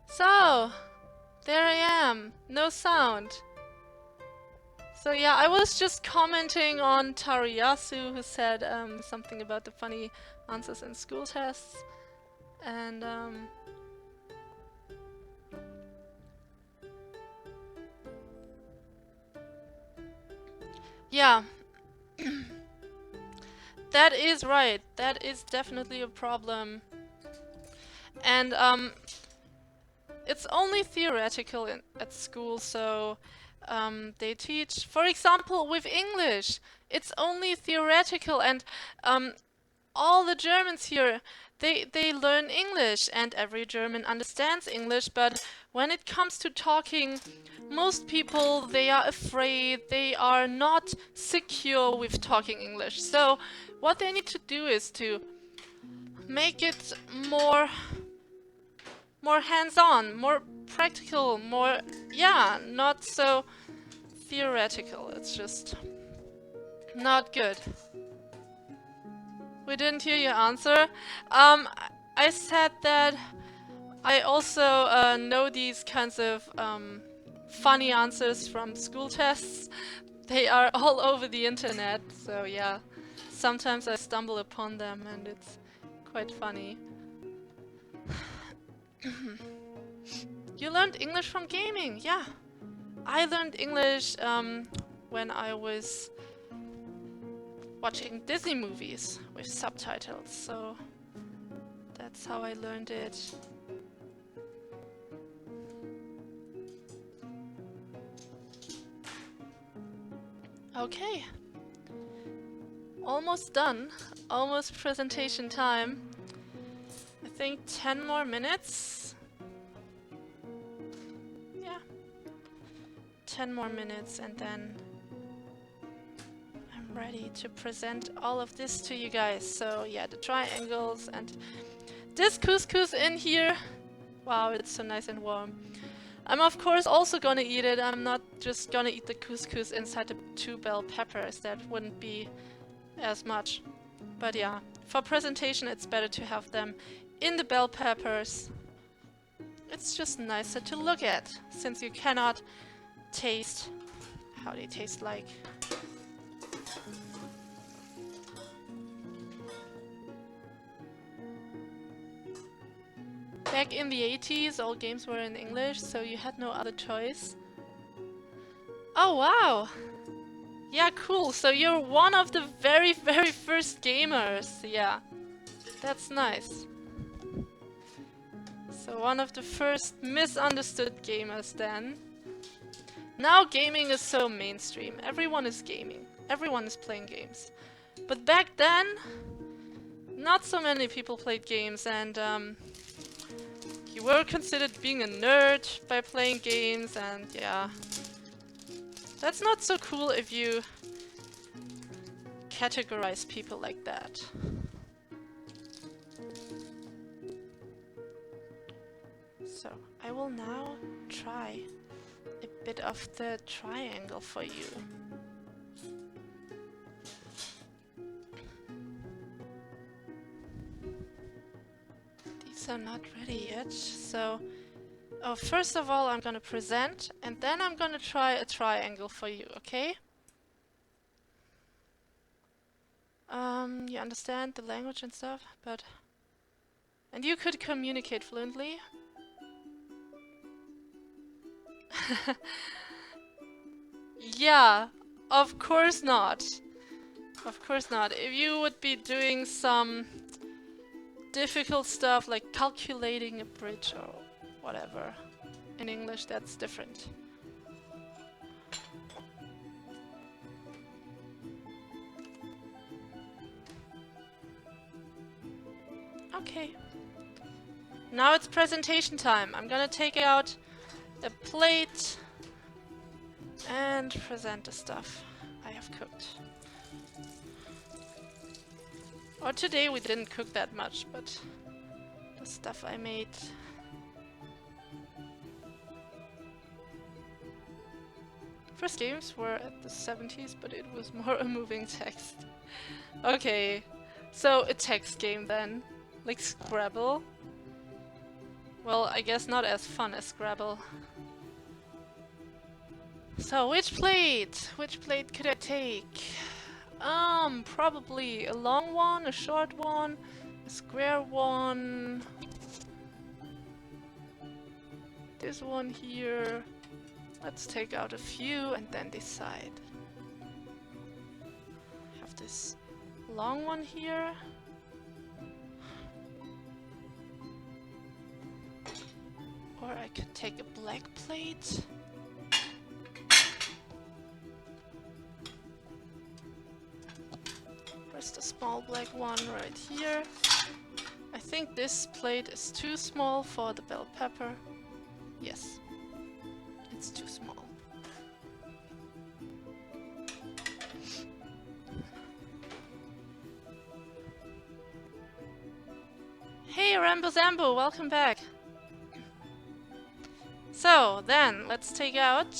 So, there I am. No sound. So yeah, I was just commenting on Tariyasu, who said something about the funny answers in school tests. And yeah, that is right. That is definitely a problem. And it's only theoretical at school, so they teach, for example, with English, it's only theoretical, and all the Germans here, they learn English, and every German understands English, but when it comes to talking, most people, they are afraid, they are not secure with talking English. So what they need to do is to make it more hands-on, more practical, more, yeah, not so theoretical. It's just not good. We didn't hear your answer. I said that I also know these kinds of funny answers from school tests. They are all over the internet, so yeah. Sometimes I stumble upon them and it's quite funny. You learned English from gaming, yeah. I learned English when I was watching Disney movies with subtitles, so that's how I learned it. Okay. Almost done. Almost presentation time. I think 10 more minutes. Yeah. 10 more minutes and then I'm ready to present all of this to you guys. So yeah, the triangles and this couscous in here. Wow, it's so nice and warm. I'm of course also gonna eat it. I'm not just gonna eat the couscous inside the 2 bell peppers. That wouldn't be as much. But yeah, for presentation it's better to have them in the bell peppers. It's just nicer to look at, since you cannot taste how they taste like. Back in the 80s, all games were in English, so you had no other choice. Oh wow! Yeah, cool. So you're one of the very first gamers. Yeah, that's nice. So one of the first misunderstood gamers then. Now gaming is so mainstream. Everyone is gaming. Everyone is playing games. But back then, not so many people played games, and you were considered being a nerd by playing games, and yeah. That's not so cool if you categorize people like that. So, I will now try a bit of the triangle for you. These are not ready yet, so... Oh, first of all I'm gonna present, and then I'm gonna try a triangle for you, okay? You understand the language and stuff, but... And you could communicate fluently. Yeah, of course not. Of course not. If you would be doing some difficult stuff like calculating a bridge or whatever, in English that's different. Okay. Now it's presentation time. I'm gonna take out a plate and present the stuff I have cooked. Or today we didn't cook that much, but the stuff I made. First games were at the 70s, but it was more a moving text. Okay, so a text game then. Like Scrabble. Well, I guess not as fun as Scrabble. So, which plate? Which plate could I take? Probably a long one, a short one, a square one. This one here. Let's take out a few and then decide. Have this long one here. Or I could take a black plate. Where's the small black one? Right here. I think this plate is too small for the bell pepper. Yes, it's too small. Hey Rambo Zambo, welcome back. So then, let's take out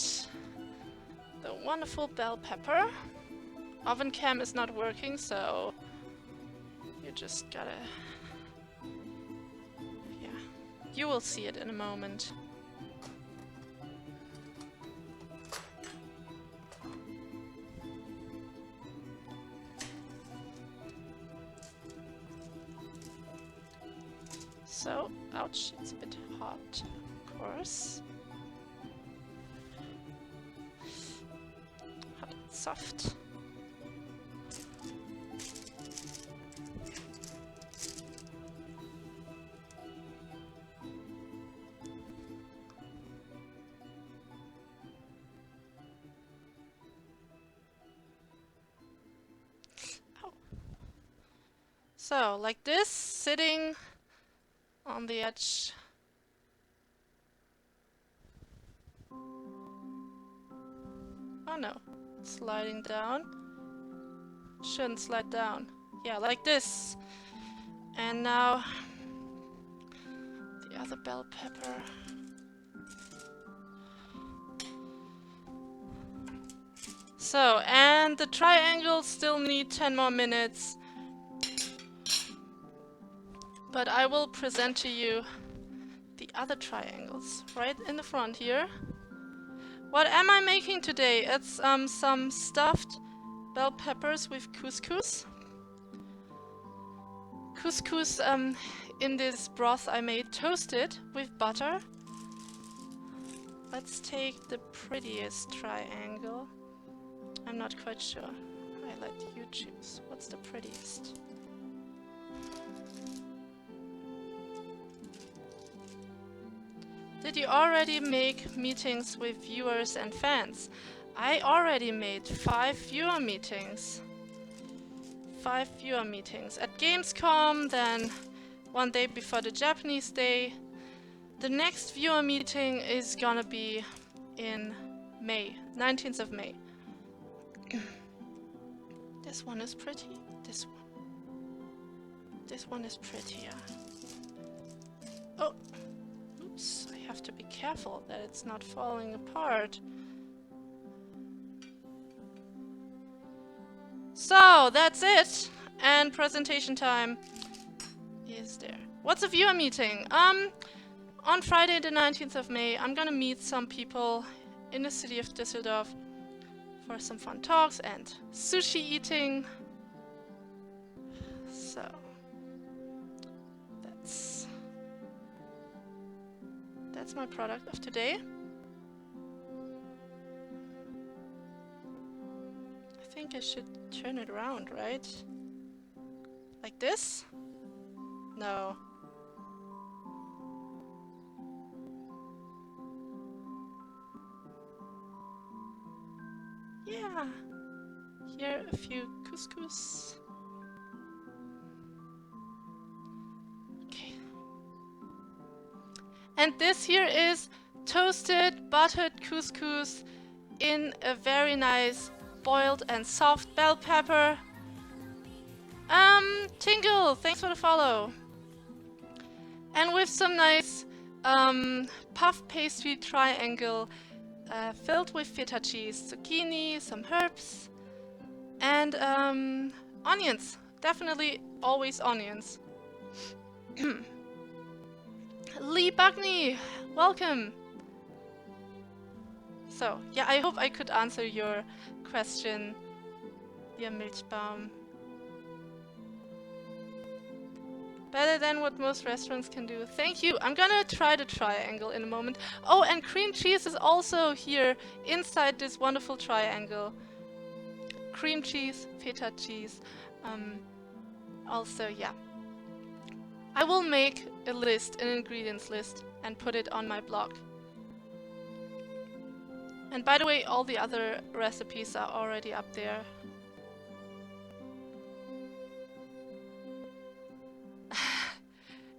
the wonderful bell pepper. Oven cam is not working, so you just gotta... yeah, you will see it in a moment. So, ouch, it's a bit hot, of course. Hot and soft. Ow. So, like this, sitting on the edge. Oh no, it's sliding down. Shouldn't slide down. Yeah, like this. And now the other bell pepper. So, and the triangles still need 10 more minutes. But I will present to you the other triangles right in the front here. What am I making today? It's some stuffed bell peppers with couscous. Couscous in this broth I made toasted with butter. Let's take the prettiest triangle. I'm not quite sure. I let you choose. What's the prettiest? Did you already make meetings with viewers and fans? I already made 5 viewer meetings. 5 viewer meetings. At Gamescom, then one day before the Japanese day. The next viewer meeting is gonna be in May, 19th of May. This one is pretty. This one. This one is prettier. Oh! Oops, I have to be careful that it's not falling apart. So, that's it! And presentation time is there. What's a viewer meeting? On Friday the 19th of May, I'm gonna meet some people in the city of Düsseldorf for some fun talks and sushi eating. So, that's my product of today. I think I should turn it around, right? Like this? No. Yeah. Here a few couscous. Okay. And this here is toasted buttered couscous in a very nice boiled and soft bell pepper. Tingle, thanks for the follow. And with some nice puff pastry triangle filled with feta cheese, zucchini, some herbs, and onions. Definitely always onions. Lee Bugney, welcome. So, yeah, I hope I could answer your question, dear Milchbaum. Better than what most restaurants can do. Thank you. I'm gonna try the triangle in a moment. Oh, and cream cheese is also here inside this wonderful triangle. Cream cheese, feta cheese. Also, yeah. I will make a list, an ingredients list, and put it on my blog. And by the way, all the other recipes are already up there.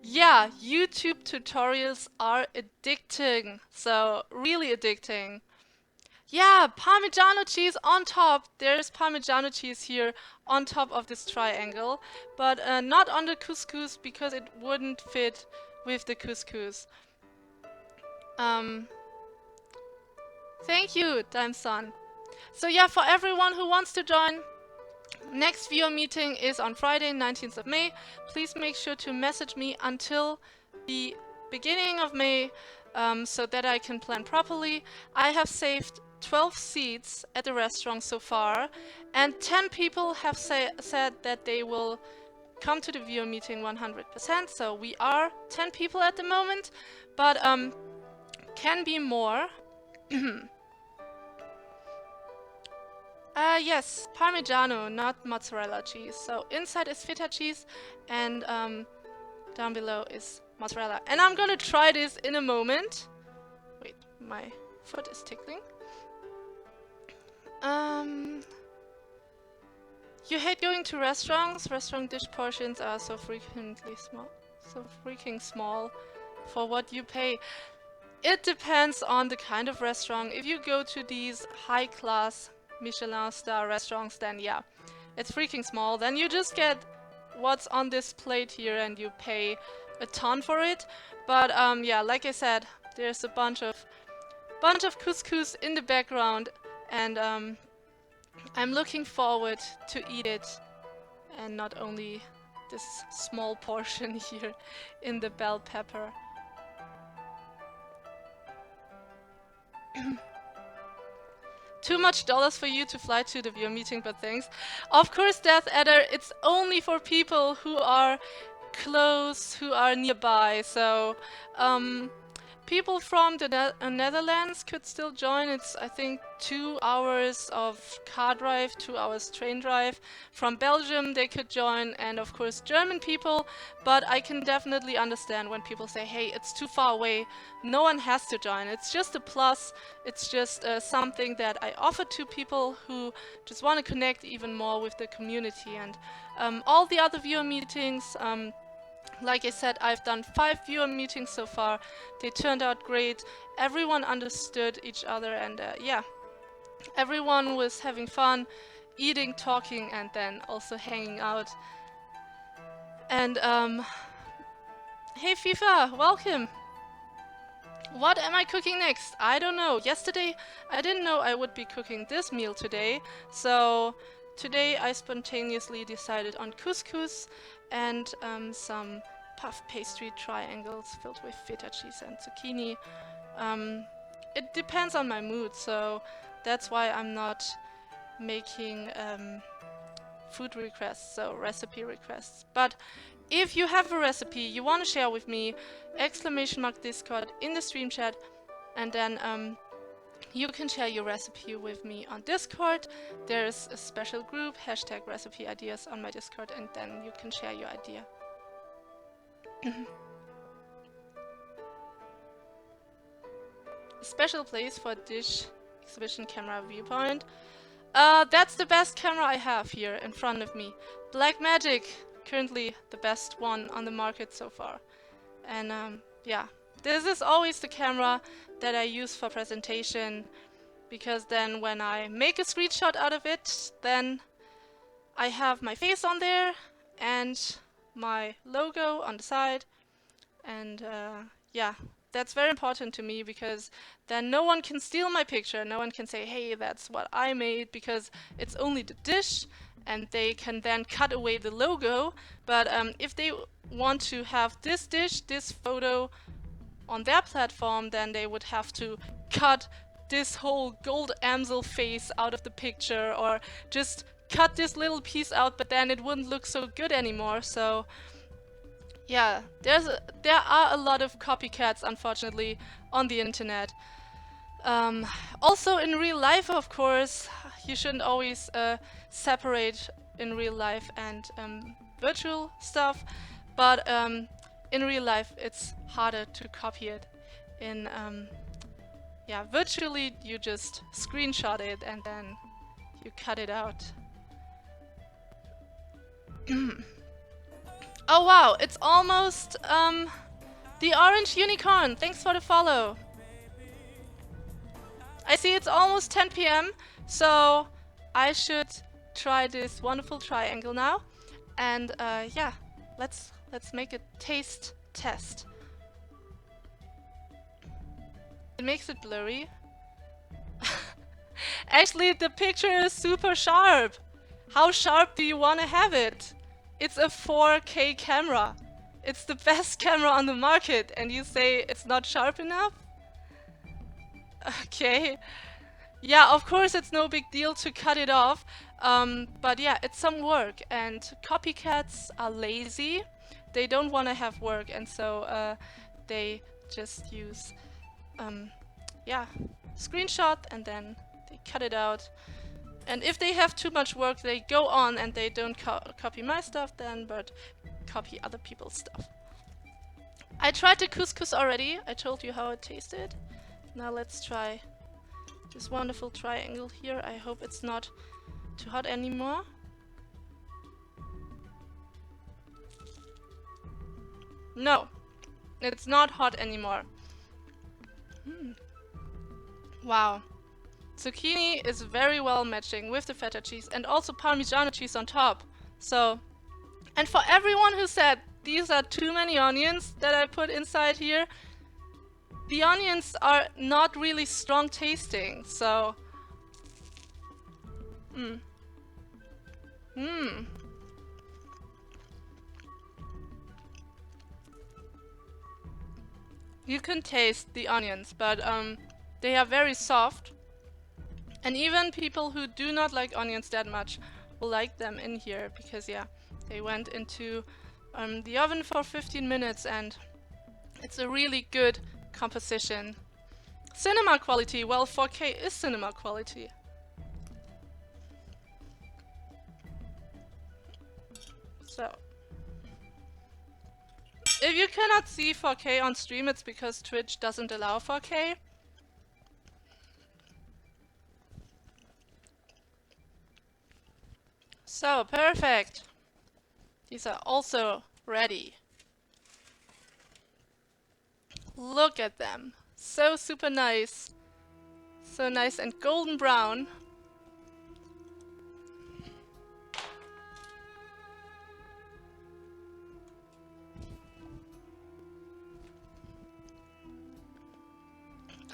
Yeah, YouTube tutorials are addicting. So, really addicting. Yeah, Parmigiano cheese on top. There's Parmigiano cheese here on top of this triangle, but not on the couscous because it wouldn't fit with the couscous. Thank you, Daimson. So yeah, for everyone who wants to join, next viewer meeting is on Friday, 19th of May. Please make sure to message me until the beginning of May so that I can plan properly. I have saved 12 seats at the restaurant so far, and 10 people have said that they will come to the viewer meeting 100%. So we are 10 people at the moment, but can be more. Yes, Parmigiano, not mozzarella cheese. So inside is feta cheese, and down below is mozzarella. And I'm gonna try this in a moment. Wait, my foot is tickling. You hate going to restaurants? Restaurant dish portions are so freaking small for what you pay. It depends on the kind of restaurant. If you go to these high-class Michelin star restaurants, then yeah, it's freaking small. Then you just get what's on this plate here and you pay a ton for it. But yeah, like I said, there's a bunch of couscous in the background, and I'm looking forward to eat it, and not only this small portion here in the bell pepper. Too much dollars for you to fly to the viewer meeting, but thanks. Of course, Death Adder, it's only for people who are close, who are nearby. So, people from the Netherlands could still join. It's, I think, 2 hours of car drive, 2 hours train drive. From Belgium, they could join, and of course, German people. But I can definitely understand when people say, hey, it's too far away. No one has to join. It's just a plus. It's just something that I offer to people who just want to connect even more with the community. And all the other viewer meetings, like I said, I've done 5 viewer meetings so far. They turned out great. Everyone understood each other, and yeah, everyone was having fun, eating, talking, and then also hanging out. And hey FIFA, welcome! What am I cooking next? I don't know. Yesterday, I didn't know I would be cooking this meal today, so today I spontaneously decided on couscous and some puff pastry triangles filled with feta cheese and zucchini. It depends on my mood, so that's why I'm not making food requests, so recipe requests. But if you have a recipe you want to share with me, !Discord in the stream chat, and then you can share your recipe with me on Discord. There's a special group, #recipe ideas on my Discord, and then you can share your idea. A special place for dish exhibition camera viewpoint. That's the best camera I have here in front of me. Blackmagic, currently the best one on the market so far. And yeah, this is always the camera that I use for presentation, because then when I make a screenshot out of it, then I have my face on there and my logo on the side, and yeah, that's very important to me, because then no one can steal my picture. No one can say, hey, that's what I made, because it's only the dish, and they can then cut away the logo. But if they want to have this dish, this photo on their platform, then they would have to cut this whole Goldamsel face out of the picture, or just cut this little piece out, but then it wouldn't look so good anymore. So yeah, there are a lot of copycats, unfortunately, on the internet. Also in real life, of course, you shouldn't always separate in real life and virtual stuff, but in real life it's harder to copy it. in yeah, virtually you just screenshot it and then you cut it out. Oh wow, it's almost the orange unicorn. Thanks for the follow. I see it's almost 10 p.m. so I should try this wonderful triangle now. And yeah, let's make a taste test. It makes it blurry. Actually, the picture is super sharp. How sharp do you want to have it? It's a 4K camera. It's the best camera on the market, and you say it's not sharp enough? Okay. Yeah, of course it's no big deal to cut it off. But yeah, it's some work, and copycats are lazy. They don't want to have work, and so they just use yeah, screenshot and then they cut it out. And if they have too much work, they go on and they don't copy my stuff then, but copy other people's stuff. I tried the couscous already. I told you how it tasted. Now let's try this wonderful triangle here. I hope it's not too hot anymore. No, it's not hot anymore. Wow. Zucchini is very well matching with the feta cheese and also Parmigiano cheese on top. So, and for everyone who said these are too many onions that I put inside here, the onions are not really strong tasting, so... You can taste the onions, but they are very soft. And even people who do not like onions that much will like them in here, because yeah, they went into the oven for 15 minutes and it's a really good composition. Cinema quality, well, 4K is cinema quality. So, if you cannot see 4K on stream, it's because Twitch doesn't allow 4K. So, perfect. These are also ready. Look at them. So super nice. So nice and golden brown.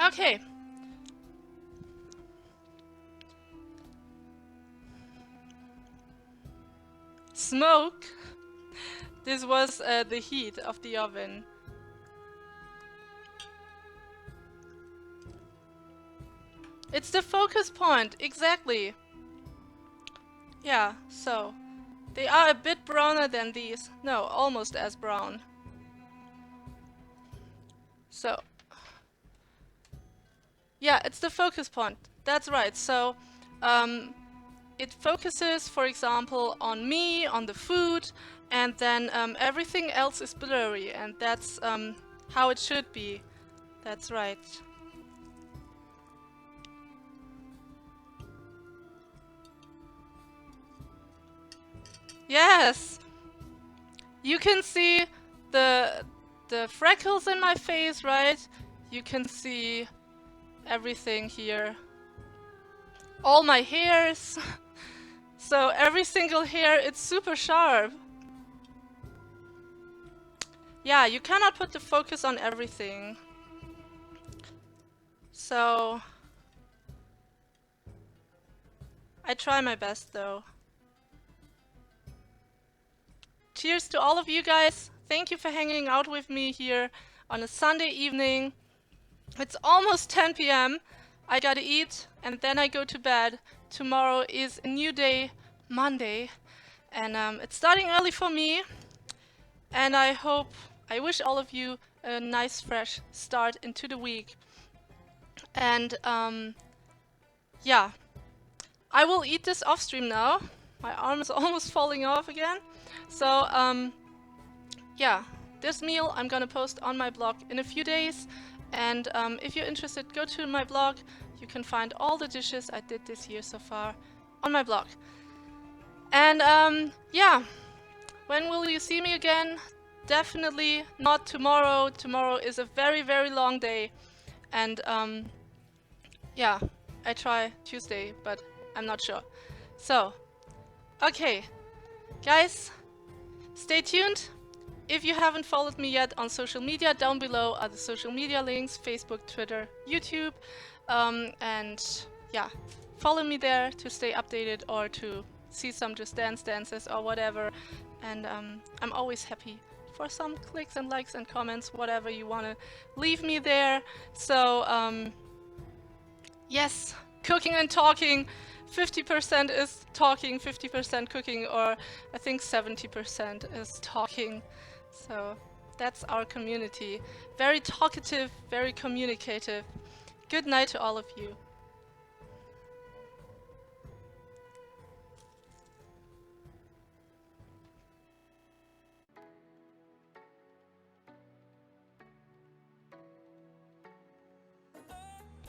Okay. Smoke. This was the heat of the oven. It's the focus point, exactly. Yeah, so they are a bit browner than these. No, almost as brown. So yeah, it's the focus point. That's right. So it focuses, for example, on me, on the food, and then everything else is blurry, and that's how it should be. That's right. Yes! You can see the freckles in my face, right? You can see everything here. All my hairs. So every single hair, it's super sharp. Yeah, you cannot put the focus on everything. So I try my best though. Cheers to all of you guys. Thank you for hanging out with me here on a Sunday evening. It's almost 10 p.m. I gotta eat and then I go to bed. Tomorrow is a new day, Monday, and it's starting early for me. And I wish all of you a nice fresh start into the week. And yeah, I will eat this off stream now. My arm is almost falling off again. So yeah, this meal I'm gonna post on my blog in a few days. And if you're interested, go to my blog. You can find all the dishes I did this year so far on my blog. And yeah, when will you see me again? Definitely not tomorrow. Tomorrow is a very, very long day. And yeah, I try Tuesday, but I'm not sure. So, okay, guys, stay tuned. If you haven't followed me yet on social media, down below are the social media links, Facebook, Twitter, YouTube. And yeah, follow me there to stay updated or to see some Just Dance dances or whatever. And I'm always happy for some clicks and likes and comments, whatever you want to leave me there. So yes, cooking and talking. 50% is talking, 50% cooking, or I think 70% is talking. So that's our community. Very talkative, very communicative. Good night to all of you.